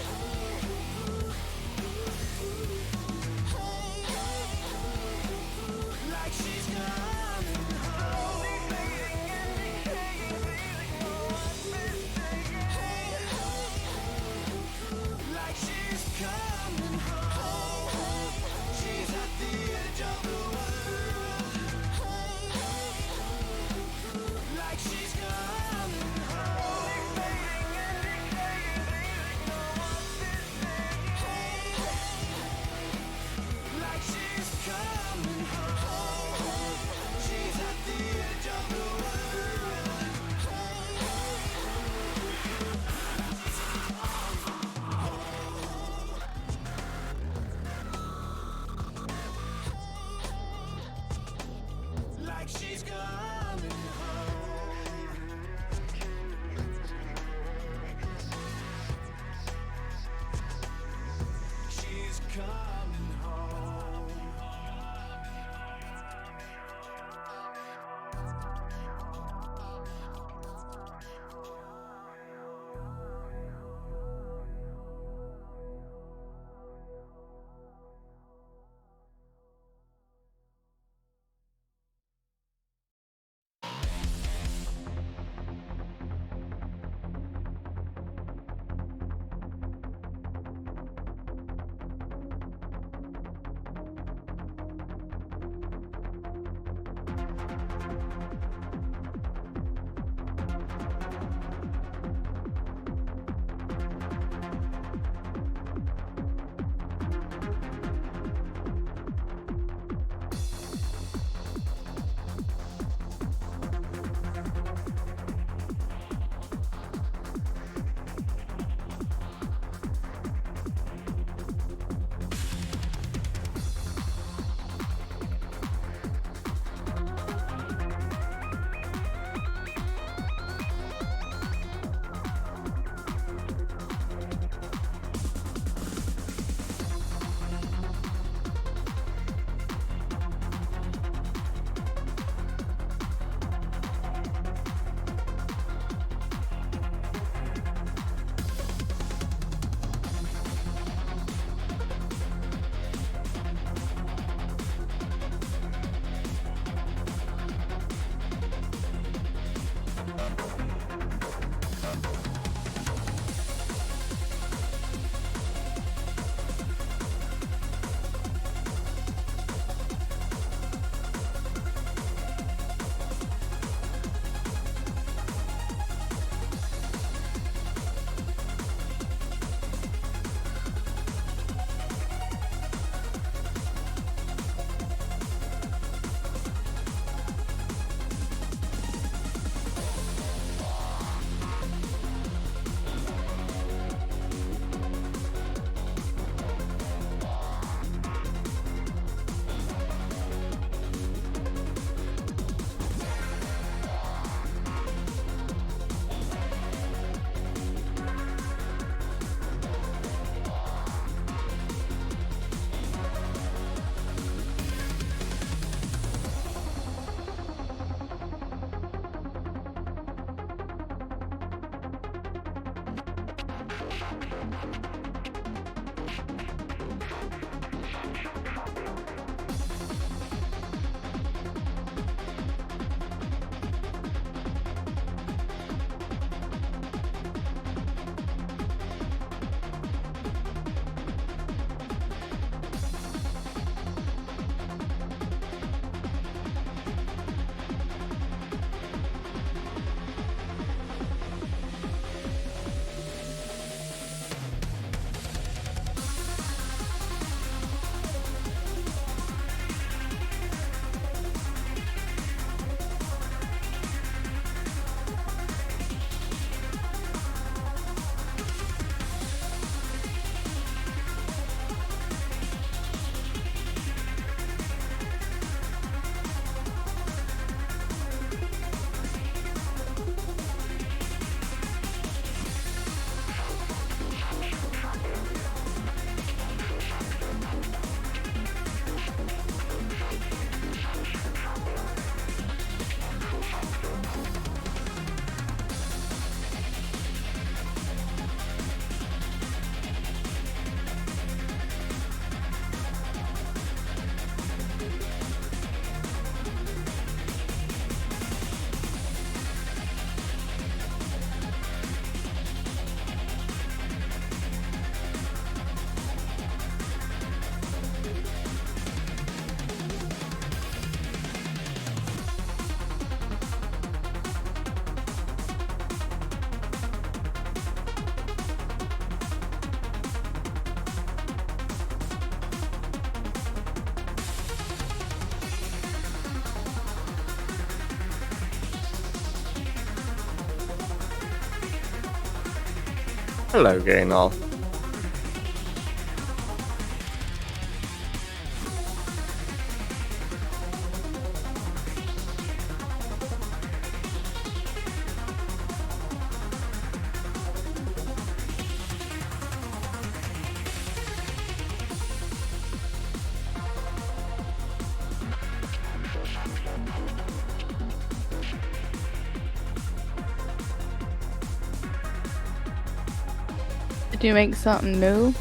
Hello, Gaynor. Did you make something new?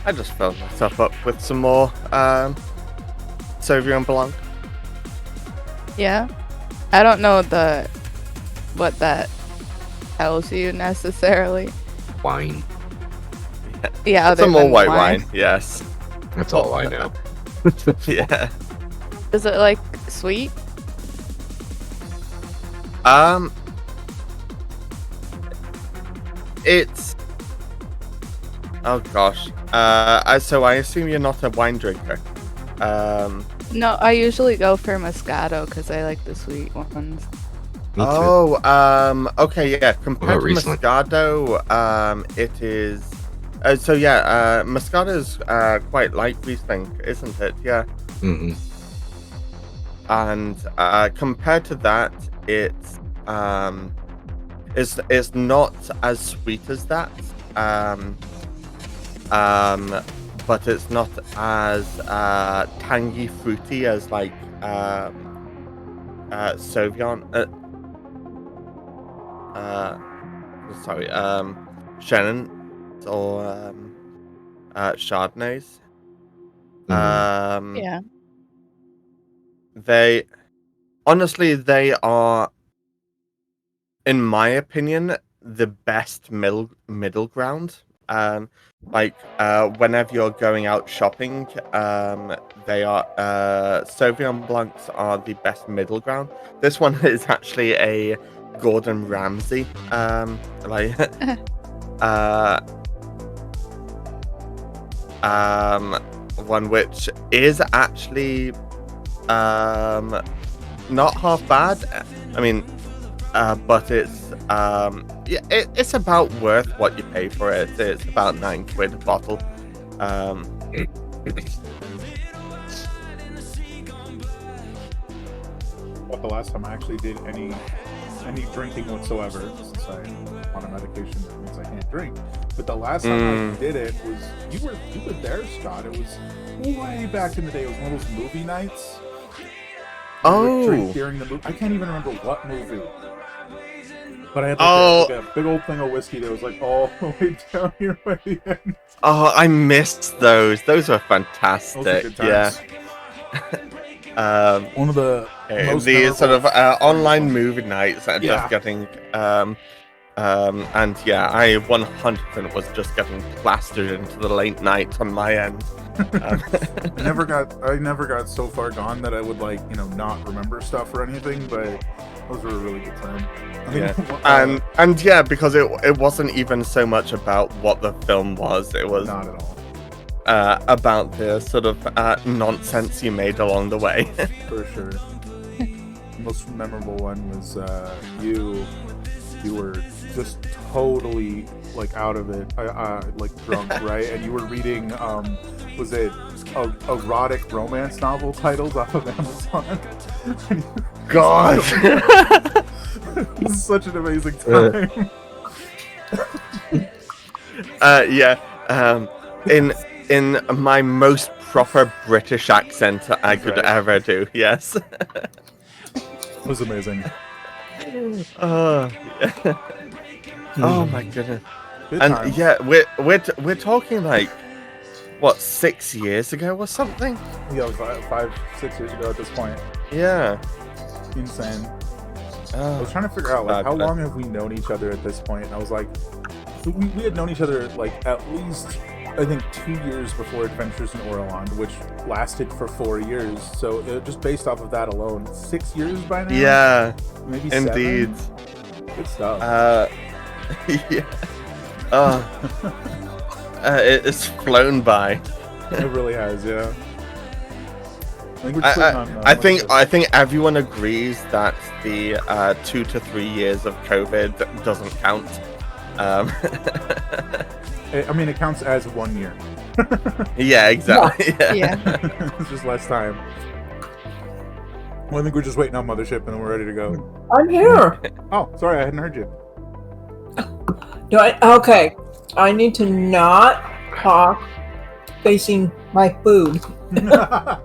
I just filled myself up with some more Sauvignon Blanc. Yeah. I don't know what that tells you necessarily. Wine. Yeah, other Some more than white wine. Yes. That's all I know. Yeah. Is it like sweet? It's. Oh gosh. So I assume you're not a wine drinker. No, I usually go for Moscato because I like the sweet ones. Me too. Okay, yeah. Compared to recently? Moscato, it is. Moscato is quite like Riesling, isn't it? Yeah. Mm-hmm. And compared to that, it's not as sweet as that. But it's not as tangy, fruity as like Sauvignon. Chenin or Chardonnays. Yeah. They are, in my opinion, the best middle ground. Whenever you're going out shopping, they are Sauvignon Blancs are the best middle ground. This one is actually a Gordon Ramsay one, which is actually not half bad. I mean, but it's it's about worth what you pay for it. It's about £9 a bottle. But the last time I actually did any drinking whatsoever, since I'm on a medication that means I can't drink. But the last time I did it was you were there, Scott. It was way back in the day. It was one of those movie nights. You would drink during the movie. I can't even remember what movie. But I had like a big old thing of whiskey that was like all the way down here by the end. Oh, I missed those. Those were fantastic. Those were good Yeah. One of the most the sort of online ones. movie nights are just getting and yeah, I 100% was just getting plastered into the late night on my end. I never got so far gone that I would not remember stuff or anything, but those were a really good time. Yeah. And yeah, because it wasn't even so much about what the film was, it was not at all about the sort of nonsense you made along the way. For sure. The most memorable one was you were just totally out of it, drunk, right? And you were reading was it erotic romance novel titles off of Amazon? God. This is such an amazing time. In my most proper British accent I could ever do, yes. It was amazing. Oh my goodness. Good And times. yeah, we're talking 6 years ago or something? Yeah, it was 5-6 years ago at this point. Yeah. Insane. I was trying to figure out how long have we known each other at this point, and I was like, so we had known each other at least I think 2 years before Adventures in Orland, which lasted for 4 years. So just based off of that alone, 6 years by now. Yeah, maybe indeed. 7? Good stuff. Yeah. It's flown by. It really has, yeah. think we're just waiting on. I think everyone agrees that the 2 to 3 years of COVID doesn't count. I mean, it counts as 1 year. Yeah, exactly. Yeah. It's just less time. Well, I think we're just waiting on Mothership, and then we're ready to go. I'm here. Oh, sorry, I hadn't heard you. Okay. I need to not talk facing my food. You know,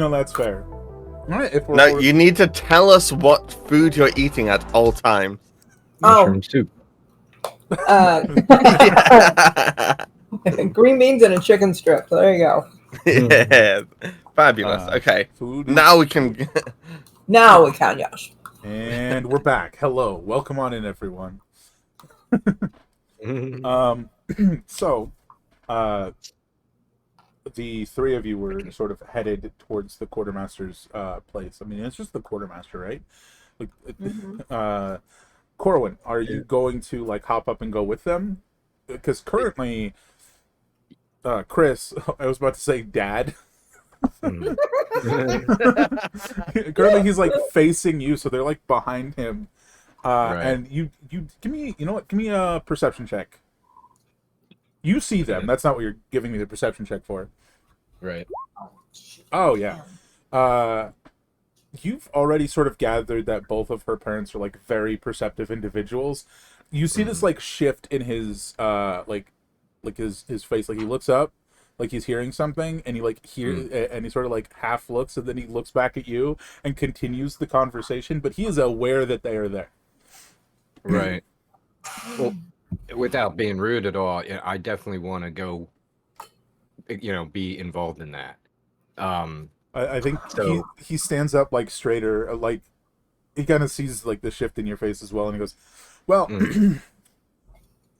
that's fair. All right, if we're No, you need to tell us what food you're eating at all times. Mushroom soup. Green beans and a chicken strip. There you go. Yeah, fabulous. Okay, food. now we can. Now we can, yes. And we're back. Hello, welcome on in, everyone. So, the three of you were sort of headed towards the quartermaster's place. I mean, it's just the quartermaster, right? Like, Corwin, are you going to like hop up and go with them? Because currently, Chris, I was about to say Dad. Currently, he's like facing you, so they're like behind him. Right. And you give me, you know what? Give me a perception check. You see them. That's not what you're giving me the perception check for. Right. Oh yeah. You've already sort of gathered that both of her parents are like very perceptive individuals. You see this like shift in his like his face. Like he looks up, like he's hearing something, and he like and he sort of like half looks, and then he looks back at you and continues the conversation. But he is aware that they are there. Right. Well, without being rude at all, I definitely want to go, be involved in that. I think So- he stands up like straighter, like he kind of sees like the shift in your face as well, and he goes, "Well,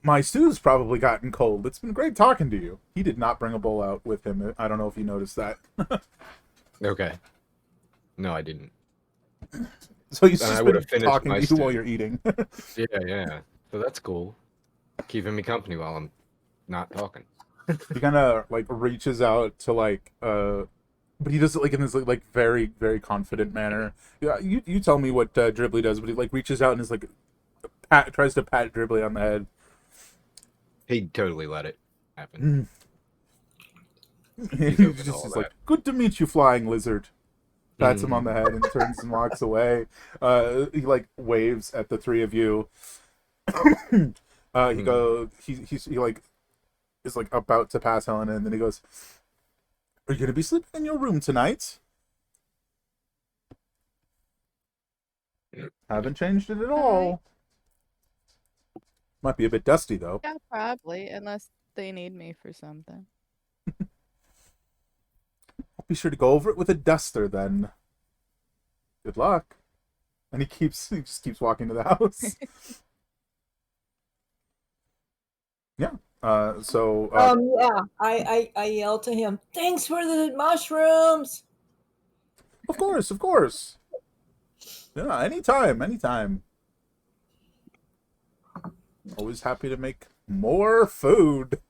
my stew's probably gotten cold. It's been great talking to you." He did not bring a bowl out with him. I don't know if you noticed that. Okay. No, I didn't. So he's Then just I been would've finished talking my to you stew. while you're eating. Yeah. So that's cool. Keeping me company while I'm not talking. He kind of like reaches out to like but he does it like in this like very very confident manner. Yeah, you tell me what Dribbly does, but he like reaches out and is like tries to pat Dribbly on the head. He'd totally let it happen. He's open to just all is that. like, "Good to meet you, flying lizard." Pats him on the head and turns and walks away. He like waves at the three of you. He like is like about to pass Helena, and then he goes, "Are you gonna be sleeping in your room tonight?" Haven't changed it at all. Might be a bit dusty though. Yeah, probably, unless they need me for something. Be sure to go over it with a duster then. Good luck. And he just keeps walking to the house. Yeah. Yeah. I yelled to him, "Thanks for the mushrooms." Of course. Yeah, anytime. Always happy to make more food.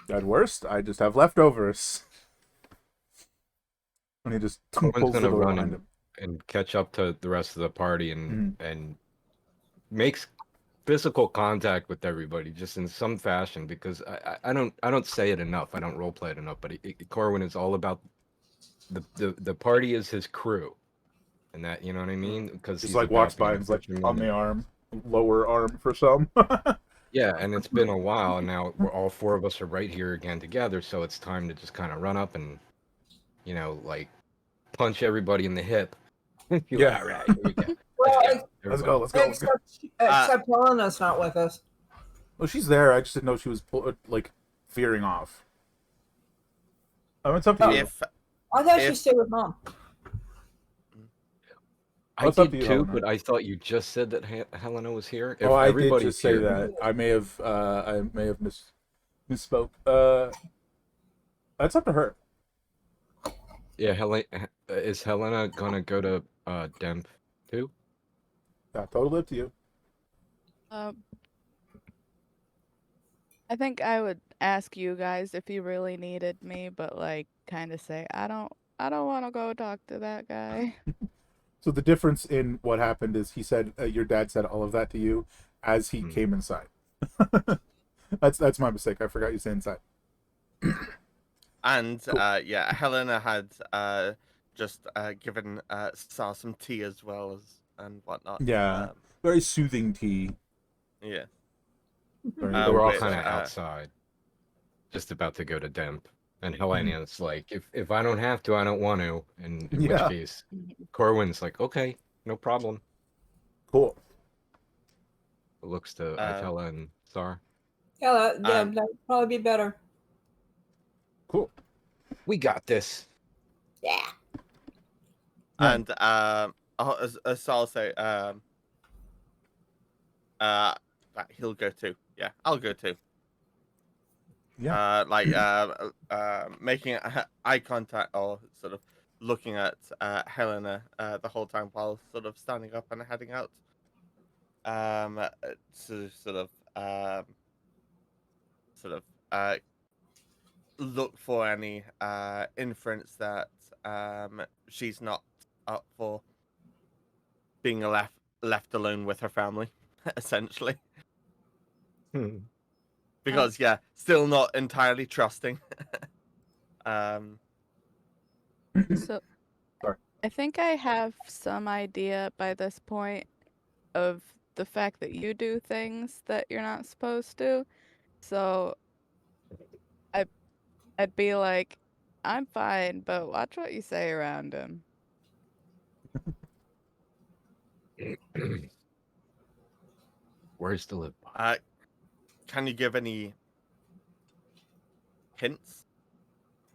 At worst, I just have leftovers. And he just Corwin's pulls the gonna door run behind him. and catch up to the rest of the party and makes physical contact with everybody just in some fashion, because I don't say it enough. I don't role play it enough. But Corwin is all about the party is his crew, and that, you know what I mean? Because Just like walks by and is like on the arm, lower arm for some. Yeah, and it's been a while, and now all four of us are right here again together. So it's time to just kind of run up and, like punch everybody in the hip. Yeah. All right, here we go. Well, Let's go. except Helena's not with us. Well, she's there. I just didn't know she was like veering off. Oh, it's up to you. I thought she stayed with Mom. I What's up did to you, too, Helena? but I thought you just said that Helena was here. If Oh, I did everybody's just say here- that. I may have misspoke. That's up to her. Yeah, is Helena gonna go to Demp too? Yeah, totally up to you. I think I would ask you guys if you really needed me, but like kind of say I don't want to go talk to that guy. So the difference in what happened is he said your dad said all of that to you as he Mm. came inside. That's my mistake. I forgot you said inside. And Cool. yeah, Helena had just given Sar some tea as well as and whatnot. Yeah, very soothing tea. Yeah. Very, They were very all Which kind of outside, just about to go to Demp. And Helena's like, if I don't have to, I don't want to. And in which Yeah. case, Corwin's like, okay, no problem. cool. Looks to Itella and Sar. Yeah, Um, that'd probably be better. Cool. We got this. Yeah. and as Sar say, that he'll go too. Yeah, I'll go too. Yeah. Making eye contact or sort of looking at Helena the whole time while sort of standing up and heading out. To sort of look for any inference that she's not up for being left alone with her family, essentially. Because yeah, still not entirely trusting. So Sorry. I think I have some idea by this point of the fact that you do things that you're not supposed to. So I'd be like, I'm fine, but watch what you say around him. Where's the live by? Can you give any hints?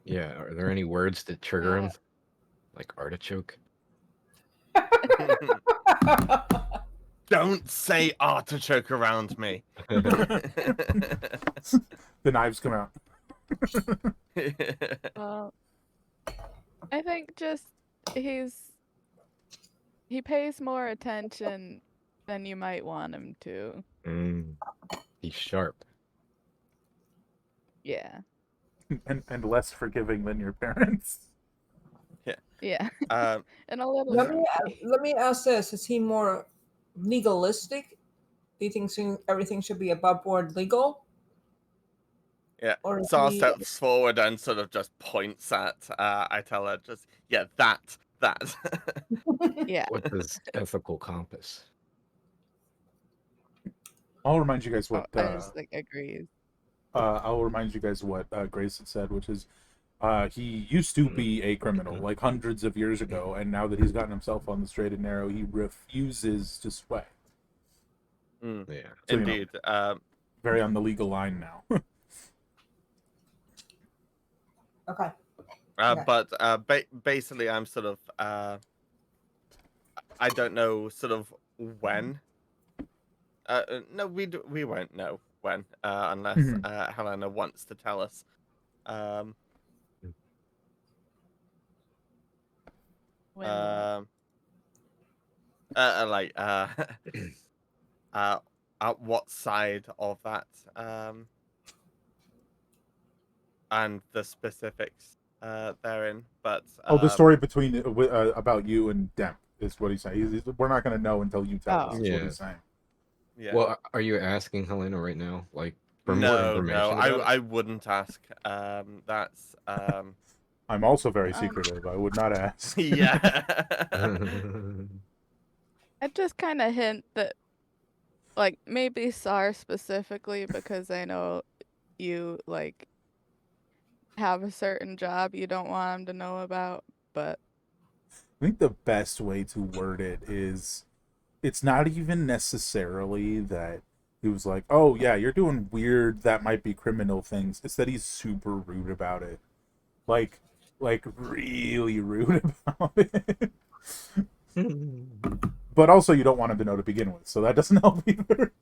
Yeah, are there any words that trigger him? Like artichoke? Don't say artichoke around me. The knives come out. Well, I think just he pays more attention than you might want him to. He's sharp. Yeah. And less forgiving than your parents. Yeah. Um, And a little Let me ask this: is he more legalistic? Do you think everything should be above board legal? yeah. Or is Sar he- steps forward and sort of just points at I tell her just that. Yeah. What does ethical compass? I'll remind you guys what I just like agrees. I'll remind you guys what Grace had said, which is he used to be a criminal like hundreds of years ago, and now that he's gotten himself on the straight and narrow, he refuses to sway. Mm, Yeah. So, indeed. Very on the legal line now. Okay. Okay. But basically, I'm sort of I don't know sort of when. No, we won't know when unless Helena wants to tell us. When At what side of that and the specifics therein, but the story between about you and Demp is what he's saying. We're not going to know until you tell us. Is what he's saying. Yeah. Well, are you asking Helena right now, like for more No, information? about it? I wouldn't ask. That's I'm also very secretive. I would not ask. yeah. I'd just kind of hint that, like, maybe SAR specifically, because I know you, like, have a certain job you don't want him to know about, but I think the best way to word it is it's not even necessarily that he was like, oh, yeah, you're doing weird, that might be criminal things. It's that he's super rude about it. Like really rude about it. But also, you don't want him to know to begin with, so that doesn't help either.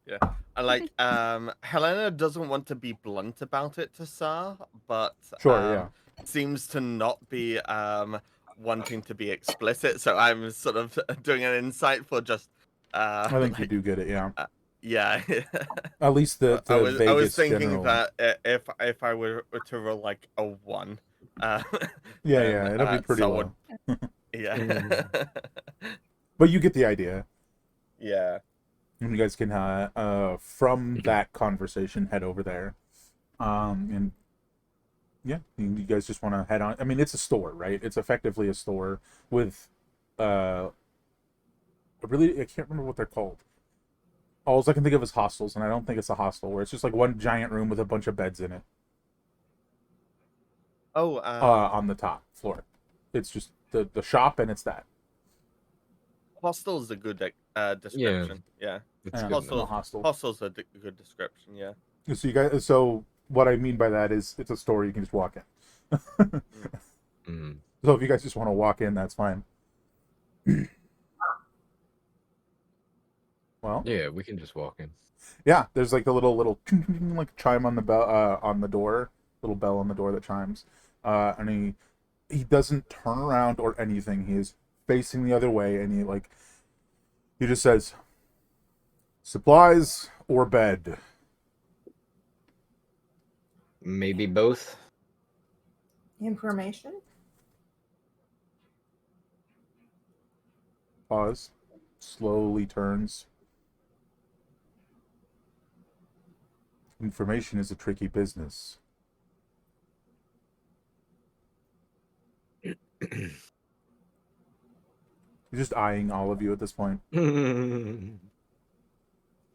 Yeah, like Helena doesn't want to be blunt about it to Sar, but Sure, seems to not be wanting to be explicit. So I'm sort of doing an insight for just. I think you do get it, yeah. Yeah. At least the I was Vegas thinking general. that if I were to roll like a 1, uh, Yeah, then yeah, it'll be pretty so would low. yeah. But you get the idea. Yeah. And you guys can from that conversation head over there. And yeah, you guys just want to head on. I mean, it's a store, right? It's effectively a store with really, I can't remember what they're called. All I can think of is hostels, and I don't think it's a hostel where it's just like one giant room with a bunch of beds in it. Oh, On the top floor, it's just the shop, and it's that. hostel is a good Yeah, description. Yeah. it's Yeah, good no enough. hostel. Hostel's a good description. Yeah. So you guys, so what I mean by that is it's a store you can just walk in. Mm. So if you guys just want to walk in, that's fine. Well, Yeah, we can just walk in. yeah, there's like the little like chime on the bell on the door, little bell on the door that chimes, and he doesn't turn around or anything. He is facing the other way, and he just says, "Supplies or bed." Maybe both. Information? Pause. Slowly turns. Information is a tricky business. He's just eyeing all of you at this point.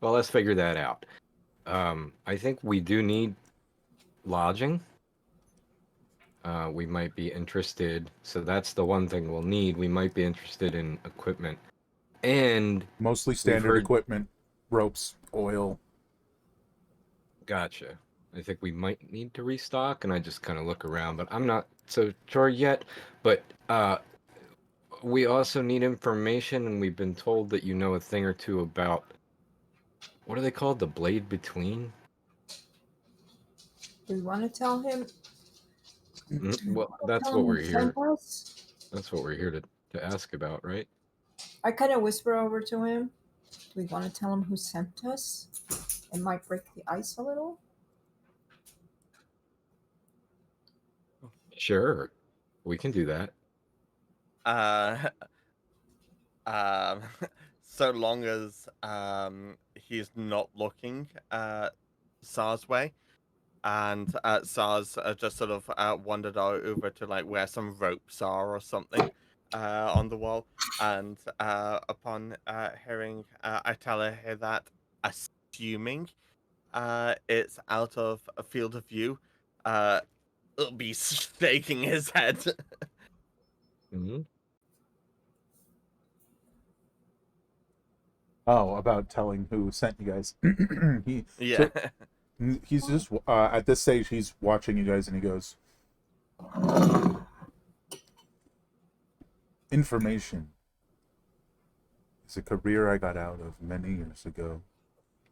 Well, let's figure that out. I think we do need lodging. We might be interested, so that's the one thing we'll need. We might be interested in equipment. And Mostly we've standard heard... equipment, ropes, oil. Gotcha. I think we might need to restock, and I just kind of look around, but I'm not so sure yet. But we also need information, and we've been told that you know a thing or two about... What are they called? The blade between? Do we want to tell him? Well, that's Tell what him we're who here. sent us? That's what we're here to ask about, right? I kind of whisper over to him. Do we want to tell him who sent us? It might break the ice a little. Sure, we can do that. Um, so long as he's not looking SAR's way, and SAR's just sort of wandered over to like where some ropes are or something on the wall, and upon hearing Itala hear that, assuming it's out of a field of view, it'll be shaking his head. Mm-hmm. Oh, about telling who sent you guys. Yeah. He's just at this stage he's watching you guys and he goes, information is a career I got out of many years ago.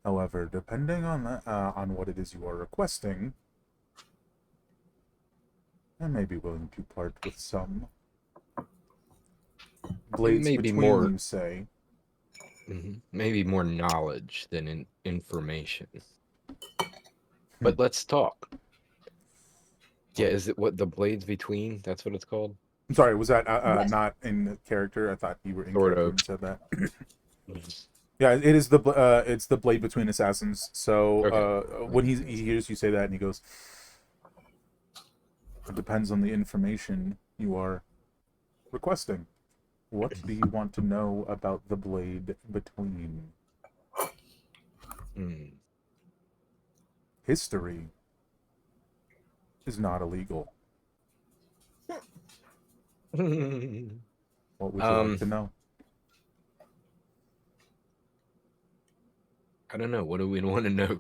However, depending on what it is you are requesting, I may be willing to part with some. Blades Maybe between, more... you say. Maybe more knowledge than information. But let's talk. Yeah, is it what the blades between? That's what it's called? I'm sorry, was that Yes. not in character? I thought you were in Sort character of. when you said that. Yeah, it is it's the blade between assassins. So Okay. when he hears you say that and he goes, it depends on the information you are requesting. What do you want to know about the blade between? History is not illegal. What would you like to know? I don't know. What do we want to know?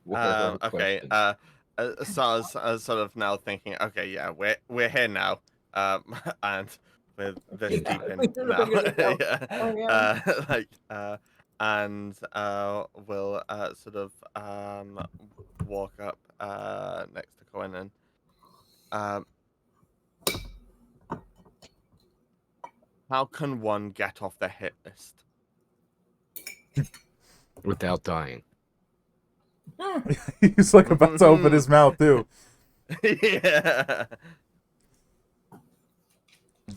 What are our Okay. questions? SAR's sort of now thinking, okay, yeah, we're here now, and with this Yeah. deep in We should have now, figured it out. yeah, Oh, yeah. and we'll sort of walk up next to Cohen and how can one get off the hit list? without dying. He's like about to open his mouth too. Yeah.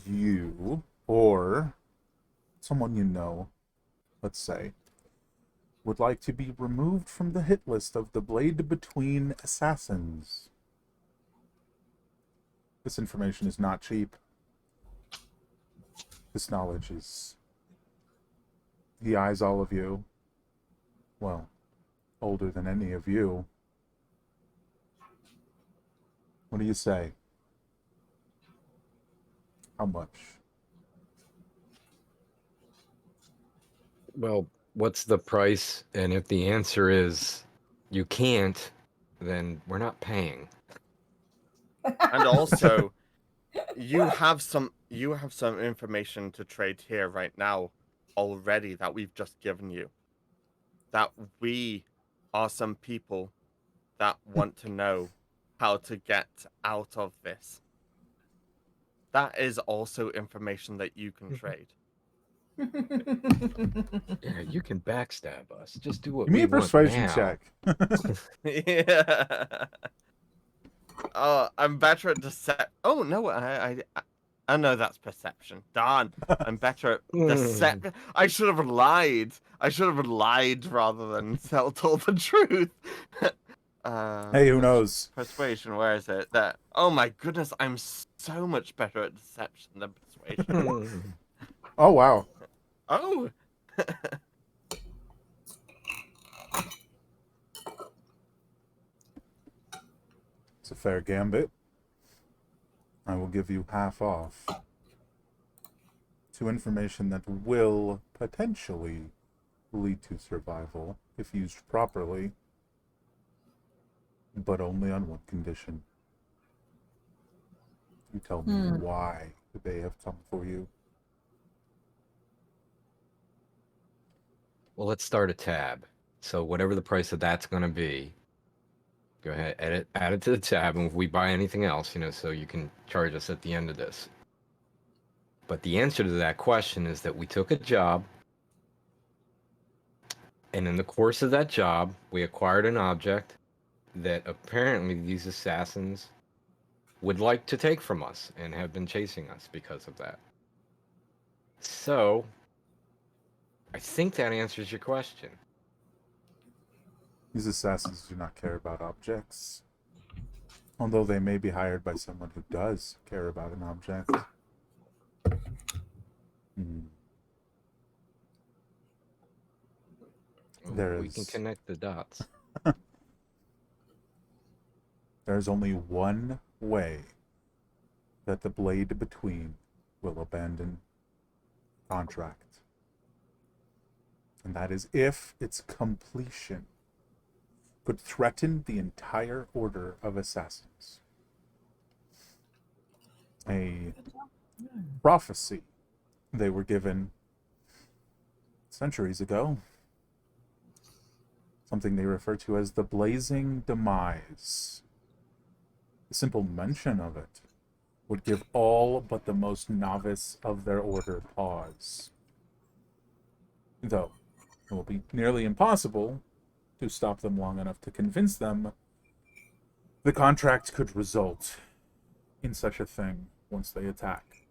You or someone you know, let's say, would like to be removed from the hit list of the Blade Between assassins. This information is not cheap. This knowledge is... He eyes all of you. Well, older than any of you. What do you say? How much? Well, what's the price? And if the answer is you can't, then we're not paying. And also, you have some information to trade here right now already that we've just given you. That we are some people that want to know how to get out of this. That is also information that you can trade. Yeah, you can backstab us. Just do what Give me we a want persuasion now. check. Yeah. Oh, I'm better at deception. Oh no, I know that's perception. Darn, I'm better at deception. I should have lied. I should have lied rather than told the truth. Hey, who knows? Persuasion, where is it? There. Oh my goodness, I'm so much better at deception than persuasion. Oh, wow. Oh. It's a fair gambit. I will give you half off to information that will potentially lead to survival if used properly, but only on one condition. You tell me why they have come for you. Well, let's start a tab. So whatever the price of that's going to be, go ahead, add it to the tab, and if we buy anything else, so you can charge us at the end of this. But the answer to that question is that we took a job, and in the course of that job, we acquired an object that apparently these assassins would like to take from us and have been chasing us because of that. So, I think that answers your question. These assassins do not care about objects, although they may be hired by someone who does care about an object. We can connect the dots. There's only one way that the Blade Between will abandon contract. And that is if its completion could threaten the entire order of assassins. A prophecy they were given centuries ago. Something they refer to as the Blazing Demise. The simple mention of it would give all but the most novice of their order pause. Though it will be nearly impossible to stop them long enough to convince them the contract could result in such a thing once they attack.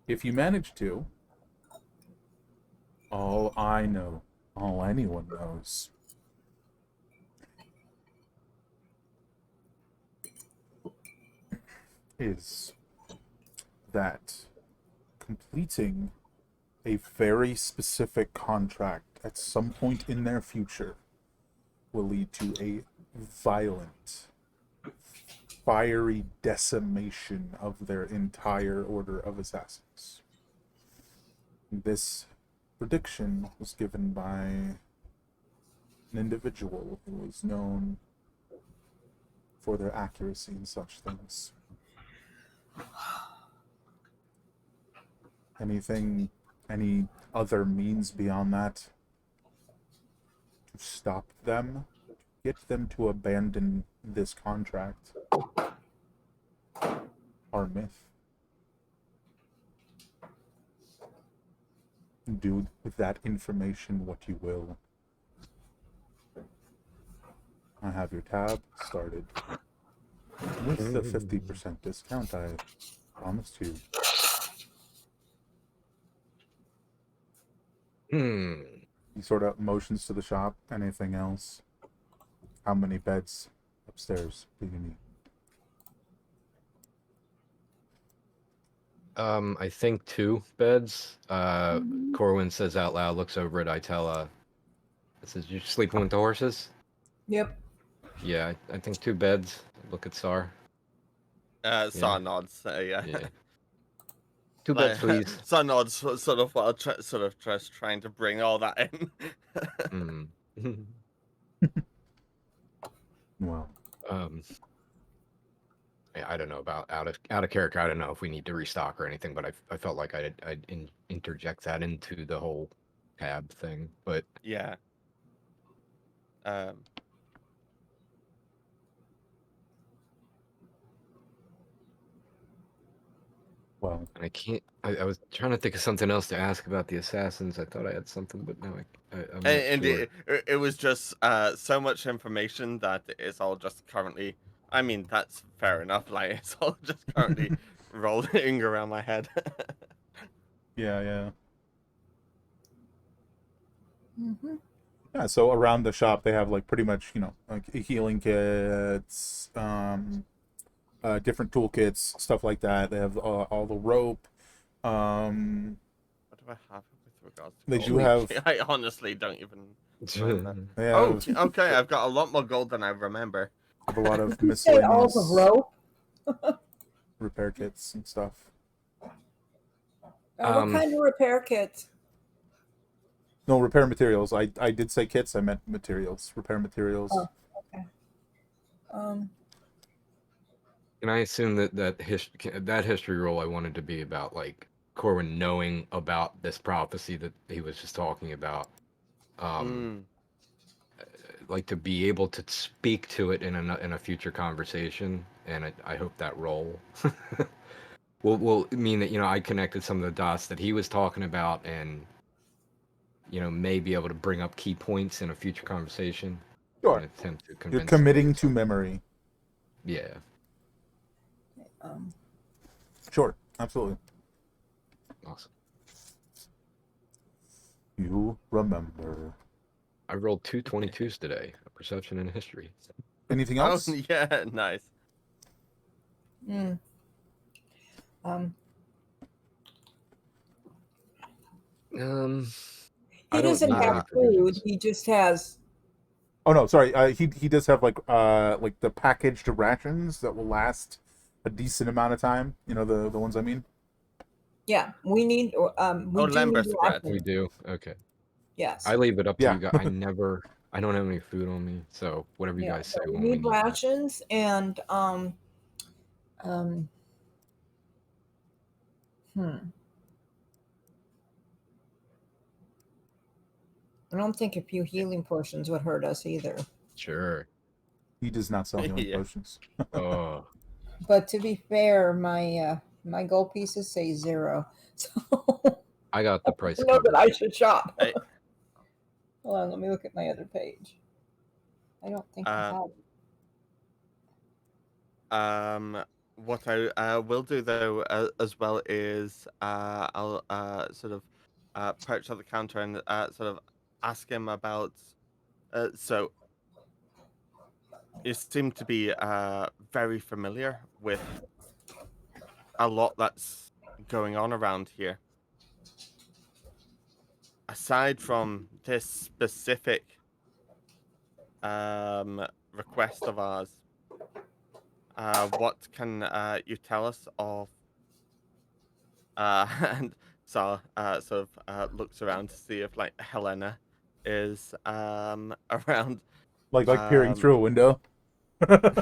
If you manage to, all I know, all anyone knows, is that completing a very specific contract at some point in their future will lead to a violent, fiery decimation of their entire order of assassins. This prediction was given by an individual who was known for their accuracy in such things. Any other means beyond that to stop them, get them to abandon this contract, are myth. Do with that information what you will. I have your tab started. With the 50% discount I promised you. He sort of motions to the shop. Anything else? How many beds upstairs do you need? I think 2 beds. Corwin says out loud, looks over at Itella. Says, "You sleeping with the horses?" Yep. Yeah, I think 2 beds. Look at Sar. Sar nods. Yeah. Yeah. 2 beds, please. Sar nods, sort of while just trying to bring all that in. Well, I don't know about out of character. I don't know if we need to restock or anything, but I felt like I'd interject that into the whole tab thing. But Yeah. well, I can't. I was trying to think of something else to ask about the assassins. I thought I had something, but now I'm not And sure. it was just so much information that it's all just currently. I mean, that's fair enough. Like it's all just currently rolling around my head. yeah. Mm-hmm. Yeah, so around the shop they have like pretty much, like healing kits, different toolkits, stuff like that. They have all the rope. What do I have with regards to They gold? do have. I honestly don't even remember. They Oh, have, okay. I've got a lot more gold than I remember. have a lot of You say all miscellaneous the rope? repair kits and stuff. What kind of repair kit? No, repair materials. I did say kits. I meant materials. Repair materials. Oh, okay. Can I assume that history roll I wanted to be about like Corwin knowing about this prophecy that he was just talking about, like to be able to speak to it in a future conversation, and I hope that roll will mean that I connected some of the dots that he was talking about, and may be able to bring up key points in a future conversation. Sure. And attempt to You're convince committing to somebody. memory. Yeah. Sure, absolutely. Awesome. You remember. I rolled 2 22s today, a perception and a history. Anything else? Oh, yeah, nice. Mm. I He don't doesn't need any have food. provisions. He just has. Oh no, sorry. He does have like the packaged rations that will last a decent amount of time. You know the ones I mean. Yeah, we need. We do Lember need spread. We rations. do? Okay. Yes. I leave it up to Yeah. you guys. I don't have any food on me, so whatever you guys say So we when we need need that. rations and I don't think a few healing potions would hurt us either. Sure. He does not sell healing Yeah. potions. Oh. But to be fair, my gold pieces say 0, so I got the price I know covered. that I should shop. Hey. Hold on, let me look at my other page. I don't think I have. What I will do though as well is I'll sort of perch on the counter and sort of ask him about. So you seem to be very familiar with a lot that's going on around here. Aside from this specific request of ours, what can you tell us of? And so sort of looks around to see if like Helena is around. Like peering through a window.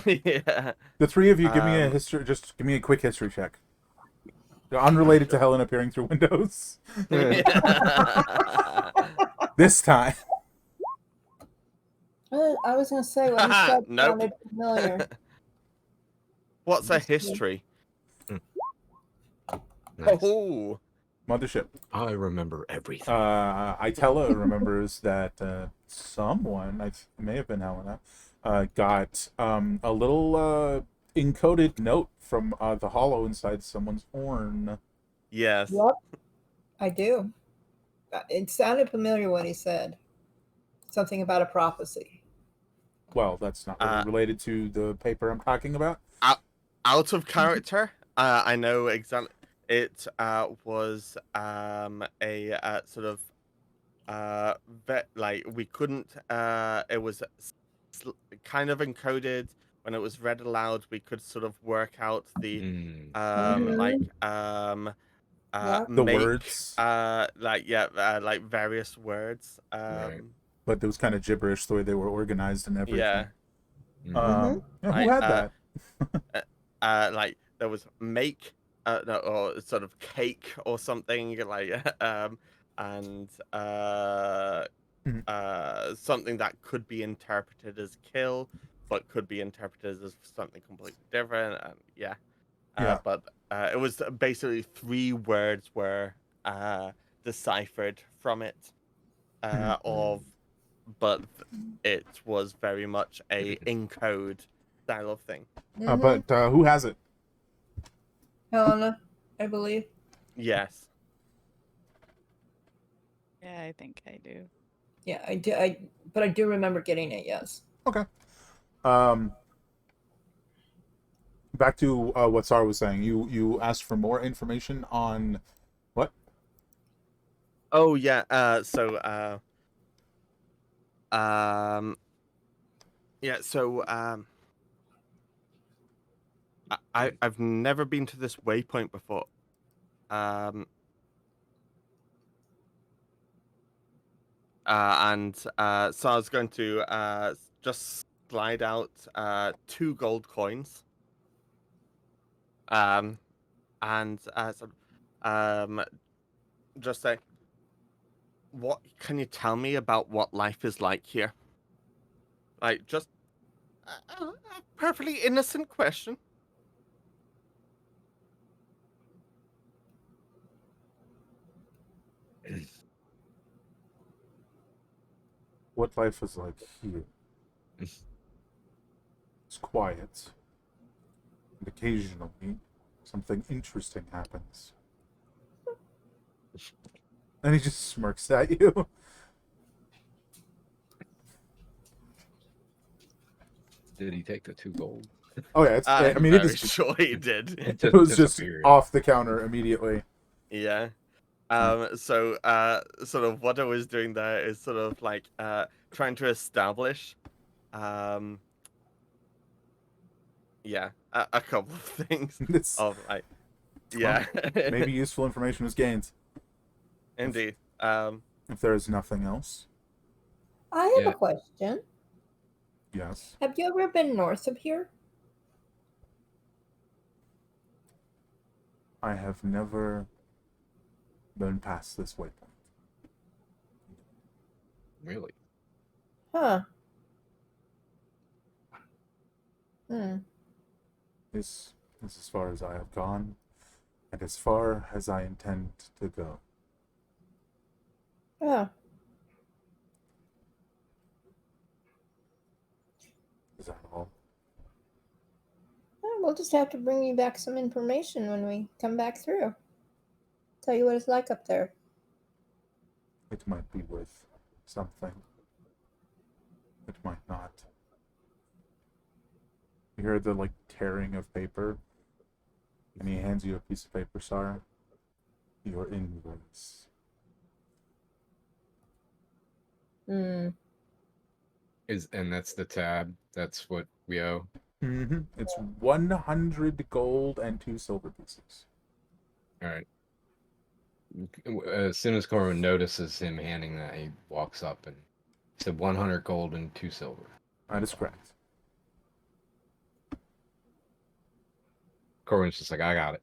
Yeah. The three of you, give me a history. Just give me a quick history check. Unrelated to Helen appearing through windows. This time. I was going to say what he said Nope. sounded familiar. What's a history? Nice. Oh. Mothership. I remember everything. Itella remembers that someone, may have been Helena, got a little encoded note from the hollow inside someone's horn. Yes. Yep, I do. It sounded familiar when he said something about a prophecy. Well, that's not really Uh, related to the paper I'm talking about. out of character, I know exactly. It was a sort of like we couldn't. It was kind of encoded. When it was read aloud, we could sort of work out the Mm. like Yeah. The make words, like yeah like various words Right. but it was kind of gibberish the way they were organized and yeah everything. Mm-hmm. Yeah, who like had that? uh, like there was make no, or sort of cake or something like and Mhm. something that could be interpreted as kill but could be interpreted as something completely different and yeah Yeah. but it was basically 3 words were deciphered from it Mhm. of but it was very much a encode style of thing. Mm-hmm. But who has it? Helena, I believe. Yes. Yeah, I think I do. Yeah, I do. But I do remember getting it. Yes. Okay. Um, back to what Sarah was saying. You asked for more information on what? Oh yeah. Yeah. So I've never been to this waypoint before. Um. So I was going to just slide out 2 gold coins. Um. And um just say, what can you tell me about what life is like here? Like just a perfectly innocent question. What life is like here? It's quiet, and occasionally something interesting happens. And he just smirks at you. Did he take the 2 gold? Oh yeah, it's. I I'm mean, it very just sure he did. It it just was just disappeared. off the counter immediately. Yeah. So sort of what I was doing there is sort of like trying to establish um yeah, a couple of things It's of like well, yeah. maybe useful information was gained. Indeed. If there is nothing else, I have Yeah. a question. yes, Have you ever been north of here? I have never been past this waypoint. Really? Huh. Hmm. This is as far as I have gone, and as far as I intend to go. Oh. Is that all? Well, we'll just have to bring you back some information when we come back through. Tell you what it's like up there. It might be worth something. It might not. You hear the like tearing of paper, and he hands you a piece of paper, Sarah. Your invoice. Hmm. And that's the tab. That's what we owe. Mm-hmm. It's 100 gold and 2 silver pieces. All right. As soon as Corwin notices him handing that, he walks up and said 100 gold and 2 silver. That is correct. Corwin's just like, I got it.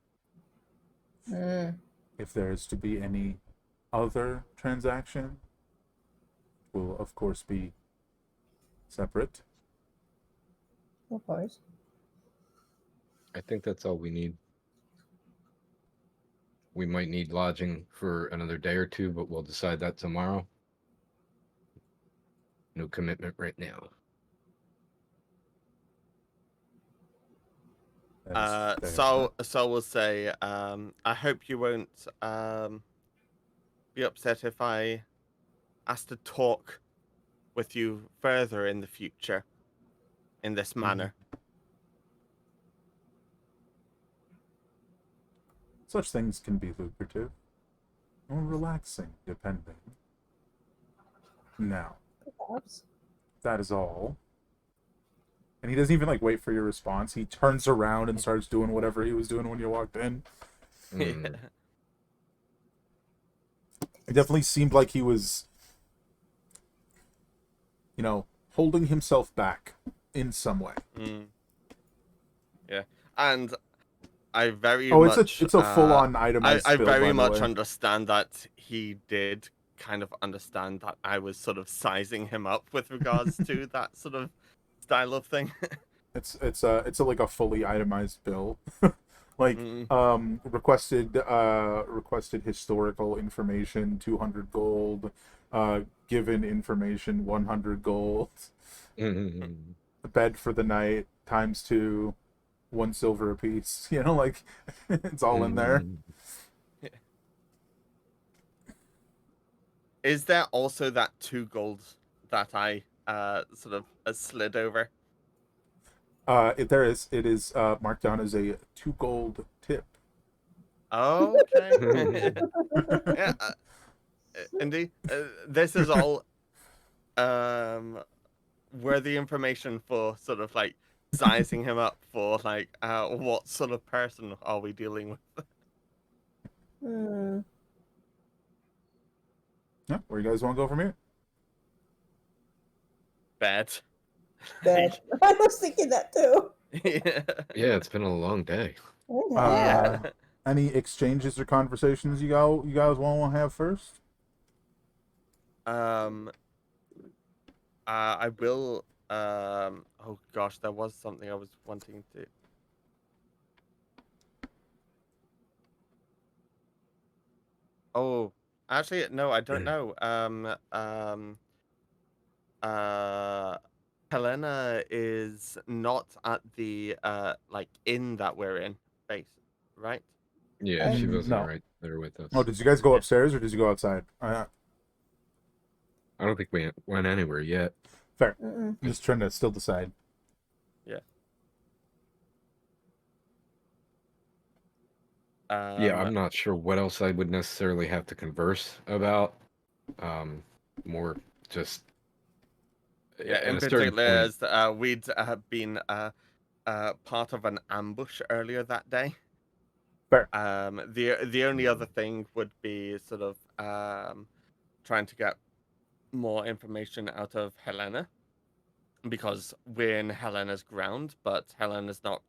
Hmm. If there is to be any other transaction, it will of course be separate. Of course. I think that's all we need. We might need lodging for another day or two, but we'll decide that tomorrow. No commitment right now. That is So we'll say, I hope you won't be upset if I ask to talk with you further in the future in this manner. Such things can be lucrative or relaxing, depending. Now, Perhaps. that is all. And he doesn't even like wait for your response. He turns around and starts doing whatever he was doing when you walked in. Mm. It definitely seemed like he was, holding himself back in some way. Yeah, and I very Oh, much. it's a full on itemized I spill, very by the much way. understand that he did kind of understand that I was sort of sizing him up with regards to that sort of style of thing. It's like a fully itemized bill. Like Mm. requested historical information 200 gold, given information 100 gold, Mm. bed for the night times 2, 1 silver apiece. Like it's all in there. Mm. Is there also that 2 gold that I sort of slid over? It is marked down as a 2 gold tip. Okay. Yeah, indeed. This is all worthy information for sort of like sizing him up for like what sort of person are we dealing with? Hmm. Yeah, where you guys want to go from here? Bad. Bad. I was thinking that too. Yeah. Yeah, it's been a long day. Yeah. Any exchanges or conversations you guys want to have first? I will. Oh gosh, there was something I was wanting to. Oh, actually, no, I don't know. Uh, Helena is not at the like inn that we're in, base, right? Yeah, she wasn't No. right there with us. Oh, did you guys go Yeah. upstairs or did you go outside? I don't think we went anywhere yet. Fair. Mm-mm. I'm just trying to still decide. Yeah. Yeah, I'm not sure what else I would necessarily have to converse about. More just Yeah, at in a certain particular, point. as we'd been part of an ambush earlier that day. Fair. The only other thing would be sort of trying to get more information out of Helena, because we're in Helena's ground, but Helena's not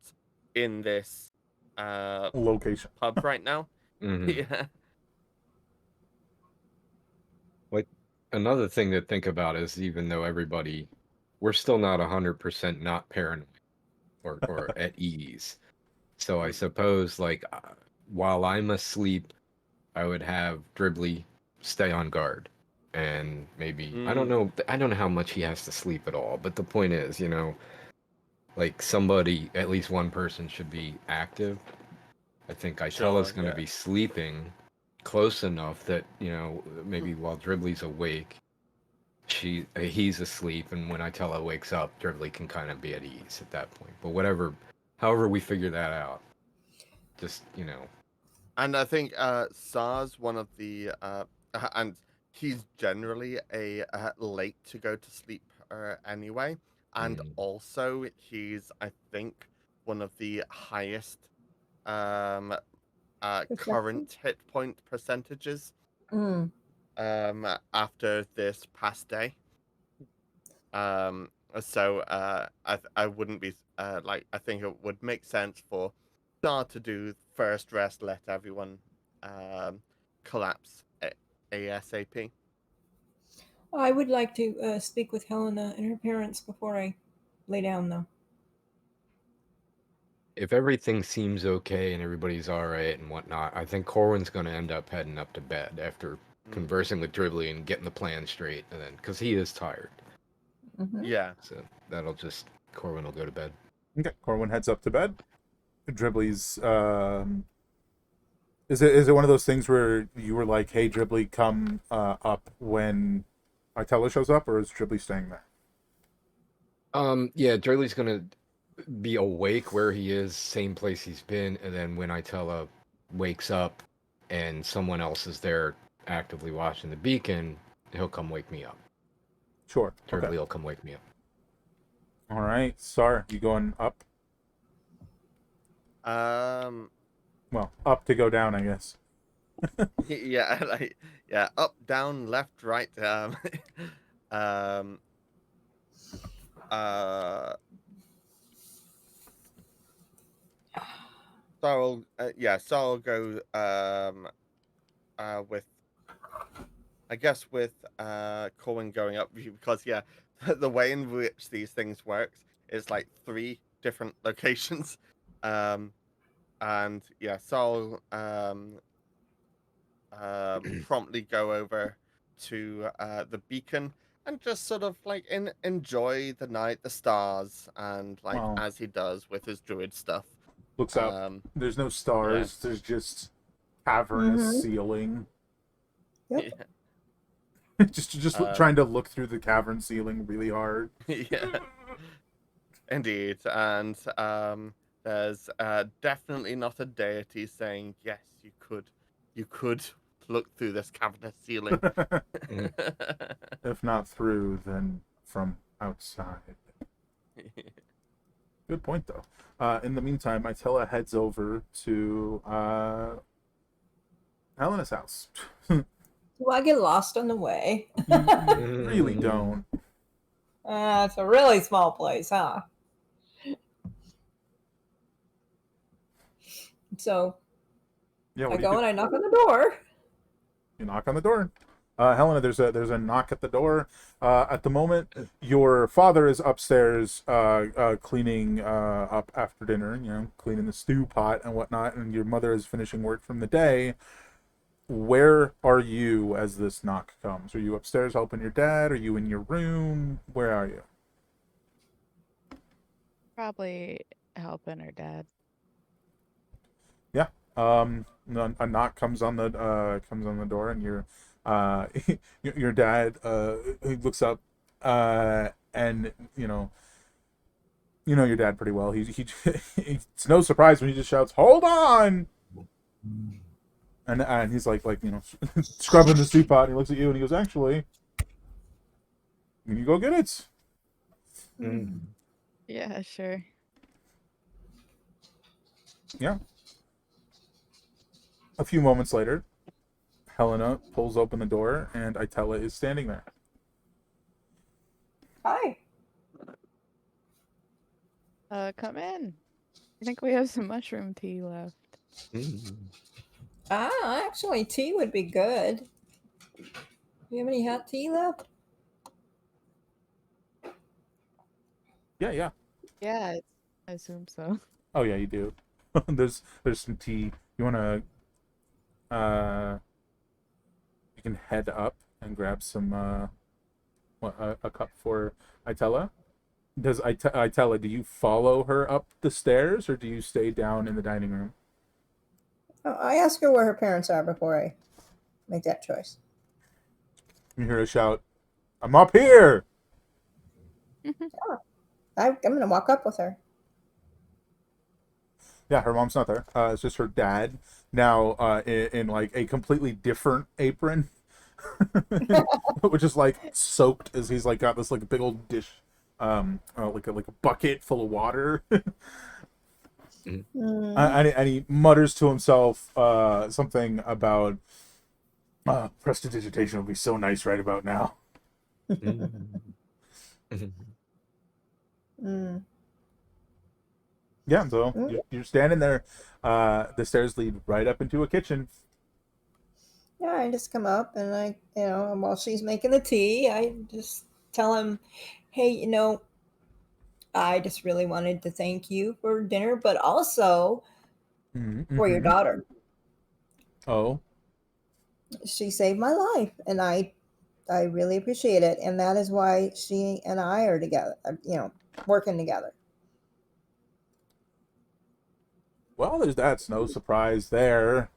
in this Location. pub right now. Mhm. Yeah. Like another thing to think about is even though we're still not 100% not paranoid or at ease. So I Mm. suppose like while I'm asleep, I would have Dribbly stay on guard. And maybe I don't know how much he has to sleep at all, but the point is, like somebody, at least one person should be active. I think Itela's Sure, going to yeah. be sleeping close enough that, maybe while Dribbly's awake, he's asleep, and when Itela wakes up, Dribbly can kind of be at ease at that point. But however we figure that out, just, And I think SAR's one of the and he's generally a late to go to sleep anyway, and also he's, I think, one of the highest um current hit point percentages Mm. after this past day. So I wouldn't be like, I think it would make sense for Star to do first rest, let everyone collapse ASAP. I would like to speak with Helena and her parents before I lay down, though. if everything seems okay and everybody's all right and whatnot, I think Corwin's going to end up heading up to bed after conversing with Dribbly and getting the plan straight, and then because he is tired. Mm-hmm. Yeah. So Corwin will go to bed. Okay, Corwin heads up to bed. Dribbly's. Is it one of those things where you were like, "Hey, Dribbly, come up when Itella shows up," or is Dribbly staying there? Yeah, Draylee's gonna be awake where he is, same place he's been, and then when Itella wakes up and someone else is there actively watching the beacon, he'll come wake me up. Sure. Draylee Okay. will come wake me up. All right. Sar, you going up? Well, up to go down, I guess. Yeah, like, yeah, up, down, left, right. Um, uh, so I'll go with, I guess, with Corwin going up, because the way in which these things works is like 3 different locations. And yeah, so promptly go over to the beacon and just sort of like enjoy the night, the stars, and like Well, as he does with his druid stuff. looks up. Um, There's no yeah, stars. There's just cavernous Mhm. ceiling. Yep. just Uh, trying to look through the cavern ceiling really hard. yeah, indeed. And there's definitely not a deity saying yes, you could look through this cavernous ceiling. If not through, then from outside. Good point, though. In the meantime, Itella heads over to Helena's house. Do I get lost on the way? You really don't. It's a really small place, huh? So Yeah, I what do you go do? and I knock on the door. You knock on the door. Helena, there's a knock at the door. At the moment, your father is upstairs cleaning up after dinner. You know, cleaning the stew pot and whatnot, and your mother is finishing work from the day. Where are you as this knock comes? Are you upstairs helping your dad? Are you in your room? Where are you? Probably helping her dad. Yeah. A knock comes on the door, and your dad he looks up, and you know your dad pretty well. It's no surprise when he just shouts, "Hold on!" And he's like scrubbing the stew pot. And he looks at you and he goes, "Actually, can you go get it?" Yeah, sure. Yeah. A few moments later, Helena pulls open the door, and Itella is standing there. Hi. Come in. I think we have some mushroom tea left. Actually, tea would be good. Do you have any hot tea left? Yeah, yeah. Yeah, I assume so. Oh yeah, you do. there's some tea. You wanna you can head up and grab some a cup for Itella. Does Itella, do you follow her up the stairs or do you stay down in the dining room? I ask her where her parents are before I make that choice. You hear a shout, "I'm up here!" I'm going to walk up with her. Yeah, her mom's not there. It's just her dad now in like a completely different apron, which is like soaked as he's like got this like big old dish, like a bucket full of water. And he mutters to himself something about prestidigitation would be so nice right about now. Mm. Yeah, so Mm. you're standing there. The stairs lead right up into a kitchen. Yeah, I just come up and while she's making the tea, I just tell him, hey, I just really wanted to thank you for dinner, but also for your Mm-hmm. daughter. Oh, She saved my life, and I really appreciate it, and that is why she and I are together, working together. Well, that's no surprise there.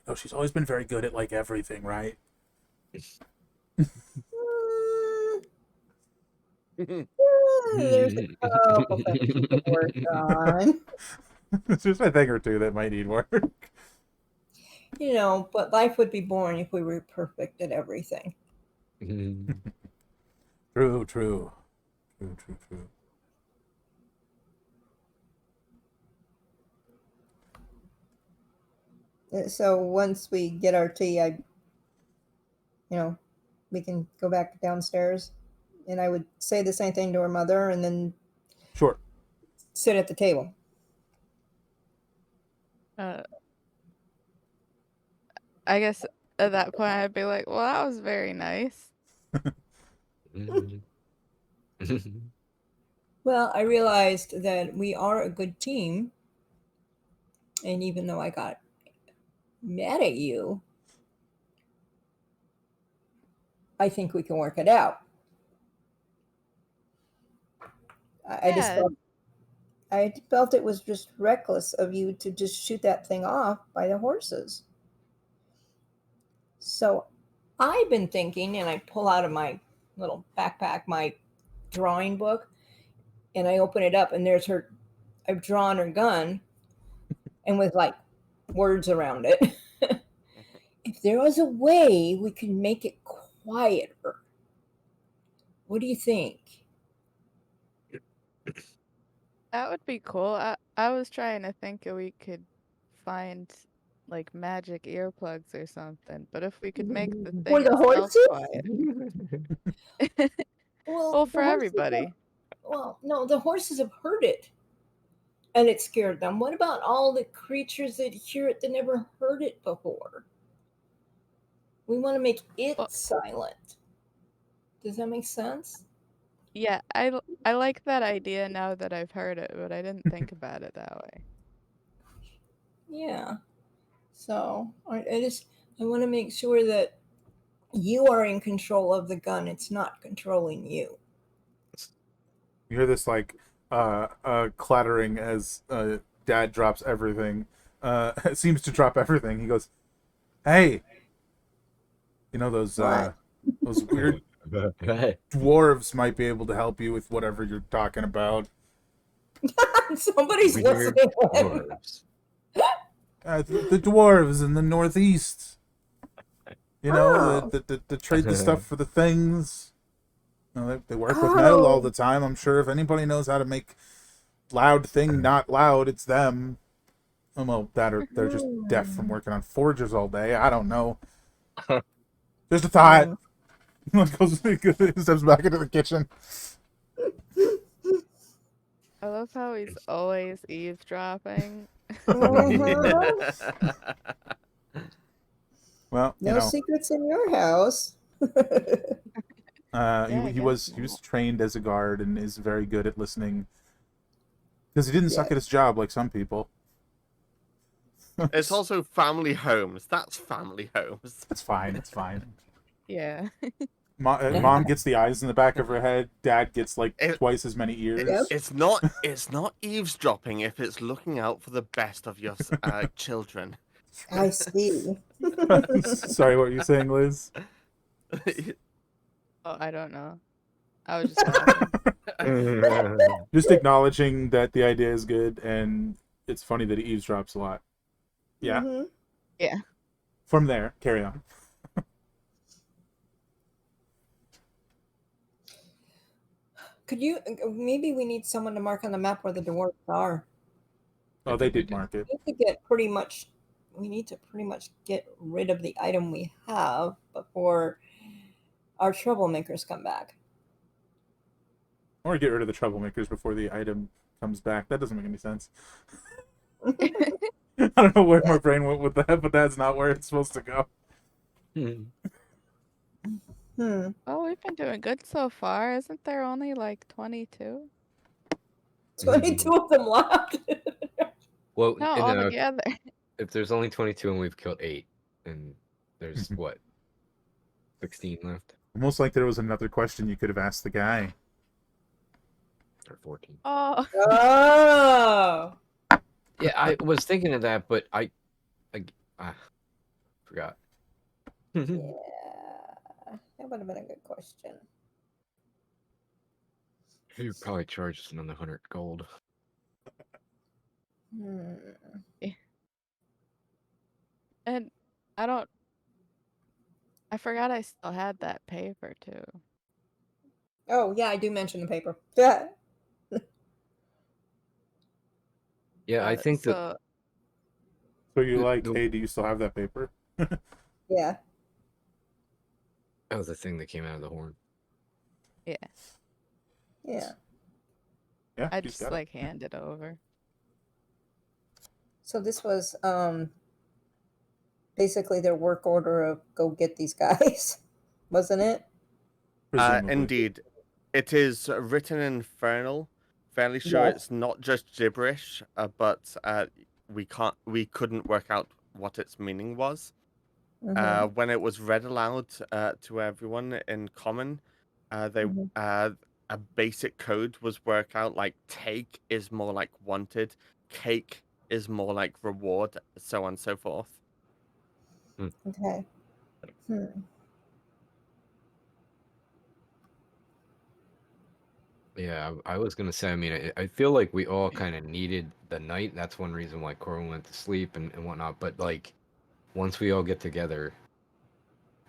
Oh, she's always been very good at like everything, right? There's a couple things we could work on. It's just a thing or two that might need work. But life would be boring if we were perfect at everything. True, true. True, true, true. So once we get our tea, we can go back downstairs, and I would say the same thing to her mother, and then Sure. sit at the table. I guess at that point I'd be like, well, that was very nice. Well, I realized that we are a good team, and even though I got mad at you, I think we can work it out. I just Yeah. felt it was just reckless of you to just shoot that thing off by the horses. So I've been thinking, and I pull out of my little backpack my drawing book, and I open it up, and there's her. I've drawn her gun, and with like words around it. If there was a way we could make it quieter, what do you think? That would be cool. I was trying to think if we could find like magic earplugs or something, but if we could make the For thing the itself horses? quiet. Well, The for horses everybody. no, the horses have heard it, and it scared them. What about all the creatures that hear it that never heard it before? We want to make it Well, silent. Does that make sense? yeah, I like that idea now that I've heard it, but I didn't think about it that way. Yeah. So I want to make sure that you are in control of the gun. It's not controlling you. You hear this like clattering as Dad drops everything. Seems to drop everything. He goes, "Hey, you know those weird dwarves might be able to help you with whatever you're talking about. Somebody's Weird listening. dwarves. The dwarves in the northeast. You know, Oh. the trade the stuff for the things. You know, they work with metal all the time. I'm sure if anybody knows how to make loud thing not loud, it's them. Well, that or they're just deaf from working on forges all day. I don't know. Just a thought. He steps back into the kitchen. I love how he's always eavesdropping. Well, you No know, secrets in your house. Yeah, I he guess was not. trained as a guard and is very good at listening because he didn't suck at Yes. his job like some people. It's also family homes. That's family homes. It's fine. It's fine. Yeah. Mom gets the eyes in the back of her head. Dad gets like It- twice as many ears. Yep. It's not eavesdropping if it's looking out for the best of your children. I see. Sorry, what were you saying, Liz? Oh, I don't know. I was just laughing. Just acknowledging that the idea is good, and it's funny that he eavesdrops a lot. Yeah. Mhm. Yeah. From there, carry on. Could you? Maybe we need someone to mark on the map where the dwarves are. Oh, they did mark it. We need to pretty much get rid of the item we have before our troublemakers come back. Or get rid of the troublemakers before the item comes back. That doesn't make any sense. I don't know where my brain went with that, but that's not where it's supposed to go. Oh, we've been doing good so far. Isn't there only like 22? 22 of them left. Well, No, and, all together. if there's only 22 and we've killed 8, and there's what, 16 left Almost like there was another question you could have asked the guy. or 14? Oh, Oh. Yeah, I was thinking of that, but I forgot. Yeah, that would have been a good question. You'd probably charge us another 100 gold. Hmm. And I forgot I still had that paper too. Oh yeah, I do mention the paper. Yeah. Yeah, I think that So So you're like, the hey, do you still have that paper? Yeah. that was the thing that came out of the horn. yeah, Yeah. Yeah, I she's just got it. hand it over. So this was basically their work order of go get these guys, wasn't it? Presumably. Indeed, it is written in Infernal. Fairly sure Yes. it's not just gibberish, but we couldn't work out what its meaning was. Mm-hmm. When it was read aloud to everyone in common, they Mm-hmm. a basic code was worked out like take is more like wanted, cake is more like reward, so on and so forth. Okay. Hmm. Yeah, I was gonna say. I mean, I feel like we all kind of needed the night. That's one reason why Corin went to sleep and whatnot. But like, once we all get together,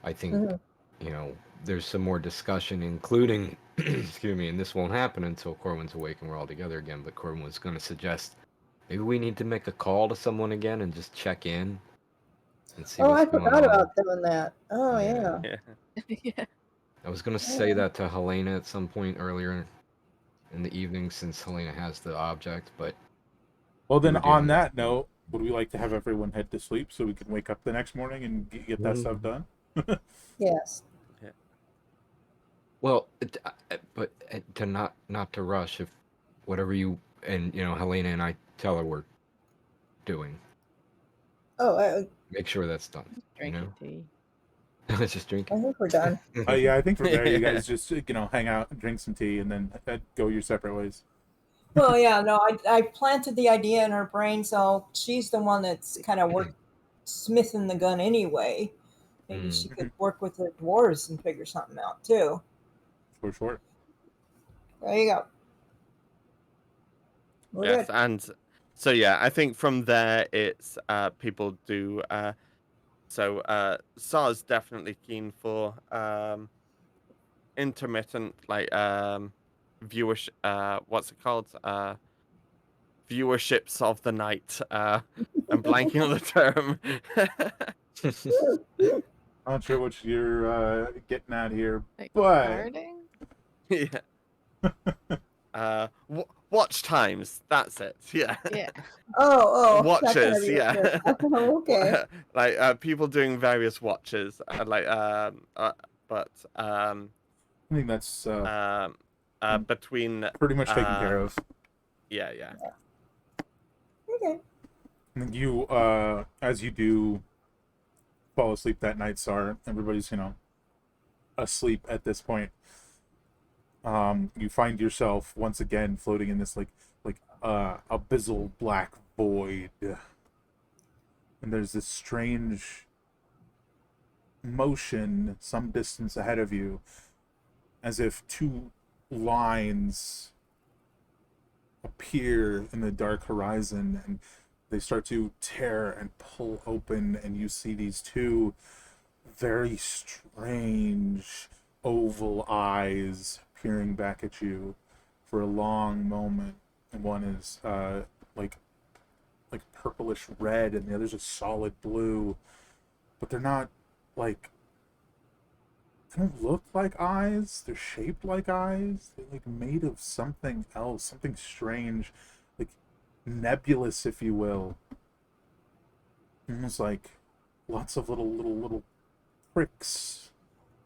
I think, Mm-hmm. there's some more discussion, including, excuse me, and this won't happen until Corwin's awake and we're all together again. But Corwin was gonna suggest maybe we need to make a call to someone again and just check in and see Oh, what's I going forgot on. about doing that. Oh Yeah, yeah. Yeah. Yeah. I was gonna say that to Helena at some point earlier in the evening since Helena has the object, but Well, we then were on dealing with. that note, would we like to have everyone head to sleep so we can wake up the next morning and get that stuff done? Yes. Well, but to not to rush if whatever you and Helena and I tell her we're doing, Oh, make sure that's done. Drink your tea. Just drink I think we're done. Yeah, I think from there you Yeah. guys just hang out, drink some tea, and then go your separate ways. Well, yeah, no, I planted the idea in her brain, so she's the one that's kind of work smithing the gun anyway. Maybe Mm. she could work with the dwarves and figure something out too. For sure. There you go. We're Yes, good. and so yeah, I think from there it's people do Sar's definitely keen for intermittent like viewership what's it called? Viewerships of the night. I'm blanking on the term. I'm not sure what you're getting at here, Like but guarding? Yeah. Watch times. That's it. Yeah. Yeah. Oh, that kind of Watches. makes sense. Yeah. Oh, okay. Like people doing various watches. I think that's Between pretty much taken care of. yeah. Okay. And you, as you do fall asleep that night, Sar, everybody's asleep at this point. You find yourself once again floating in this abyssal black void, and there's this strange motion some distance ahead of you, as if two lines appear in the dark horizon, and they start to tear and pull open, and you see these two very strange oval eyes peering back at you for a long moment. And one is like purplish red, and the other's a solid blue, but they're not like they don't look like eyes. They're shaped like eyes. They're like made of something else, something strange, like nebulous, if you will. Almost like lots of little pricks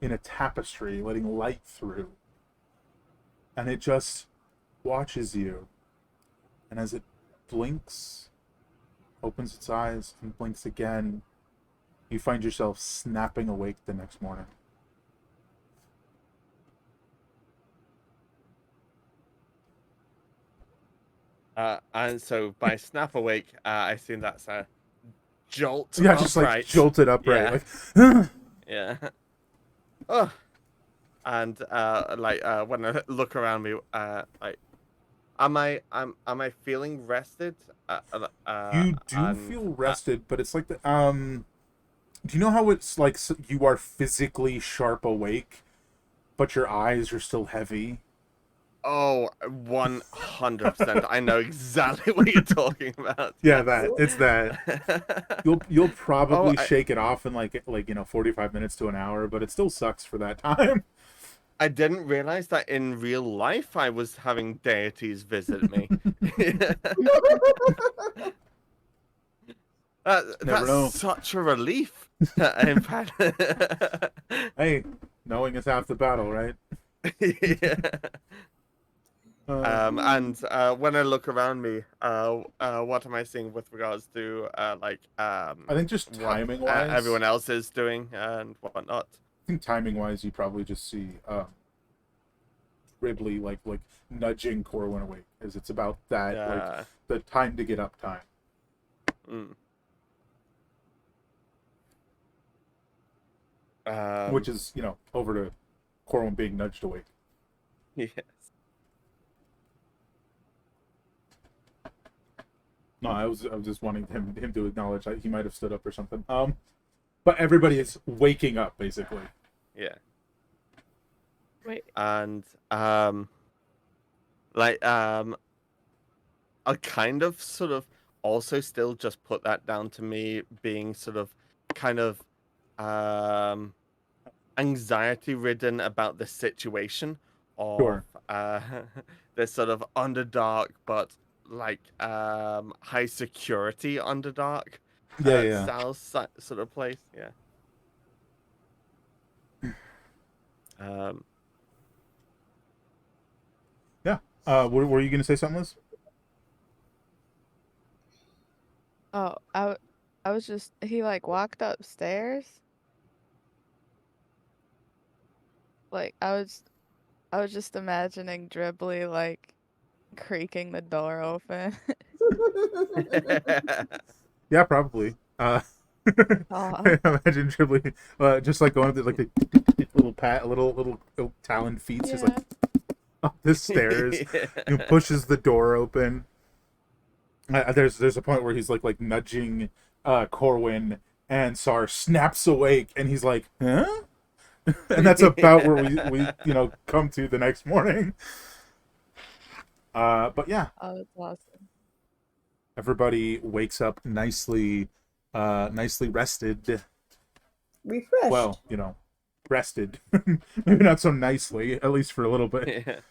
in a tapestry, letting light through. And it just watches you. And as it blinks, opens its eyes, and blinks again, you find yourself snapping awake the next morning. And so by snap awake, I assume that's a jolt Yeah, just like upright. jolted upright. Yeah. Like, Yeah. Oh. And when I look around me, like, am I feeling rested? you do And feel rested, but it's like the do you know how it's like you are physically sharp awake, but your eyes are still heavy? oh, 100%. I know exactly what you're talking about. Yeah, Yes. that it's that. You'll Oh, probably shake it off in like 45 minutes to an hour, but it still sucks for that time. I didn't realize that in real life I was having deities visit me. Never That's know. such a relief. In fact, Hey, knowing is half the battle, right? yeah. Uh, And when I look around me, what am I seeing with regards to I think just what timing wise, everyone else is doing and whatnot? I think timing wise, you probably just see Ribley like nudging Corwin awake, as it's about that like the time to get up time. Mm. Which is, over to Corwin being nudged awake. Yes. No, I was just wanting him to acknowledge that he might have stood up or something. But everybody is waking up basically. Yeah. Wait. And I kind of sort of also still just put that down to me being sort of kind of anxiety ridden about the situation of Sure. this sort of underdark but like high security underdark Yeah. style sort of place. Yeah. Yeah. Were you gonna say something, Liz? Oh, I was just he like walked upstairs. Like I was just imagining Dribbly like creaking the door open. Yeah, probably. Oh, I imagine Tribly just like going through like the little little talon feet, just like yeah. up the stairs. Pushes the door open. There's a point where he's like nudging Corwin, and Sar snaps awake, and he's like, huh? And that's about where we come to the next morning. But yeah, Oh, that's awesome. everybody wakes up nicely rested. Refreshed. Well, rested. Maybe not so nicely, at least for a little bit.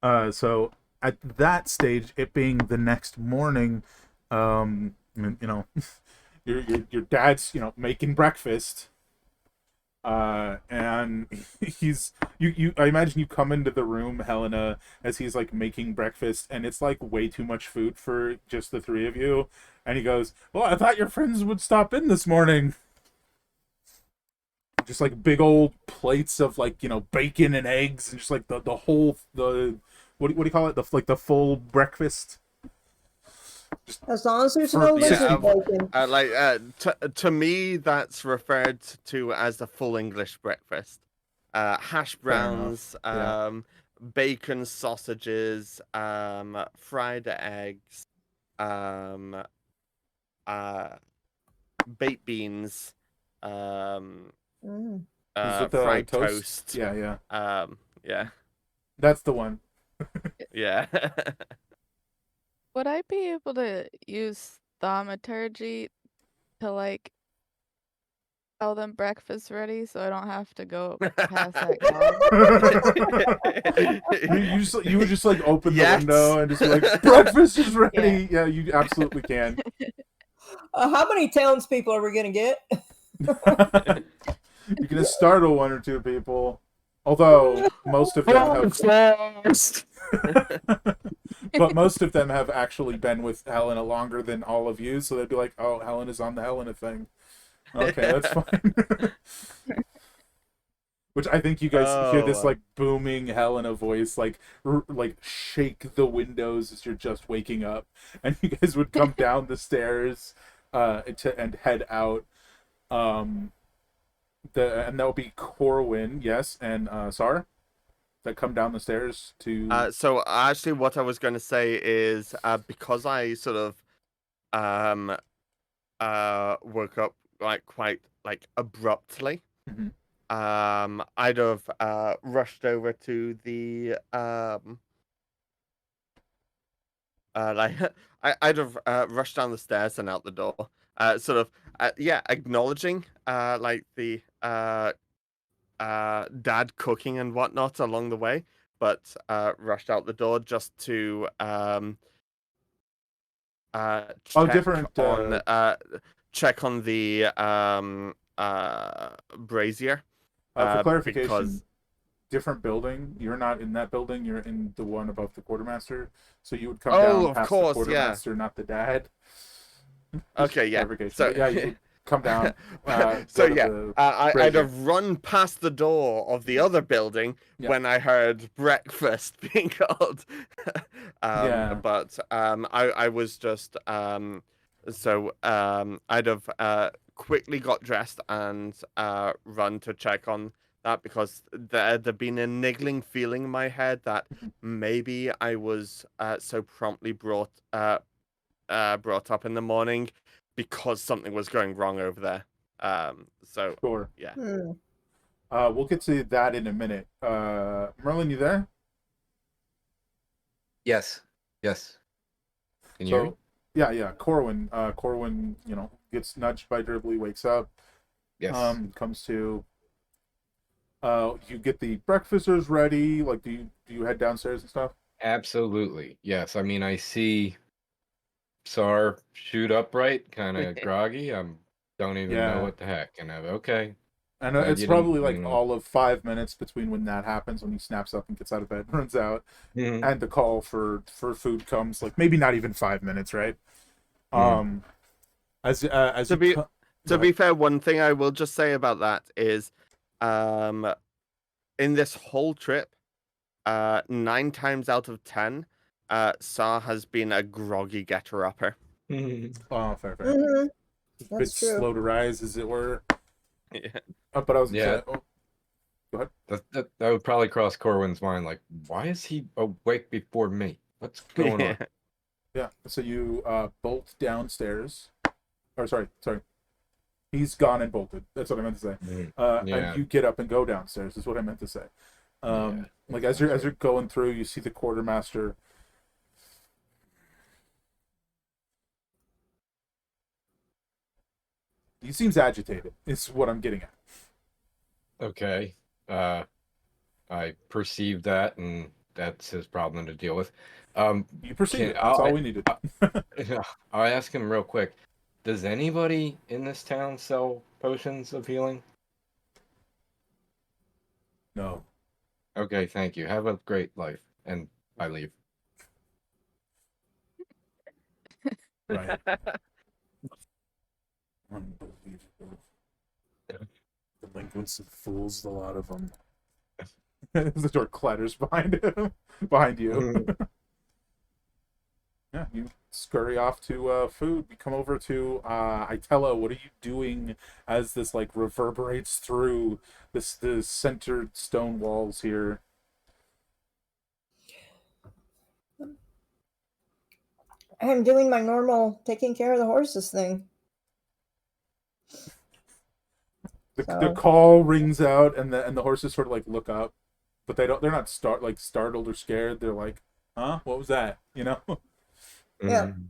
So at that stage, it being the next morning, your dad's making breakfast, and he's I imagine you come into the room, Helena, as he's like making breakfast, and it's like way too much food for just the three of you, and he goes, "Well, I thought your friends would stop in this morning." Just like big old plates of like bacon and eggs, and just like the whole what do you call it, the full breakfast. As long as there's For- no yeah, lizard bacon. To me, that's referred to as the full English breakfast. Hash browns, Yeah. bacon, sausages, fried eggs, baked beans, Mm. Is it the fried toast? toast. Yeah. Yeah, That's the one. yeah. Would I be able to use thaumaturgy to like tell them breakfast ready so I don't have to go past that guy? You would just like open Yes. the window and just be like, breakfast is ready. Yeah, you absolutely can. How many townspeople are we going to get? You're gonna startle one or two people, although most of them have. But most of them have actually been with Helena longer than all of you, so they'd be like, "Oh, Helena's on the Helena thing." Okay, that's fine. Which I think you guys hear this Oh, like booming Helena voice, like shake the windows as you're just waking up, and you guys would come down the stairs, and head out. Um, and that would be Corwin, yes, and Sar that come down the stairs to. so actually, what I was going to say is because I sort of um woke up like quite like abruptly. Mhm. I'd have rushed over to the like I'd have rushed down the stairs and out the door. Sort of yeah, acknowledging like the dad cooking and whatnot along the way, but rushed out the door just to Oh, check different. on check on the brazier For clarification, because different building. You're not in that building. You're in the one above the quartermaster. So you would come oh, down of past the course, yeah. quartermaster, not the dad. Just Okay, yeah. clarification. So But yeah, you would come down, so go to yeah, the I'd brazier. have run past the door of the other building Yeah, when I heard breakfast being called. yeah. But I was just I'd have quickly got dressed and run to check on that because there'd been a niggling feeling in my head that maybe I was so promptly brought up in the morning because something was going wrong over there. So Sure. yeah. Hmm. We'll get to that in a minute. Merlin, you there? Yes. Yes. Can you hear me? So, yeah. Corwin, gets nudged by Dribbly, wakes up, Yes. comes to. You get the breakfasters ready. Like, do you head downstairs and stuff? Absolutely. Yes. I mean, I see Sar shoot upright, kind of groggy. Don't even know Yeah, what the heck. And I'm okay. and Glad it's you didn't, probably you like know. all of 5 minutes between when that happens, when he snaps up and gets out of bed, runs out, Mhm. and the call for food comes. Like maybe not even 5 minutes, right? Mhm. Um, as To you be co- Go to ahead. be fair, one thing I will just say about that is, um, in this whole trip, 9 times out of 10, Sar has been a groggy getter upper. Oh, fair. Hmm. A bit That's true. slow to rise, as it were. Yeah. But I was Yeah, saying, oh, go ahead. that would probably cross Corwin's mind. Like, why is he awake before me? What's going Yeah. on? Yeah. So you bolt downstairs. Or sorry. He's gone and bolted. That's what I meant to say. Mhm. And Yeah, you get up and go downstairs. Is what I meant to say. yeah, Like that as you're sounds as right. you're going through, you see the quartermaster. He seems agitated. Is what I'm getting at. Okay. Uh, I perceive that, and that's his problem to deal with. You perceive Can it. That's all we needed. I, I'll ask him real quick. Does anybody in this town sell potions of healing? No. Okay, thank you. Have a great life. And I leave. Right. Unbelievable. Delinquents and fools, a lot of them. The door clatters behind him, behind you. Yeah, you scurry off to food. You come over to Itella. What are you doing as this like reverberates through the centered stone walls here? I'm doing my normal taking care of the horses thing. The So, call rings out, and the horses sort of like look up, but they're not startled or scared. They're like, huh? What was that? yeah. Mhm.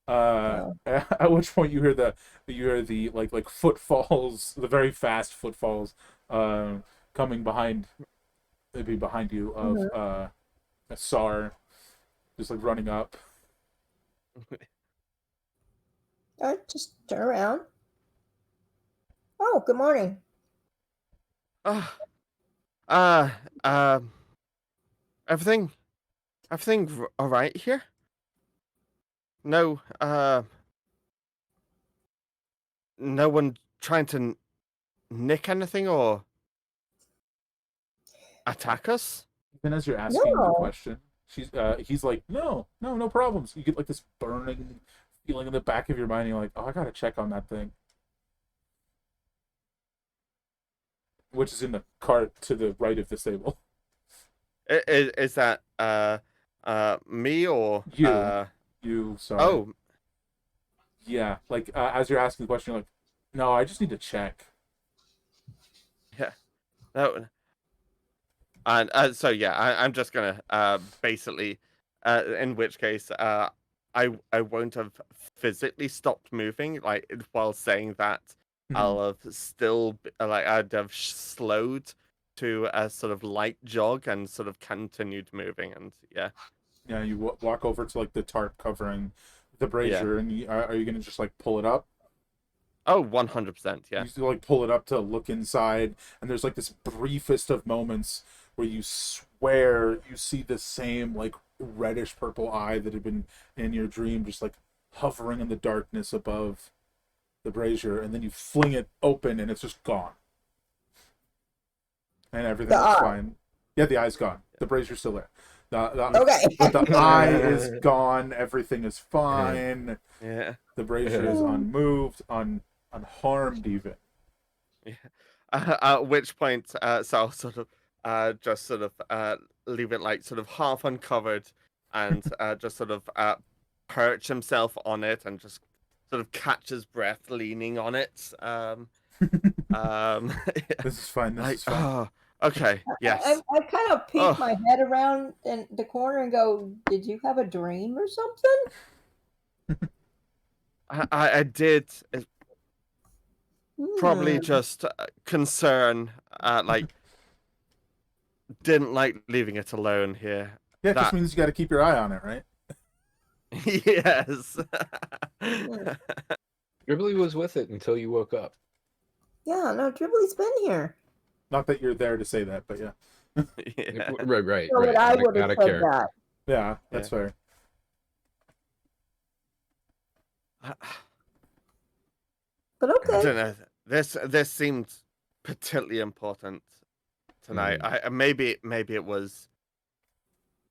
So, At which point you hear the like footfalls, the very fast footfalls, coming behind, maybe behind you of mhm. Sar, just like running up. I just turn around. Oh, good morning. Ah, uh, um, everything, all right here? No, no one trying to nick anything or attack us? Even as you're asking the No. question, he's like, no problems. You get like this burning feeling in the back of your mind. You're like, oh, I gotta check on that thing, which is in the cart to the right of this table. Is that me or You, sorry. Oh, Yeah, like as you're asking the question, you're like, no, I just need to check. yeah. No. And so yeah, I'm just gonna basically, in which case I won't have physically stopped moving like while saying that. I'll have still like I'd have slowed to a sort of light jog and sort of continued moving, and yeah. Yeah, you walk over to like the tarp covering the Yeah. brazier, and are you gonna just like pull it up? Oh, 100%, yeah. You like pull it up to look inside, and there's like this briefest of moments where you swear you see the same like reddish purple eye that had been in your dream, just like hovering in the darkness above the brazier, and then you fling it open, and it's just gone, and everything The is eye. fine. Yeah, the eye's gone. The brazier's still there. Okay. But the eye is gone. Everything is fine. Yeah. The brazier is unmoved, unharmed even. Yeah. At which point, so I'll sort of just sort of leave it like sort of half uncovered and just sort of perch himself on it and just sort of catch his breath leaning on it. This is fine. This Like, is fine. oh, okay, yes. I kind of peek Oh. my head around in the corner and go, "Did you have a dream or something?" I did probably Hmm. just concern, like, didn't like leaving it alone here. Yeah, it just That means you got to keep your eye on it, right? yes. Dribbly was with it until you woke up. Yeah, no, Dribbly's been here. Not that you're there to say that, but yeah. Yeah. Right. So would I Out of- would out have of said character. that. Yeah, that's Yeah. fair. But I okay. don't know. This seemed particularly important tonight. I maybe it was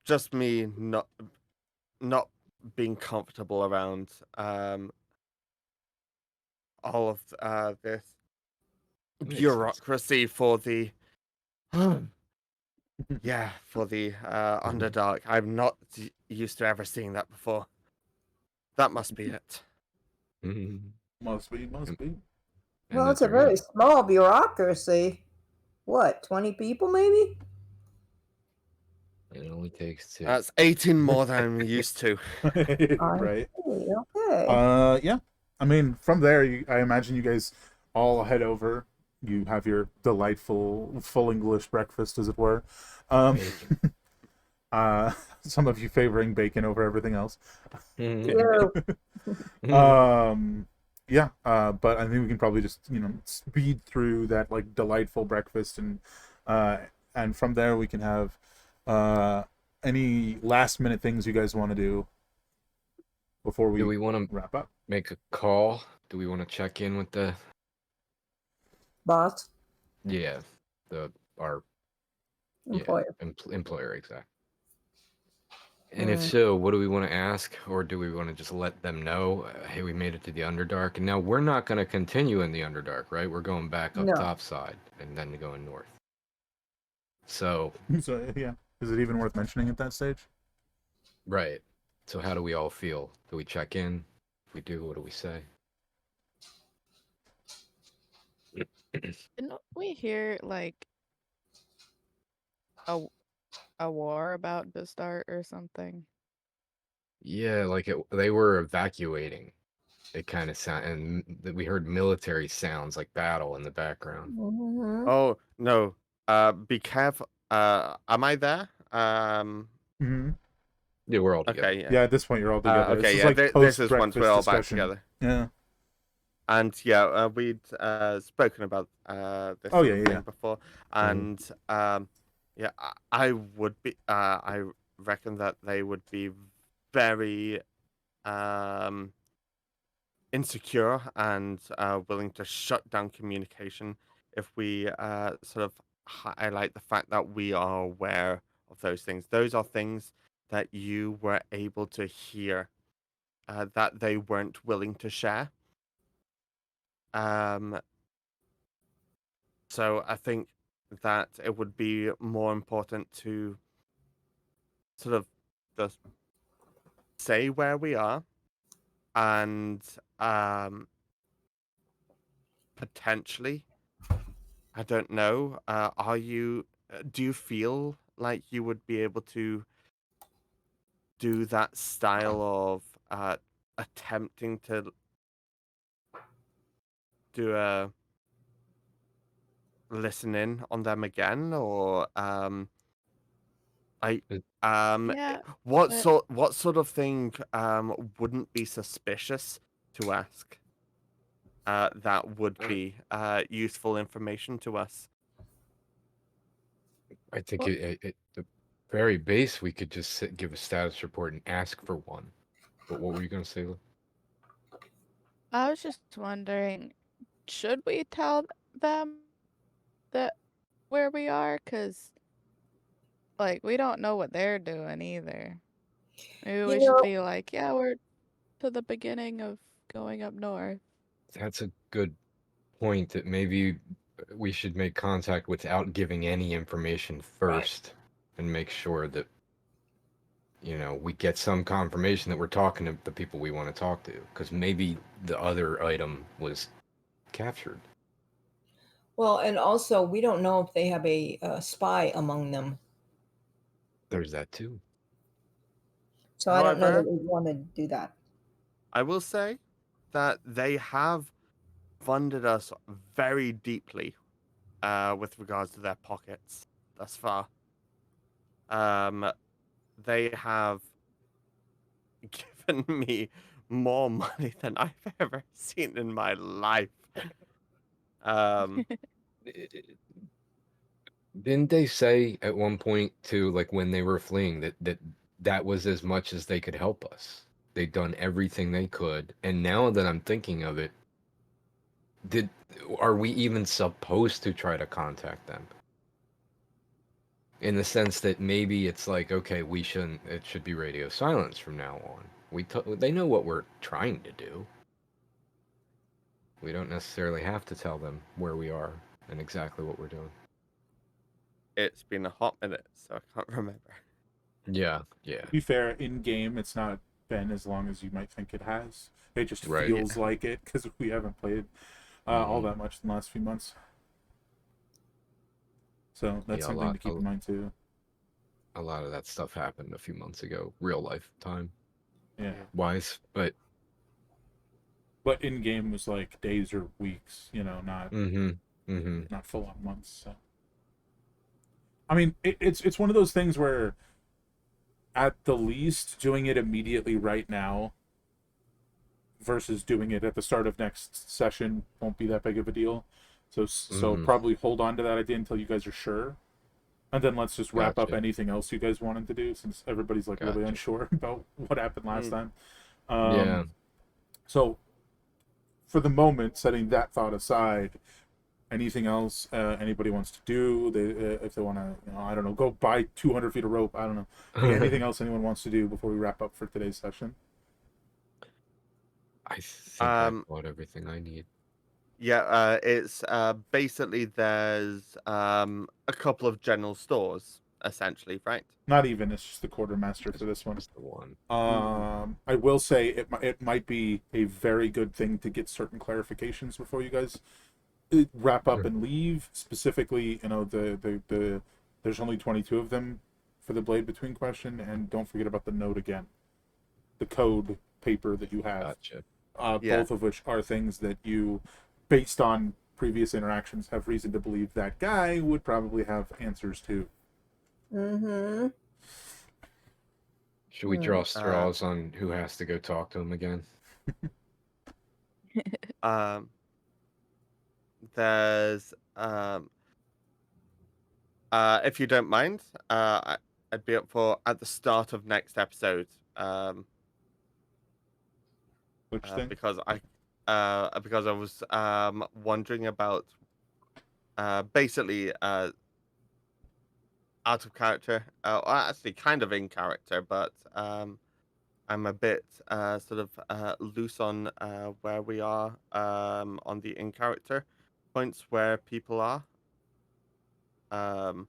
just me not being comfortable around all of this Makes sense. bureaucracy for the yeah, for the Underdark. I'm not used to ever seeing that before. That must be it. Mhm. Must be. And Well, it's that's a very right. small bureaucracy. What, 20 people maybe? It only takes two. That's 18 more than I'm used to. Right. Okay. Yeah. I mean, from there, I imagine you guys all head over. You have your delightful full English breakfast, as it were. Bacon. Some of you favoring bacon over everything else. You. Yeah. But I think we can probably just speed through that like delightful breakfast, and from there we can have any last minute things you guys want to do before Do we want to wrap up. make a call? Do we want to check in with the Boss, our employer. employer, exactly? And if so, what do we want to ask, or do we want to just let them know, hey, we made it to the Underdark, and now we're not going to continue in the Underdark, right? We're going back up No. top side and then going north. So, So yeah, is it even worth mentioning at that stage? right. So how do we all feel? Do we check in? If we do, what do we say? Didn't we hear like a war about to start or something? Yeah, like they were evacuating. It kind of sound, and we heard military sounds like battle in the background. Mhm. Oh no! Be careful. Am I there? Mm-hmm. Yeah, we're all together. Okay. Yeah. Yeah, at this point you're all together. Okay. This is Yeah. like This is once we're all back discussion. together. Yeah. And yeah, we'd spoken about this Oh, sort yeah, of yeah, thing yeah. before, and yeah, I would be. I reckon that they would be very insecure and willing to shut down communication if we sort of highlight the fact that we are aware of those things. Those are things that you were able to hear that they weren't willing to share. Um, so I think that it would be more important to sort of just say where we are and potentially, I don't know, do you feel like you would be able to do that style of attempting to do a listen in on them again, or I It- Yeah, but what sort of thing wouldn't be suspicious to ask that would be useful information to us? I think well, at the very base, we could just give a status report and ask for one. But what were you going to say, Lou? I was just wondering, should we tell them that where we are? Cause like we don't know what they're doing either. Maybe You we should know, be like, yeah, we're to the beginning of going up north. That's a good point that maybe we should make contact without giving any information right. first and make sure that, we get some confirmation that we're talking to the people we want to talk to. Because maybe the other item was captured. Well, and also we don't know if they have a spy among them, There's that too. so I don't know that However, we want to do that. I will say that they have funded us very deeply with regards to their pockets thus far. Um, they have given me more money than I've ever seen in my life. Um, Didn't they say at one point too, like when they were fleeing, that was as much as they could help us? They'd done everything they could, and now that I'm thinking of it, did are we even supposed to try to contact them? In the sense that maybe it's like, okay, we shouldn't. It should be radio silence from now on. They know what we're trying to do. We don't necessarily have to tell them where we are and exactly what we're doing. it's been a hot minute, so I can't remember. Yeah, yeah, To be fair, in game, it's not been as long as you might think it has. It just right. feels like it because we haven't played all Mhm. that much in the last few months. So that's Yeah, something to keep in mind too. a lot of that stuff happened a few months ago, real life time Yeah, wise. But but in game was like days or weeks. Not mm-hmm, mm-hmm. not full on months. So I mean, it's one of those things where at the least doing it immediately right now versus doing it at the start of next session won't be that big of a deal. So Mm-hmm. probably hold on to that idea until you guys are sure, and then let's just wrap up Gotcha. anything else you guys wanted to do since everybody's like really Gotcha. unsure about what happened last Mm. time. Yeah. So for the moment, setting that thought aside, anything else anybody wants to do? If they want to, I don't know, go buy 200 feet of rope. I don't know. Anything else anyone wants to do before we wrap up for today's session? I think I've Um, bought everything I need. yeah, it's basically there's a couple of general stores essentially, right? Not even. It's just the quartermaster for this one. Just the one. I will say it might be a very good thing to get certain clarifications before you guys wrap up and leave. Specifically, there's only 22 of them for the blade between question, and don't forget about the note again, the code paper that you have. Gotcha. Yeah. Both of which are things that you, based on previous interactions, have reason to believe that guy would probably have answers to. Mm-hmm. Should we Hmm. draw straws on who has to go talk to him again? Um, there's if you don't mind, I'd be up for at the start of next episode. Which thing? Because I was wondering about basically out of character. Well, actually, kind of in character, but I'm a bit sort of loose on where we are on the in character points where people are um,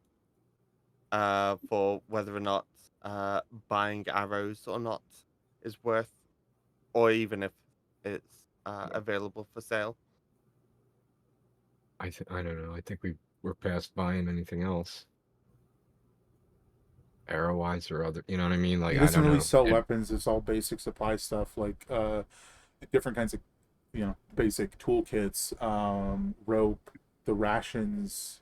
for whether or not buying arrows or not is worth, or even if it's available for sale. I don't know. I think we're past buying anything else. Arrow wise or other, you know what I mean? Like He I doesn't don't really know. sell And weapons. It's all basic supply stuff, like different kinds of, basic toolkits, rope, the rations.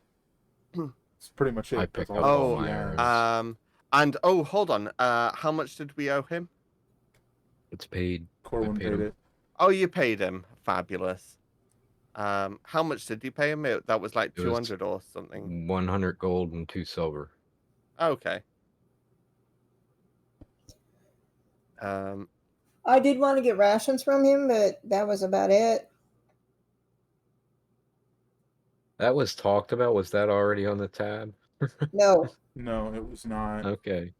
It's pretty much I it. That's picked up all Oh, he my has. arrows. and oh, hold on. How much did we owe him? It's paid. I Corwin paid paid him. it. Oh, you paid him. Fabulous. How much did you pay him? That was like It was 200 or something. 100 gold and 2 silver. Okay. Um, I did want to get rations from him, but that was about it. That was talked about. Was that already on the tab? No. No, it was not. Okay.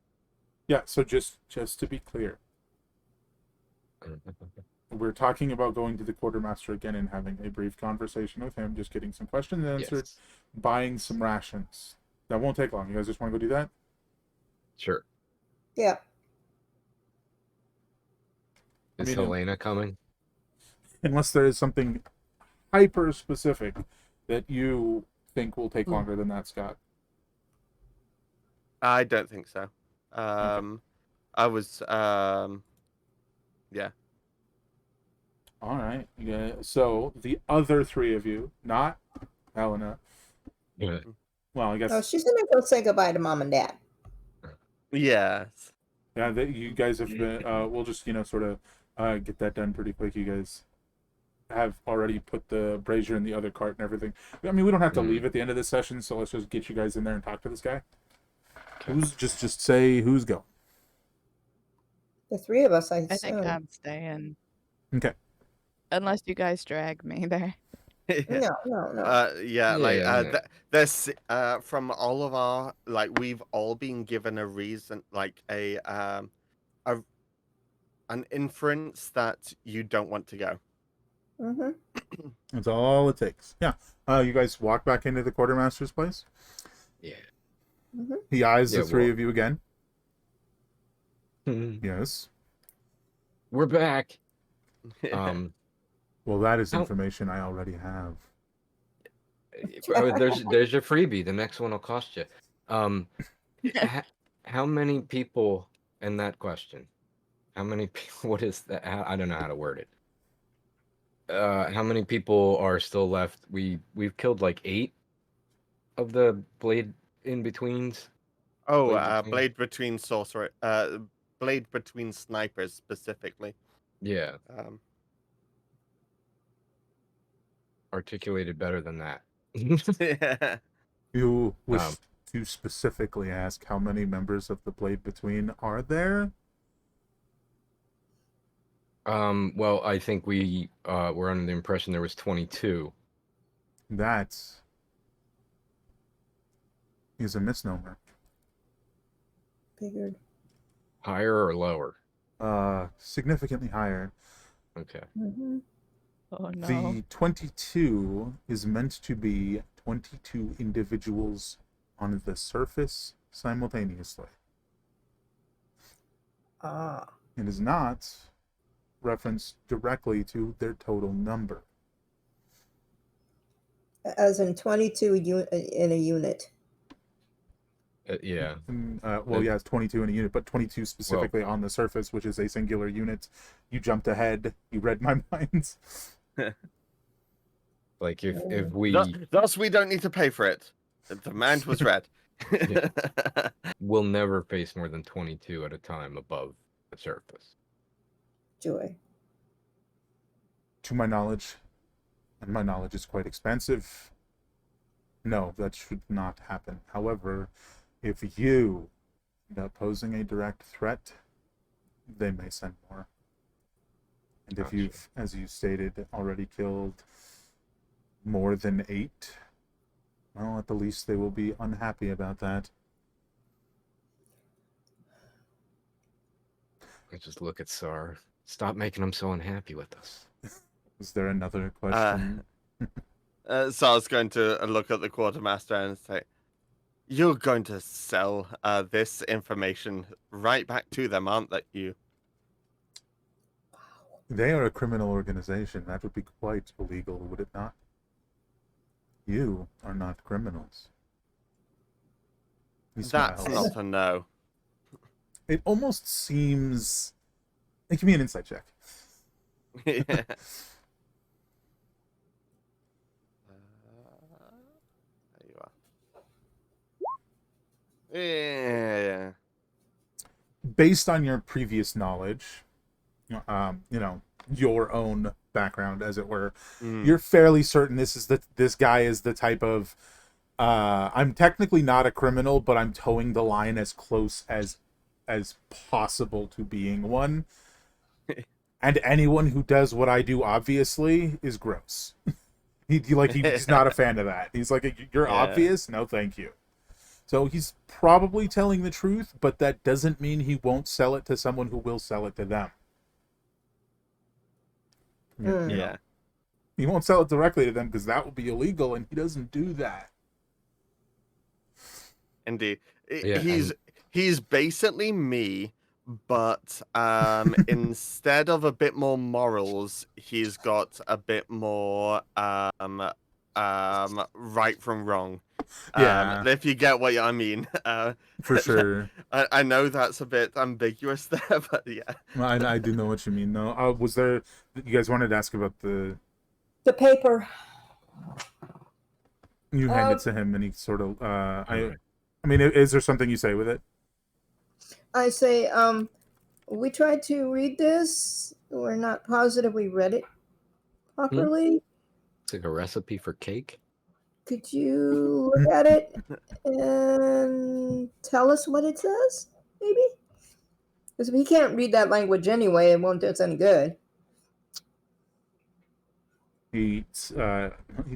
Yeah, so just to be clear, we're talking about going to the quartermaster again and having a brief conversation with him, just getting some questions answered, Yes. buying some rations. That won't take long. You guys just want to go do that? Sure. Yeah. I Is mean, Helena coming? unless there is something hyper specific that you think will take Hmm. longer than that, Scott. I don't think so. I was yeah. All right. Yeah. So the other three of you, not Helena. Yeah. Well, I guess Oh, she's gonna go say goodbye to mom and dad. Yes. yeah. That you guys have been. We'll just sort of get that done pretty quick. You guys have already put the brazier in the other cart and everything. I mean, we don't have to leave at the end of this session, so let's just get you guys in there and talk to this guy. Okay. Who's just say who's going? The three of us, I I think assume. I'm staying. Okay. Unless you guys drag me there. No. Yeah, like Yeah, no. there's from all of our, like, we've all been given a reason, like an inference that you don't want to go. Mm-hmm. That's all it takes. Yeah. You guys walk back into the quartermaster's place. Yeah. Mm-hmm. He eyes Yeah, the three well- of you again. Yes. We're back. Well, that is How- information I already have. There's your freebie. The next one will cost you. How many people in that question? How many people? What is that? I don't know how to word it. How many people are still left? We've killed like 8 of the blade in betweens. Blade between sorcerer, blade between snipers specifically. Yeah, Um, articulated better than that. yeah. You wish to specifically ask how many members of the Blade Between are there? Well, I think we were under the impression there was 22. That is a misnomer. Figured. Higher or lower? Significantly higher. Okay. Mm-hmm. Oh no. The 22 is meant to be 22 individuals on the surface simultaneously. Ah. It is not referenced directly to their total number. As in 22 in a unit. Yeah. Well, it's 22 in a unit, but 22 specifically on the surface, which is a singular unit. You jumped ahead. You read my mind. Like if we Thus we don't need to pay for it. The mind was read. will never face more than 22 at a time above the surface. Joy. To my knowledge, and my knowledge is quite expansive, no, that should not happen. However, if you end up posing a direct threat, they may send more. And if Gotcha. you've, as you stated, already killed more than 8, well, at the least they will be unhappy about that. I just look at Sar. Stop making him so unhappy with us. Is there another question? So I was going to look at the quartermaster and say, "You're going to sell this information right back to them, aren't that you?" They are a criminal organization. That would be quite illegal, would it not? You are not criminals. He That's smiles. not a no. It almost seems. Give me an insight check. Yeah. There you are. Yeah. Based on your previous knowledge, your own background, as it were, you're fairly certain this guy is the type of. I'm technically not a criminal, but I'm towing the line as close as possible to being one. And anyone who does what I do, obviously, is gross. He's not a fan of that. He's like, you're obvious? No, thank you. So he's probably telling the truth, but that doesn't mean he won't sell it to someone who will sell it to them. Yeah. He won't sell it directly to them because that would be illegal, and he doesn't do that. Indeed. Yeah, He's basically me, but instead of a bit more morals, he's got a bit more right from wrong. Yeah. If you get what I mean. For sure. I know that's a bit ambiguous there, but yeah. I do know what you mean. No, was there? You guys wanted to ask about the? The paper. You hand it to him, and he sort of. I mean, is there something you say with it? I say, we tried to read this. We're not positive we read it properly. It's like a recipe for cake. Could you look at it and tell us what it says, maybe? Because we can't read that language anyway. It won't do us any good. He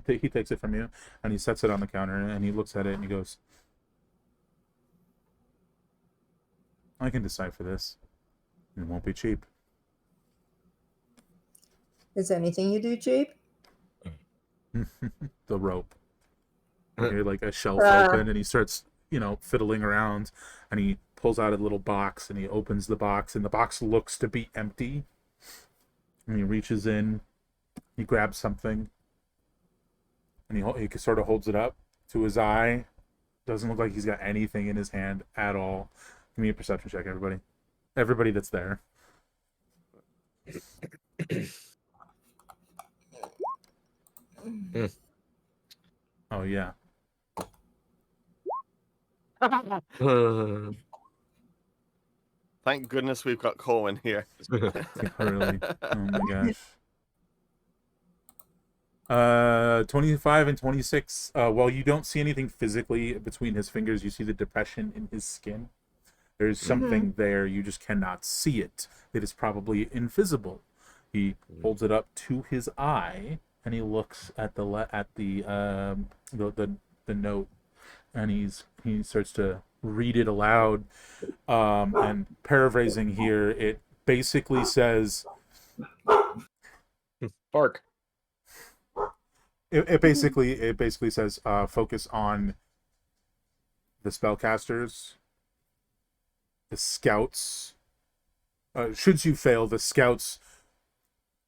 takes it from you, and he sets it on the counter, and he looks at it, and he goes, I can decipher this. It won't be cheap. Is anything you do cheap? The rope. You hear like a shelf open, and he starts, fiddling around, and he pulls out a little box, and he opens the box, and the box looks to be empty. And he reaches in, he grabs something, and he sort of holds it up to his eye. Doesn't look like he's got anything in his hand at all. Give me a perception check, everybody. Everybody that's there. Oh, yeah. Thank goodness we've got Corwin here. Really. Oh my gosh. 25 and 26. While you don't see anything physically between his fingers, you see the depression in his skin. There's something there, you just cannot see it. It is probably invisible. He holds it up to his eye, and he looks at the note, and he starts to read it aloud. And paraphrasing here, it basically says, Bark. It basically says, focus on the spellcasters. The scouts, should you fail, the scouts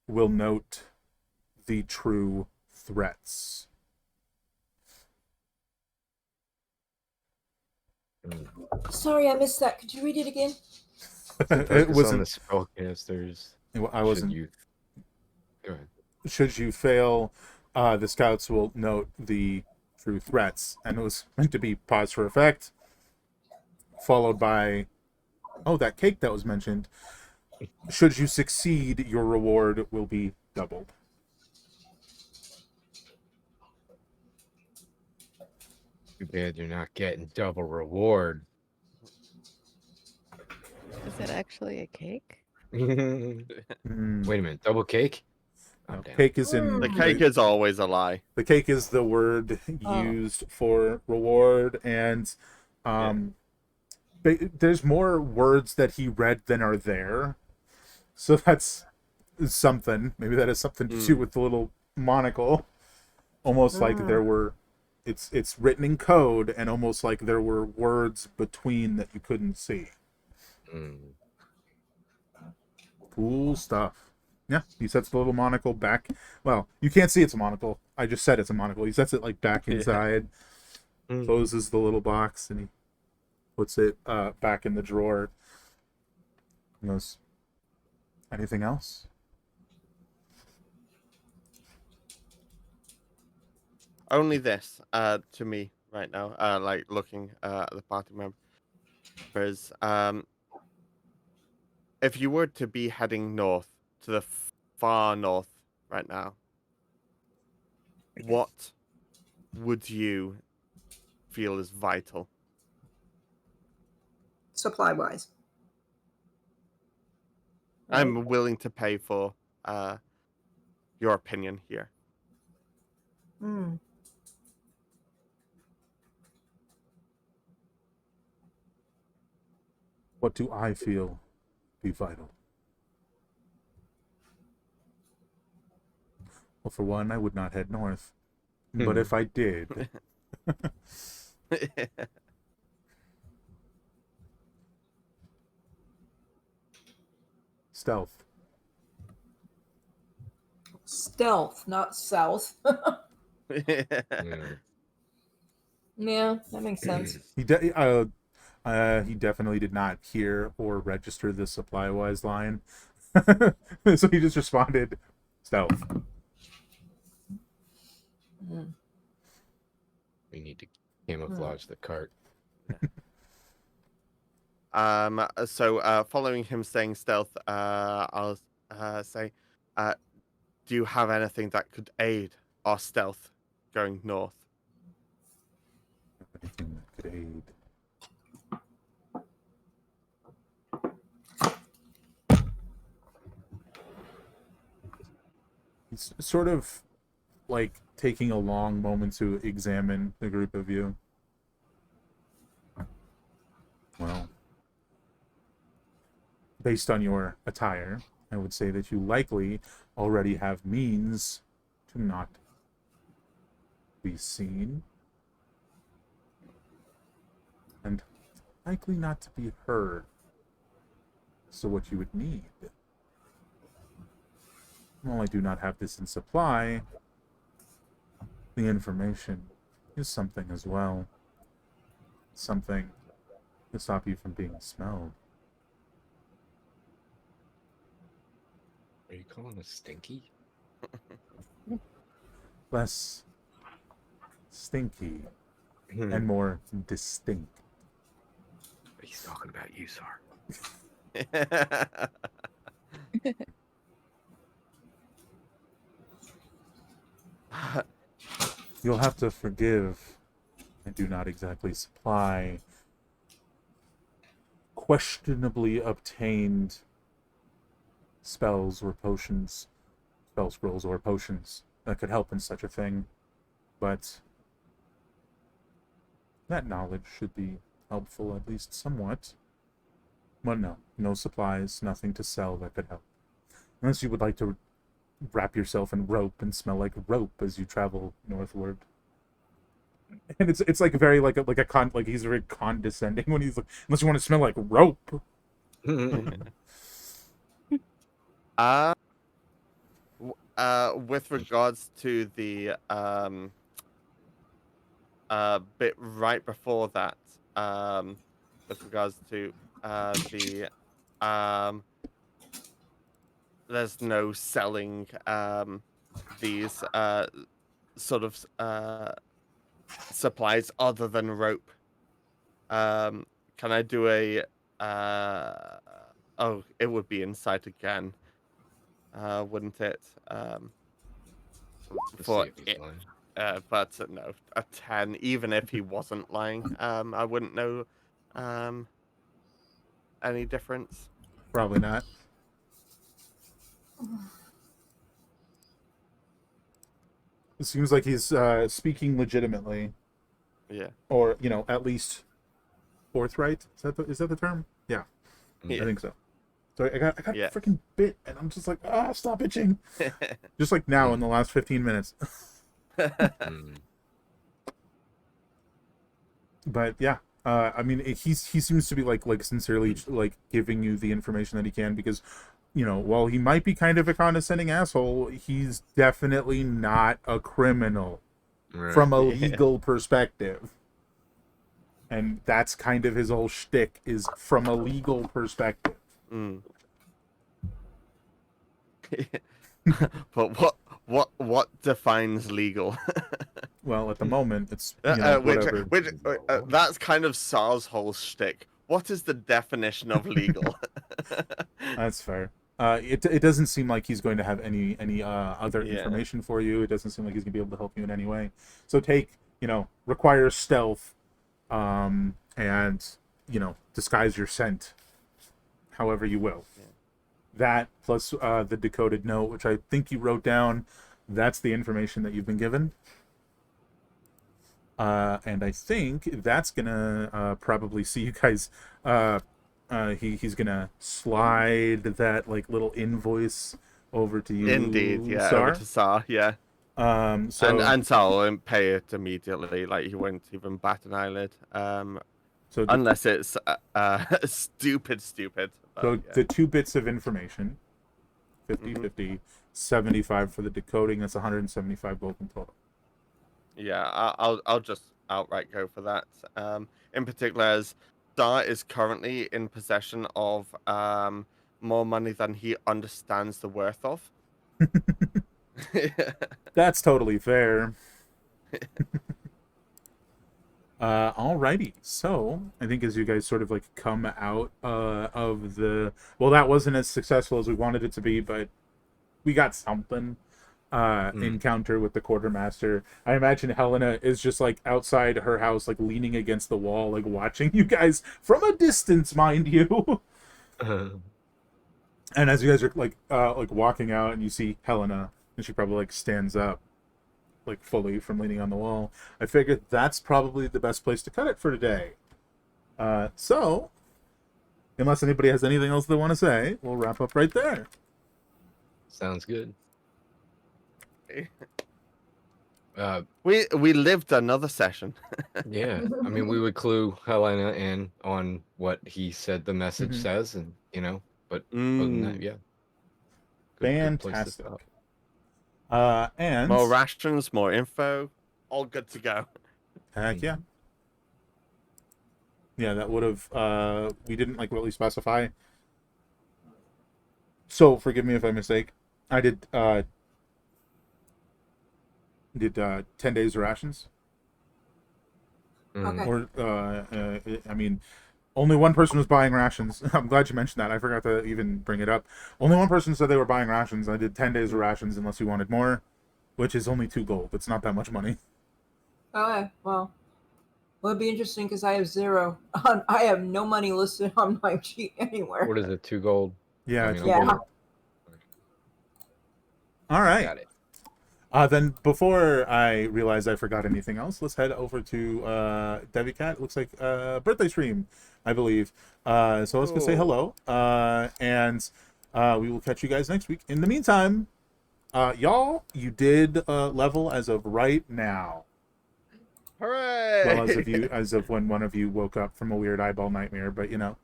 will note the true threats. Sorry, I missed that. Could you read it again? It was on the wasn't. spellcasters. I wasn't. Go ahead. Should you fail, the scouts will note the true threats, and it was meant to be pause for effect, followed by, that cake that was mentioned. Should you succeed, your reward will be doubled. Too bad you're not getting double reward. Is it actually a cake? Wait a minute, double cake? No, cake is in. The cake is always a lie. The cake is the word used for reward, and there's more words that he read than are there. So that's something. Maybe that has something to do with the little monocle. Almost like there were, it's written in code, and almost like there were words between that you couldn't see. Mm. Cool stuff. Yeah, he sets the little monocle back. Well, you can't see it's a monocle. I just said it's a monocle. He sets it like back inside, closes the little box, and he puts it back in the drawer. He goes, anything else? Only this, to me right now, like looking at the party members. If you were to be heading north to the far north right now, what would you feel is vital? Supply wise. I'm willing to pay for your opinion here. Mm. What do I feel be vital? Well, for one, I would not head north. But if I did, stealth. Stealth, not south. Mm. Yeah, that makes sense. He definitely did not hear or register the supply wise line. So he just responded, stealth. We need to camouflage the cart. So following him saying stealth, I'll say, do you have anything that could aid our stealth going north? Anything that could aid. He's sort of like taking a long moment to examine the group of you. Well, based on your attire, I would say that you likely already have means to not be seen, and likely not to be heard. So what you would need, while I do not have this in supply, the information is something as well. Something to stop you from being smelled. Are you calling us stinky? Less stinky and more distinct. He's talking about you, sir. You'll have to forgive. I do not exactly supply questionably obtained spells or potions, spell scrolls or potions that could help in such a thing, but that knowledge should be helpful at least somewhat. But no supplies, nothing to sell that could help. Unless you would like to wrap yourself in rope and smell like rope as you travel northward. And it's like very like he's very condescending when he's like, unless you want to smell like rope. With regards to the bit right before that, with regards to the there's no selling these sort of supplies other than rope. Can I do a oh, it would be insight again, wouldn't it? For See if he's it, lying. but no, a 10. Even if he wasn't lying, I wouldn't know any difference. Probably not. It seems like he's speaking legitimately, Yeah. or at least forthright. Is that the term? Yeah, Yeah. I think so. So I got Yes. freaking bit, and I'm just like, stop itching. Just like now in the last 15 minutes. Mm. But yeah, I mean, he seems to be like sincerely like giving you the information that he can, because while he might be kind of a condescending asshole, he's definitely not a criminal Right. from a Yeah. legal perspective. And that's kind of his whole shtick, is from a legal perspective. Mm. But what defines legal? Well, at the moment, it's which whatever. that's kind of Sar's whole shtick. What is the definition of legal? That's fair. It doesn't seem like he's going to have any other Yeah. information for you. It doesn't seem like he's gonna be able to help you in any way. So requires stealth, and disguise your scent, however you will. Yeah. That plus the decoded note, which I think you wrote down. That's the information that you've been given. And I think that's gonna probably see you guys. He's gonna slide that like little invoice over to you. Indeed, yeah, Sar. over to Sar, yeah. So And Sar won't pay it immediately, like he won't even bat an eyelid. so Unless it's stupid. But, so yeah. the 2 bits of information, 50, Mhm. 50, 75 for the decoding. That's 175 gold in total. Yeah, I'll just outright go for that. In particular, as Star is currently in possession of more money than he understands the worth of. That's totally fair. Alrighty. So I think as you guys sort of like come out of the, well, that wasn't as successful as we wanted it to be, but we got something. Encounter with the quartermaster. I imagine Helena is just like outside her house, like leaning against the wall, like watching you guys from a distance, mind you. And as you guys are like walking out, and you see Helena, and she probably like stands up, like fully from leaning on the wall. I figured that's probably the best place to cut it for today. So, unless anybody has anything else they want to say, we'll wrap up right there. Sounds good. We lived another session. Yeah, I mean, we would clue Helena in on what he said the message Mhm. says, and but other than that, yeah. Good place to Fantastic. stop. And More rations, more info, all good to go. heck yeah. Yeah, that would have we didn't like really specify. So forgive me if I mistake. I did 10 days of rations. Mhm. Okay. Or I mean, only one person was buying rations. I'm glad you mentioned that. I forgot to even bring it up. Only one person said they were buying rations. I did 10 days of rations unless you wanted more, which is only 2 gold. It's not that much money. Okay. Well, it'd be interesting because I have 0. I have no money listed on my sheet anywhere. What is it? 2 gold. Yeah, I it's mean, Yeah. gold. All right. Got it. Then before I realize I forgot anything else, let's head over to Debbie Cat. It looks like birthday stream, I believe. So let's go say hello. And we will catch you guys next week. In the meantime, y'all, you did level as of right now. Hooray! Well, as of when one of you woke up from a weird eyeball nightmare, but same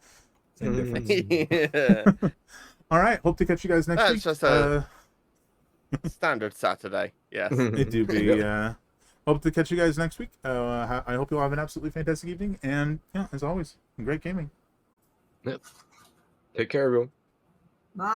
difference. Yeah. All right, hope to catch you guys next That's week. just a standard Saturday. Yes. It do be. Hope to catch you guys next week. I hope you'll have an absolutely fantastic evening, and as always, great gaming. Yep. Take care, everyone. Bye.